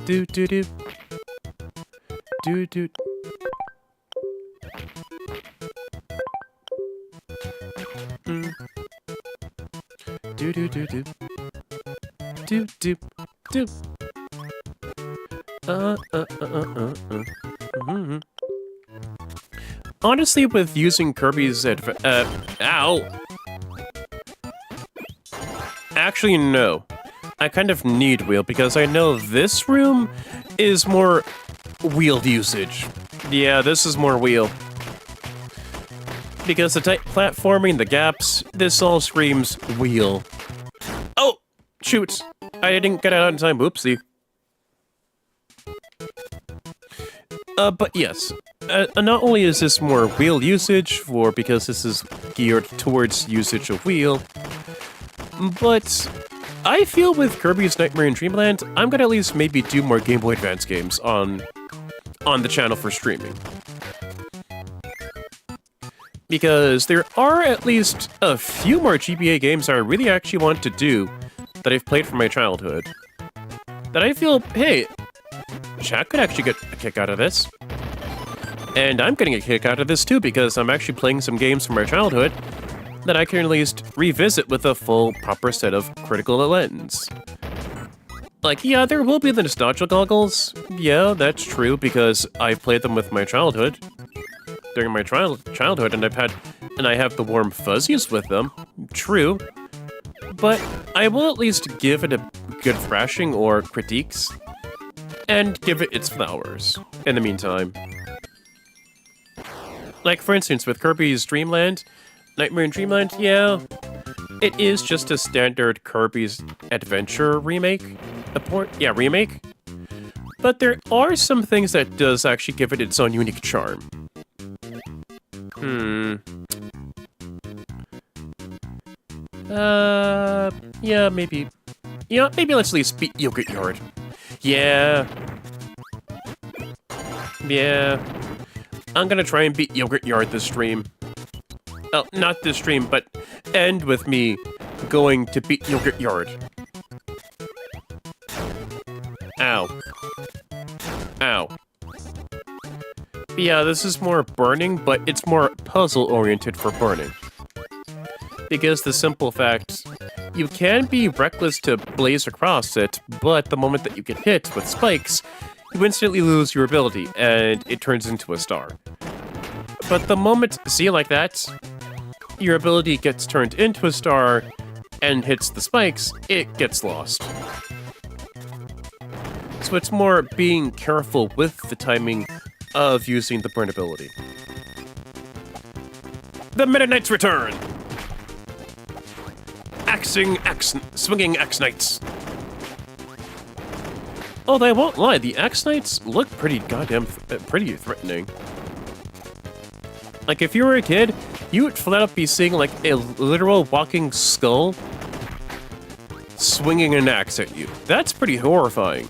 Do. Do. Do. Honestly, with using Kirby's ow! Actually, no. I kind of need wheel because I know this room is more wheel usage. Yeah, this is more wheel. Because the tight platforming, the gaps, this all screams wheel. Oh! Shoot! I didn't get out in time, whoopsie. But yes, not only is this more wheel usage, because this is geared towards usage of wheel, but I feel with Kirby's Nightmare in Dreamland, I'm gonna at least maybe do more Game Boy Advance games on the channel for streaming. Because there are at least a few more GBA games I really actually want to do that I've played from my childhood. That I feel, hey, chat could actually get a kick out of this. And I'm getting a kick out of this too because I'm actually playing some games from my childhood that I can at least revisit with a full, proper set of critical lens. Like, yeah, there will be the nostalgia goggles. Yeah, that's true because I've played them with my childhood. During my childhood, and I have the warm fuzzies with them. True. But I will at least give it a good thrashing or critiques, and give it its flowers in the meantime. Like, for instance, with Kirby's Dreamland, Nightmare in Dreamland, yeah, it is just a standard Kirby's Adventure remake. Remake. But there are some things that does actually give it its own unique charm. Yeah, maybe. Yeah, maybe let's at least beat Yogurt Yard. Yeah. I'm gonna try and beat Yogurt Yard this stream. Oh, not this stream, but end with me going to beat Yogurt Yard. Ow. Yeah, this is more burning, but it's more puzzle-oriented for burning. Because the simple fact, you can be reckless to blaze across it, but the moment that you get hit with spikes, you instantly lose your ability, and it turns into a star. But the moment, see like that, your ability gets turned into a star, and hits the spikes, it gets lost. So it's more being careful with the timing of using the burn ability. The Meta Knights return! Swinging Axe Knights. Although I won't lie, the Axe Knights look pretty pretty threatening. Like, if you were a kid, you would flat out be seeing, like, a literal walking skull swinging an axe at you. That's pretty horrifying.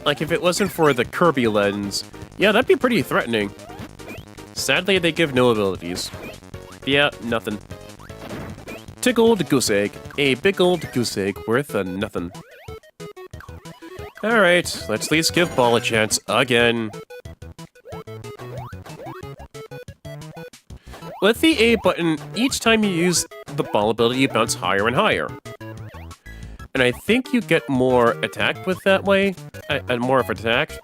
Like, if it wasn't for the Kirby lens, yeah, that'd be pretty threatening. Sadly, they give no abilities. Yeah, nothing. Tickled goose egg. A big old goose egg worth a nothing. Alright, let's at least give Ball a chance again. With the A button, each time you use the ball ability, you bounce higher and higher. And I think you get more attack with that way, and more of an attack.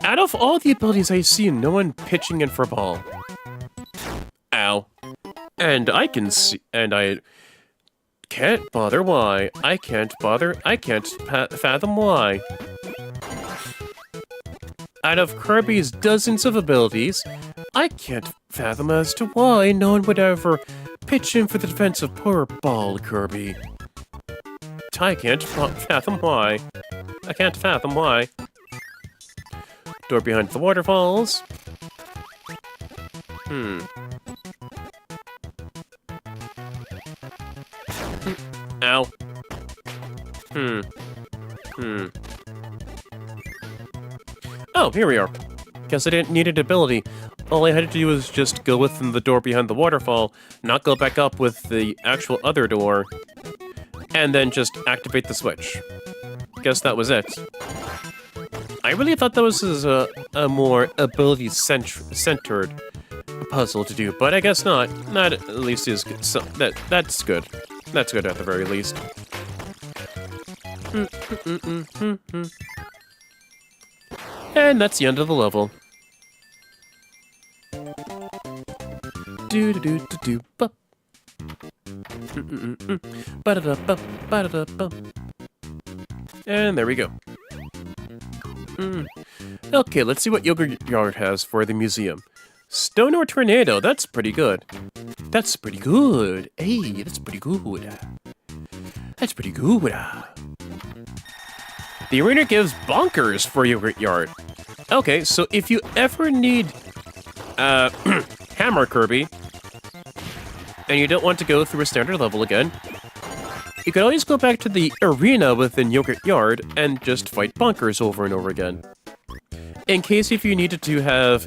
Out of all the abilities, I see no one pitching in for ball. Ow. And I can see, and I can't bother why. I can't fathom why. Out of Kirby's dozens of abilities, I can't fathom as to why no one would ever pitch in for the defense of poor Ball Kirby. I can't fathom why. I can't fathom why. Door behind the waterfalls. Ow. Oh, here we are. Guess I didn't need an ability. All I had to do was just go within the door behind the waterfall, not go back up with the actual other door, and then just activate the switch. Guess that was it. I really thought that was a more ability-centered puzzle to do, but I guess not. That at least is good. So that's good. That's good at the very least. And that's the end of the level. And there we go. Okay, let's see what Yogurt Yard has for the museum. Stone or Tornado, that's pretty good. That's pretty good. Hey, that's pretty good. That's pretty good. The arena gives bonkers for Yogurt Yard. Okay, so if you ever need Hammer Kirby, and you don't want to go through a standard level again, you can always go back to the arena within Yogurt Yard and just fight bonkers over and over again. In case if you needed to have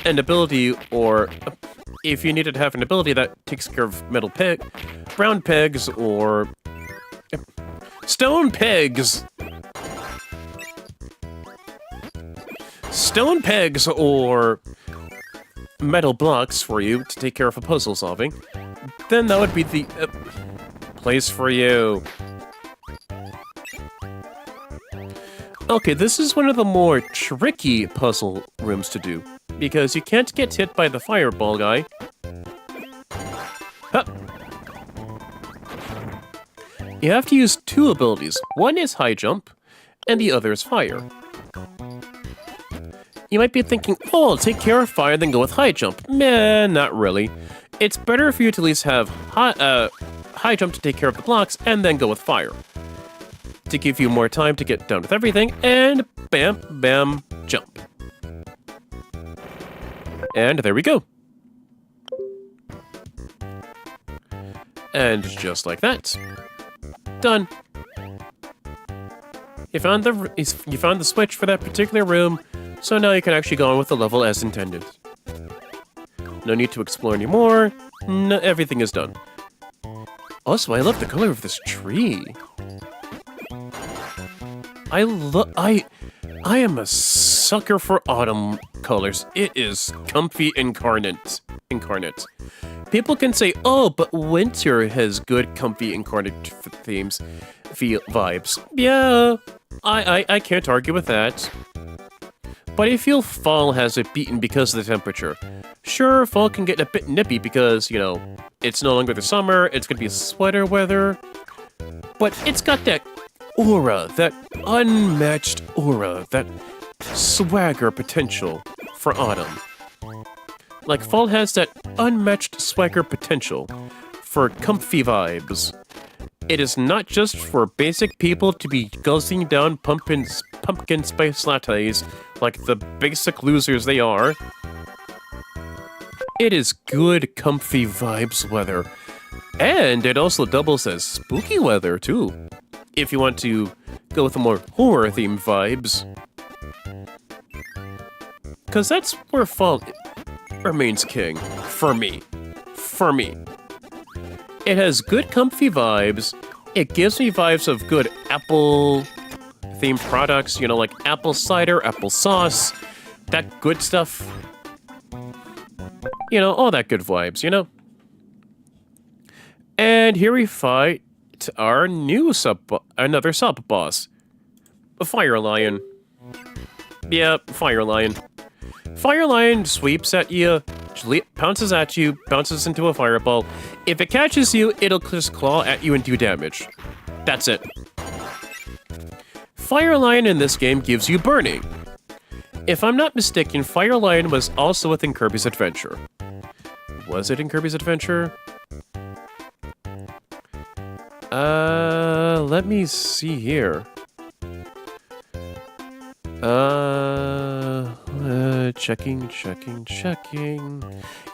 an ability, or if you needed to have an ability that takes care of brown pegs, or stone pegs! Stone pegs or metal blocks for you to take care of a puzzle solving, then that would be the place for you. Okay, this is one of the more tricky puzzle rooms to do, because you can't get hit by the fireball guy. Huh. You have to use two abilities. One is high jump, and the other is fire. You might be thinking, oh, I'll take care of fire, then go with high jump. Meh, not really. It's better for you to at least have high jump to take care of the blocks, and then go with fire. To give you more time to get done with everything, and bam, bam, jump. And there we go. And just like that. Done. You found the switch for that particular room, so now you can actually go on with the level as intended. No need to explore anymore. No, everything is done. Also, I love the color of this tree. I am a sucker for autumn colors. It is comfy incarnate. People can say, oh, but winter has good comfy incarnate vibes. Yeah, I can't argue with that. But I feel fall has it beaten because of the temperature. Sure, fall can get a bit nippy because, you know, it's no longer the summer, it's gonna be sweater weather. But it's got that aura, that unmatched aura, that swagger potential for autumn. Like, fall has that unmatched swagger potential for comfy vibes. It is not just for basic people to be guzzling down pumpkin spice lattes like the basic losers they are. It is good, comfy vibes weather. And it also doubles as spooky weather, too. If you want to go with the more horror-themed vibes. Because that's where fall remains king. For me. It has good, comfy vibes. It gives me vibes of good apple-themed products, you know, like apple cider, apple sauce, that good stuff. You know, all that good vibes, you know? And here we fight our new another sub-boss. A Fire Lion. Yeah, Fire Lion. Fire Lion sweeps at you, pounces at you, bounces into a fireball. If it catches you, it'll just claw at you and do damage. That's it. Fire Lion in this game gives you burning. If I'm not mistaken, Fire Lion was also within Kirby's Adventure. Was it in Kirby's Adventure? Let me see here. Checking.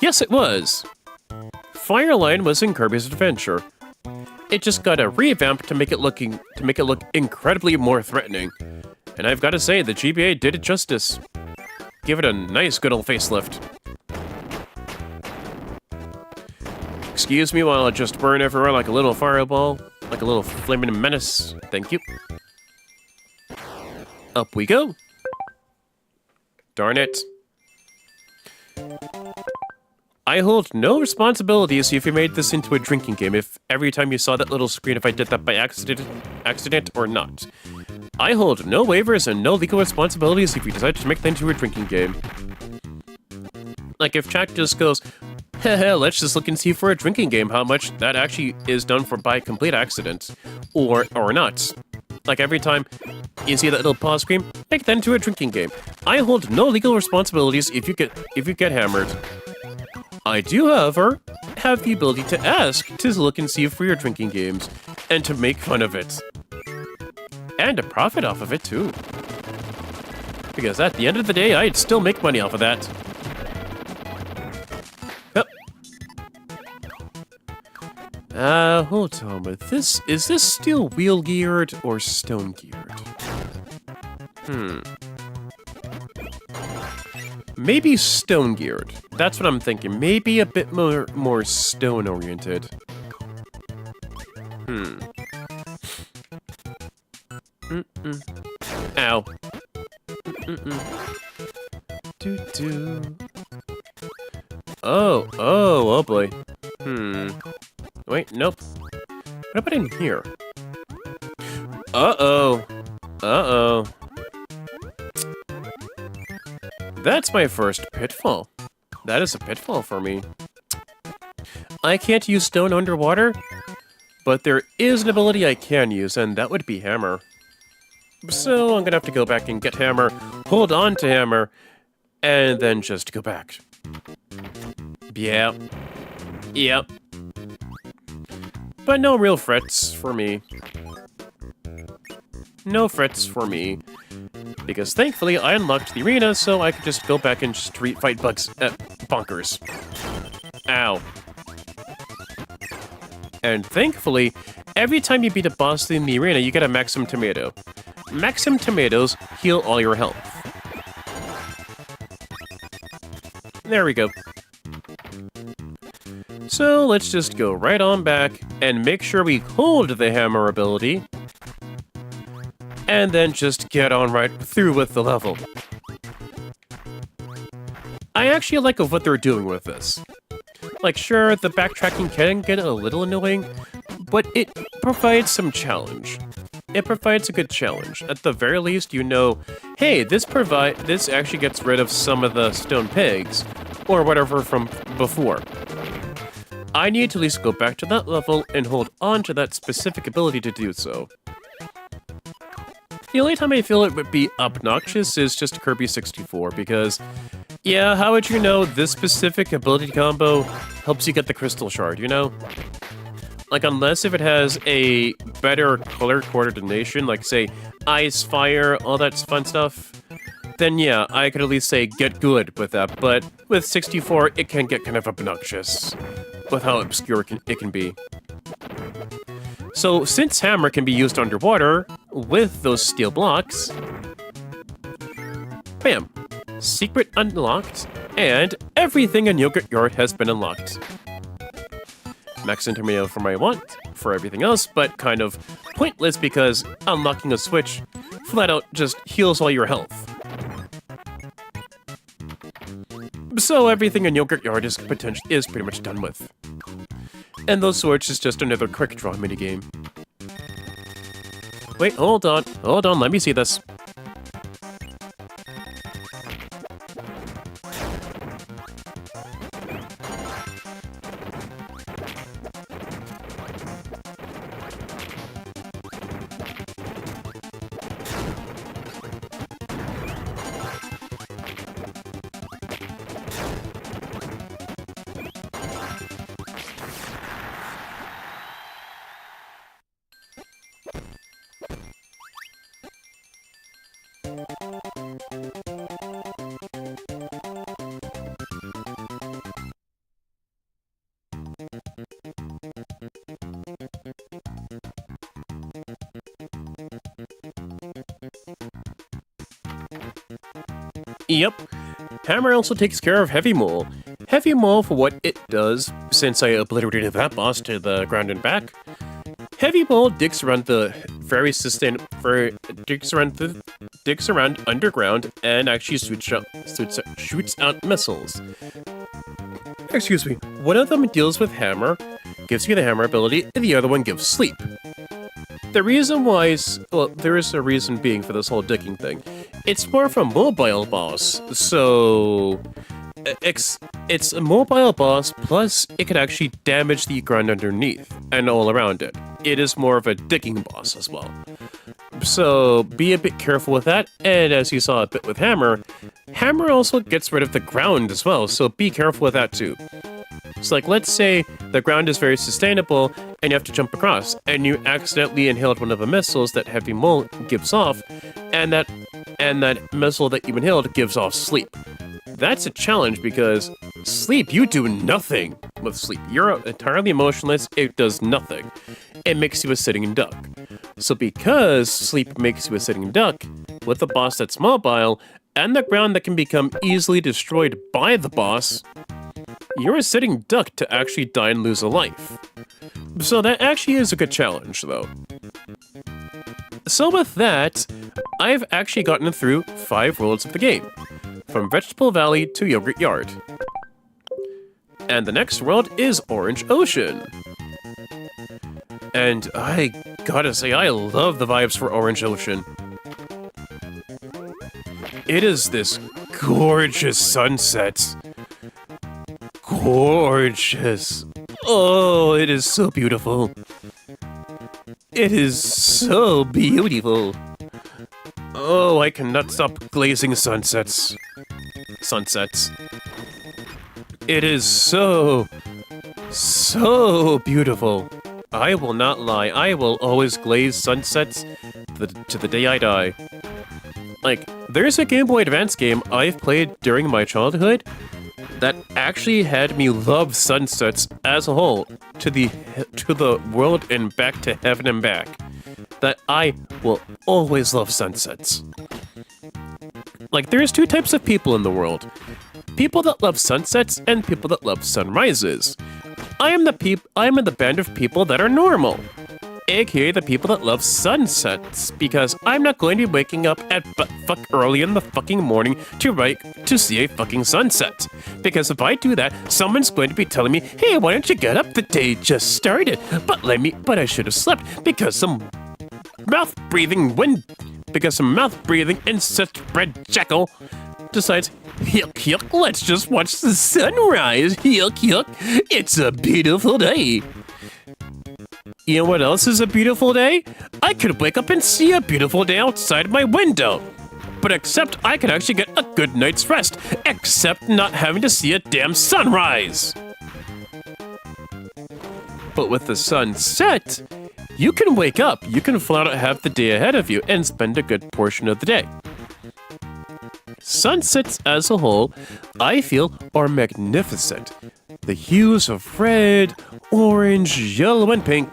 Yes, it was. Fire Lion was in Kirby's Adventure. It just got a revamp to make it look incredibly more threatening. And I've got to say, the GBA did it justice. Give it a nice good old facelift. Excuse me while I just burn everywhere like a little fireball, like a little flaming menace. Thank you. Up we go. Darn it. I hold no responsibilities if you made this into a drinking game, if every time you saw that little screen, if I did that by accident or not. I hold no waivers and no legal responsibilities if you decide to make that into a drinking game. Like if chat just goes, haha, let's just look and see for a drinking game how much that actually is done for by complete accident. Or not. Like every time you see that little pause screen, make that into a drinking game. I hold no legal responsibilities if you get hammered. I do, however, have the ability to ask to look and see for your drinking games, and to make fun of it. And to profit off of it, too. Because at the end of the day, I'd still make money off of that. Yep. Hold on, but is this steel wheel geared or stone geared? Maybe stone geared. That's what I'm thinking. Maybe a bit more stone oriented. Ow. Oh boy. Wait, nope. What about in here? Uh-oh. That's my first pitfall. That is a pitfall for me. I can't use stone underwater, but there is an ability I can use, and that would be hammer. So I'm gonna have to go back and get hammer, hold on to hammer, and then just go back. Yep. But no real frets for me. No frets for me. Because thankfully I unlocked the arena, so I could just go back and street fight bugs bonkers. Ow. And thankfully, every time you beat a boss in the arena, you get a Maximum Tomato. Maximum Tomatoes heal all your health. There we go. So let's just go right on back and make sure we hold the hammer ability. And then just get on right through with the level. I actually like what they're doing with this. Like, sure, the backtracking can get a little annoying, but it provides some challenge. It provides a good challenge. At the very least, you know, hey, this actually gets rid of some of the stone pigs, or whatever from before. I need to at least go back to that level and hold on to that specific ability to do so. The only time I feel it would be obnoxious is just Kirby 64, because, yeah, how would you know this specific ability combo helps you get the crystal shard, you know? Like, unless if it has a better color coordination, like, say, ice, fire, all that fun stuff, then yeah, I could at least say get good with that, but with 64, it can get kind of obnoxious with how obscure it can be. So, since hammer can be used underwater, with those steel blocks, bam! Secret unlocked, and everything in Yogurt Yard has been unlocked. Max Intermediate for my want, for everything else, but kind of pointless because unlocking a switch flat out just heals all your health. So everything in Yogurt Yard is pretty much done with. And those swords is just another quick draw minigame. Wait, hold on, let me see this. Yep. Hammer also takes care of Heavy Mole. Heavy Mole, for what it does, since I obliterated that boss to the ground and back, Heavy Mole digs around the digs around underground and actually shoots out missiles. Excuse me. One of them deals with Hammer, gives you the Hammer ability, and the other one gives Sleep. The reason why is, well, there is a reason being for this whole digging thing. It's more of a mobile boss, so it's a mobile boss, plus it can actually damage the ground underneath and all around it. It is more of a digging boss as well. So be a bit careful with that, and as you saw a bit with Hammer, Hammer also gets rid of the ground as well, so be careful with that too. So like, let's say the ground is very sustainable and you have to jump across, and you accidentally inhaled one of the missiles that Heavy Mole gives off, and that missile that you inhaled gives off Sleep. That's a challenge because Sleep, you do nothing with Sleep. You're entirely emotionless, it does nothing. It makes you a sitting duck. So because Sleep makes you a sitting duck, with a boss that's mobile, and the ground that can become easily destroyed by the boss, you're a sitting duck to actually die and lose a life. So that actually is a good challenge, though. So with that, I've actually gotten through 5 worlds of the game, from Vegetable Valley to Yogurt Yard. And the next world is Orange Ocean. And I gotta say, I love the vibes for Orange Ocean. It is this gorgeous sunset. Gorgeous. Oh, it is so beautiful. It is so beautiful. Oh, I cannot stop glazing sunsets. It is so beautiful. I will not lie. I will always glaze sunsets to the day I die. Like, there's a Game Boy Advance game I've played during my childhood that actually had me love sunsets as a whole, to the world and back to heaven and back. That I will always love sunsets. Like, there's 2 types of people in the world. People that love sunsets and people that love sunrises. I am in the band of people that are normal, aka the people that love sunsets, because I'm not going to be waking up at butt-fuck early in the fucking morning to see a fucking sunset. Because if I do that, someone's going to be telling me, hey, why don't you get up? The day just started. But I should have slept because some mouth-breathing incest bred jackal decides, yuck, let's just watch the sunrise. Yuck, it's a beautiful day. You know what else is a beautiful day? I could wake up and see a beautiful day outside my window. But except I could actually get a good night's rest, except not having to see a damn sunrise. But with the sunset, you can wake up, you can flat out have the day ahead of you and spend a good portion of the day. Sunsets as a whole, I feel, are magnificent. The hues of red, orange, yellow, and pink.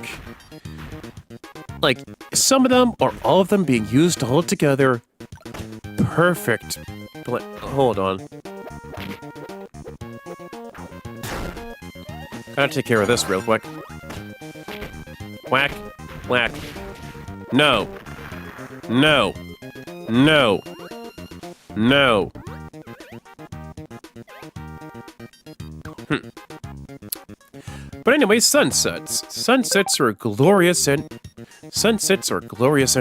Like, some of them or all of them being used all together. Perfect. But hold on. Gotta take care of this real quick. Whack, whack. No. No. No. No. But anyway, sunsets. Sunsets are glorious and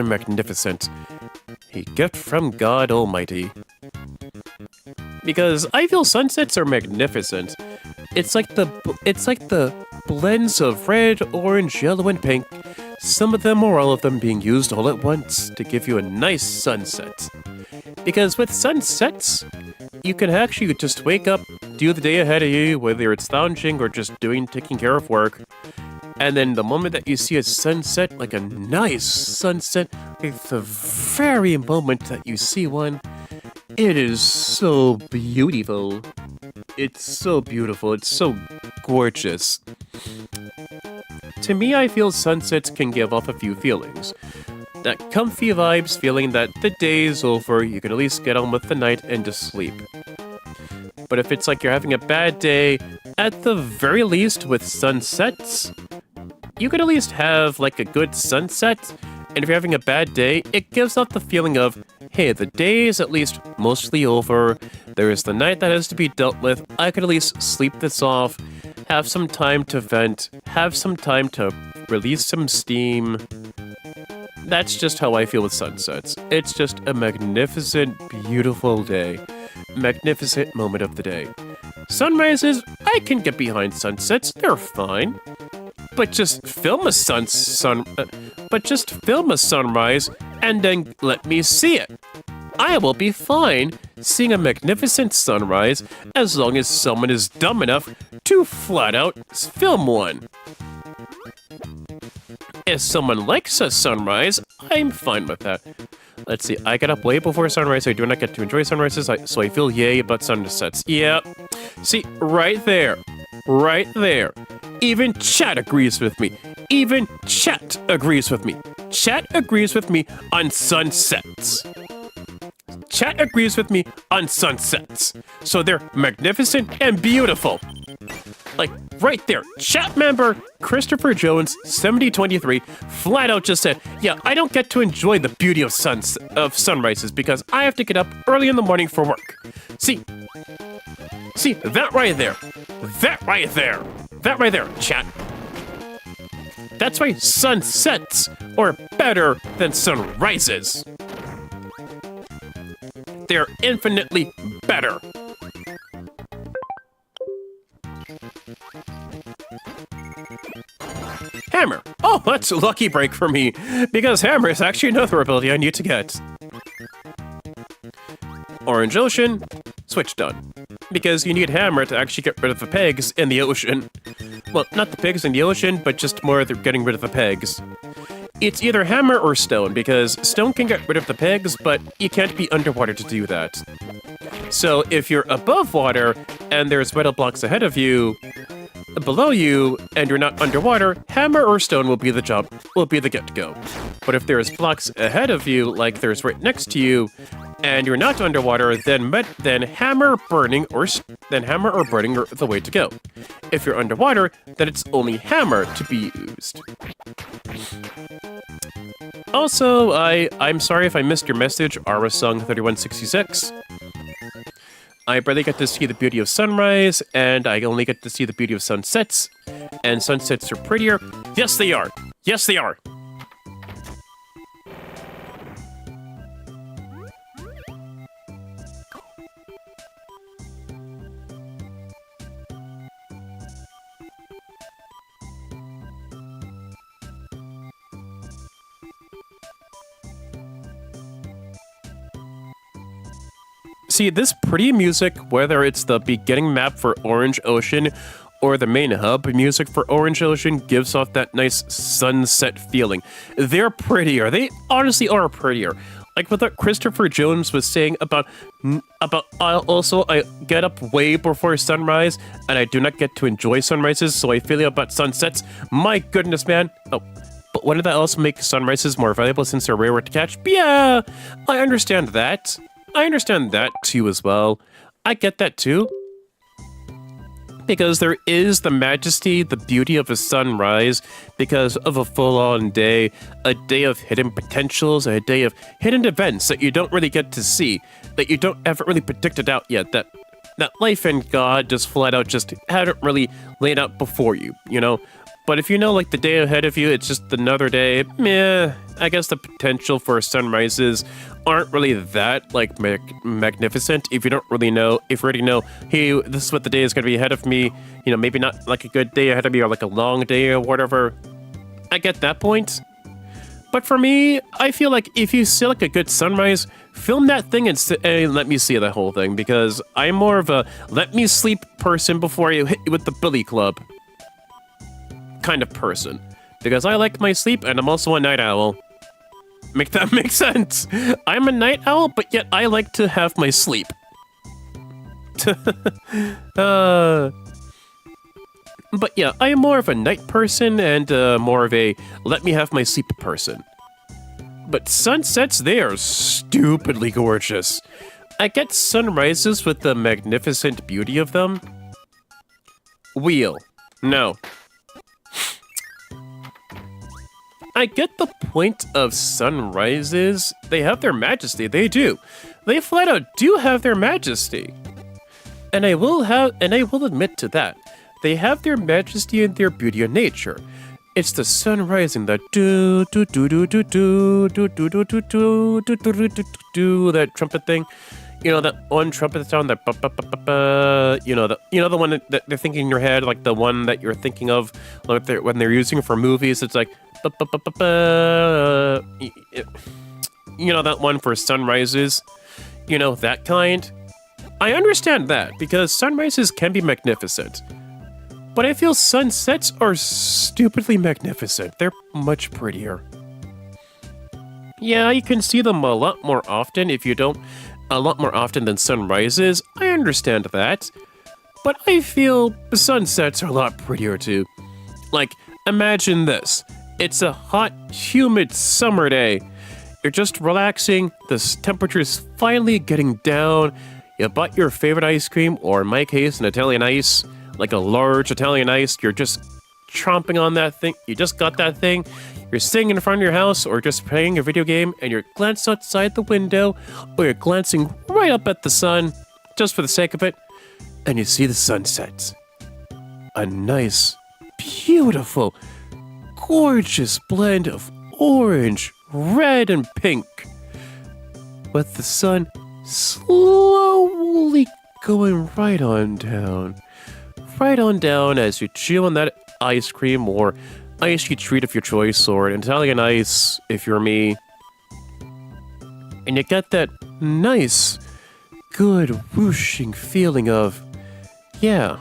magnificent. A gift from God Almighty. Because I feel sunsets are magnificent. It's like the blends of red, orange, yellow, and pink. Some of them or all of them being used all at once to give you a nice sunset. Because with sunsets, you can actually just wake up, do the day ahead of you, whether it's lounging or just taking care of work, And then the moment that you see a sunset, like a nice sunset, like the very moment that you see one, it is so beautiful. It's so beautiful. It's so gorgeous. To me, I feel sunsets can give off a few feelings. That comfy vibes, feeling that the day is over, you can at least get on with the night and just sleep. But if it's like you're having a bad day, at the very least with sunsets, you could at least have like a good sunset. And if you're having a bad day, it gives off the feeling of, hey, the day is at least mostly over. There is the night that has to be dealt with. I could at least sleep this off, have some time to vent, have some time to release some steam. That's just how I feel with sunsets. It's just a magnificent, beautiful day. Magnificent moment of the day. Sunrises, I can get behind sunsets. They're fine. But just film a sunrise and then let me see it. I will be fine seeing a magnificent sunrise as long as someone is dumb enough to flat out film one. If someone likes a sunrise, I'm fine with that. Let's see, I get up way before sunrise, so I do not get to enjoy sunrises, so I feel yay about sunsets. Yeah. See, right there. Right there. Even chat agrees with me. Even chat agrees with me. Chat agrees with me on sunsets. Chat agrees with me on sunsets. So they're magnificent and beautiful. Like, right there, chat member Christopher Jones, 7023, flat out just said, yeah, I don't get to enjoy the beauty of sunrises because I have to get up early in the morning for work. See, that right there. That right there. That right there, chat. That's why sunsets are better than sunrises. They're infinitely better. Hammer. Oh, that's a lucky break for me, because Hammer is actually another ability I need to get. Orange Ocean, switch done. Because you need Hammer to actually get rid of the pegs in the ocean. Well, not the pigs in the ocean, but just more getting rid of the pegs. It's either Hammer or Stone, because Stone can get rid of the pegs, but you can't be underwater to do that. So if you're above water, and there's metal blocks ahead of you, below you, and you're not underwater, Hammer or Stone will be the get-to-go. But if there's blocks ahead of you, like there's right next to you, and you're not underwater, then Hammer or Burning are the way to go. If you're underwater, then it's only Hammer to be used. Also, I'm sorry if I missed your message, Arasung3166. I barely get to see the beauty of sunrise, and I only get to see the beauty of sunsets. And sunsets are prettier. Yes, they are. Yes, they are. See, this pretty music, whether it's the beginning map for Orange Ocean or the main hub music for Orange Ocean, gives off that nice sunset feeling. They're prettier. They honestly are prettier. Like what Christopher Jones was saying about I get up way before sunrise and I do not get to enjoy sunrises, so I feel about sunsets. My goodness, man. Oh, but wouldn't that also make sunrises more valuable since they're rarer to catch? But yeah, I understand that. I understand that too as well. I get that too. Because there is the majesty, the beauty of a sunrise, because of a full-on day, a day of hidden potentials, a day of hidden events that you don't really get to see, that you haven't really predicted out yet, that life and God just flat out just haven't really laid out before you, you know? But if you know, like, the day ahead of you, it's just another day, meh, I guess the potential for sunrises aren't really that, like, magnificent if you don't really know, if you already know, hey, this is what the day is going to be ahead of me, you know, maybe not, like, a good day ahead of me or, like, a long day or whatever. I get that point. But for me, I feel like if you see, like, a good sunrise, film that thing and let me see the whole thing, because I'm more of a let me sleep person before you hit you with the billy club. kind of person. Because I like my sleep, and I'm also a night owl. Make that make sense? I'm a night owl, but yet I like to have my sleep. But yeah, I am more of a night person and more of a let me have my sleep person. But sunsets, they are stupidly gorgeous. I get sunrises with the magnificent beauty of them. Wheel. No. I get the point of sunrises. They have their majesty. They do. They flat out do have their majesty. And I will admit to that. They have their majesty and their beauty in nature. It's the sun rising, that do do do do do do do do do do do do do do do that trumpet thing. You know that one trumpet sound that you know the one that they're thinking in your head, like the one that you're thinking of like when they're using it for movies. It's like you know that one for sunrises. You know that kind. I understand that because sunrises can be magnificent. But I feel sunsets are stupidly magnificent. They're much prettier. Yeah, you can see them a lot more often than sunrises. I understand that. But I feel sunsets are a lot prettier too. Like, imagine this. It's a hot, humid summer day. You're just relaxing, the temperature's finally getting down. You bought your favorite ice cream, or in my case, an Italian ice. Like a large Italian ice, you're just chomping on that thing. You just got that thing. You're sitting in front of your house or just playing a video game and you're glancing outside the window or you're glancing right up at the sun just for the sake of it and you see the sunset. A nice, beautiful, gorgeous blend of orange, red, and pink with the sun slowly going right on down. Right on down as you chew on that ice cream or icy treat of your choice or an Italian ice if you're me. And you get that nice, good whooshing feeling of, yeah.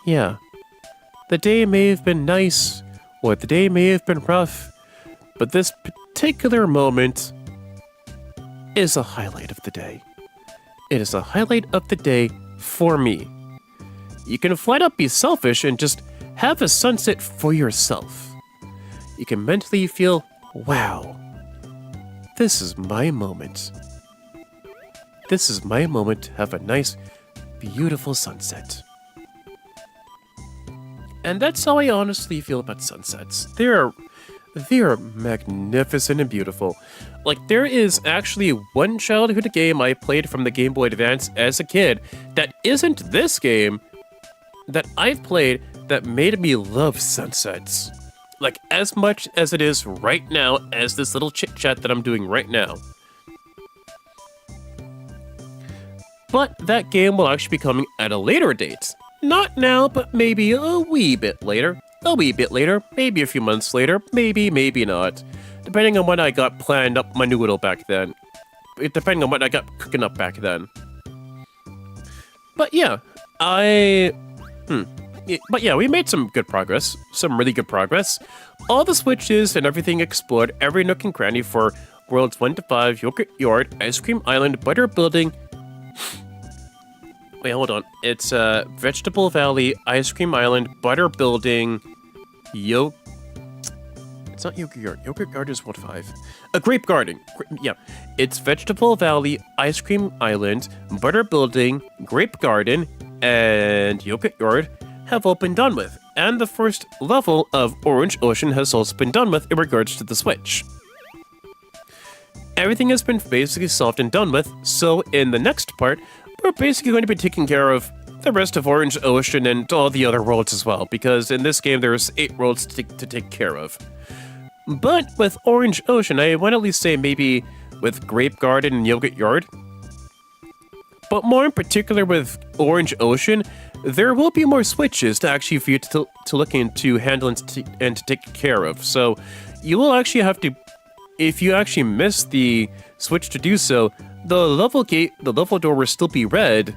The day may have been nice or the day may have been rough, but this particular moment is a highlight of the day. It is a highlight of the day for me. You can flat out be selfish and just have a sunset for yourself. You can mentally feel, wow, this is my moment. This is my moment to have a nice, beautiful sunset. And that's how I honestly feel about sunsets. They are magnificent and beautiful. Like, there is actually one childhood game I played from the Game Boy Advance as a kid that isn't this game that I've played that made me love sunsets. Like, as much as it is right now as this little chit-chat that I'm doing right now. But that game will actually be coming at a later date. Not now, but maybe a wee bit later. Maybe a few months later, maybe not. Depending on what I got planned up my noodle back then. Depending on what I got cooking up back then. But yeah, But yeah, we made some good progress. Some really good progress. All the switches and everything explored, every nook and cranny for Worlds 1 to 5, Yogurt Yard, Ice Cream Island, Butter Building. Wait, hold on. It's Vegetable Valley, Ice Cream Island, Butter Building, It's not Yogurt Yard. Yogurt Yard is World 5. A Grape Garden. Yeah. It's Vegetable Valley, Ice Cream Island, Butter Building, Grape Garden, and Yogurt Yard have all been done with. And the first level of Orange Ocean has also been done with in regards to the Switch. Everything has been basically solved and done with, so in the next part, we're basically going to be taking care of the rest of Orange Ocean and all the other worlds as well, because in this game there's 8 worlds to take care of. But with Orange Ocean, I want to at least say maybe with Grape Garden and Yogurt Yard. But more in particular with Orange Ocean, there will be more switches to actually for you to look into, handle, and to take care of. So you will actually have to, if you actually miss the switch to do so, the level door will still be red.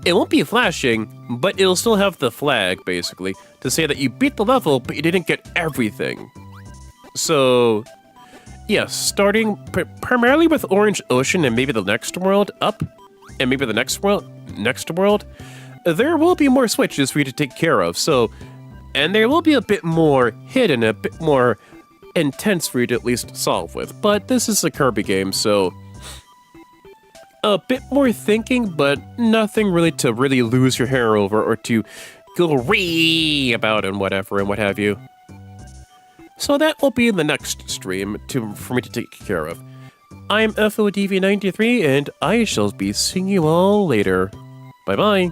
It won't be flashing, but it'll still have the flag, basically, to say that you beat the level, but you didn't get everything. So, yes, starting primarily with Orange Ocean and maybe the next world up, and maybe the next world, there will be more switches for you to take care of. So, and there will be a bit more hidden, a bit more intense for you to at least solve with. But this is a Kirby game, so a bit more thinking, but nothing really to really lose your hair over or to go ree about and whatever and what have you. So that will be in the next stream for me to take care of. I'm FODV93, and I shall be seeing you all later. Bye-bye.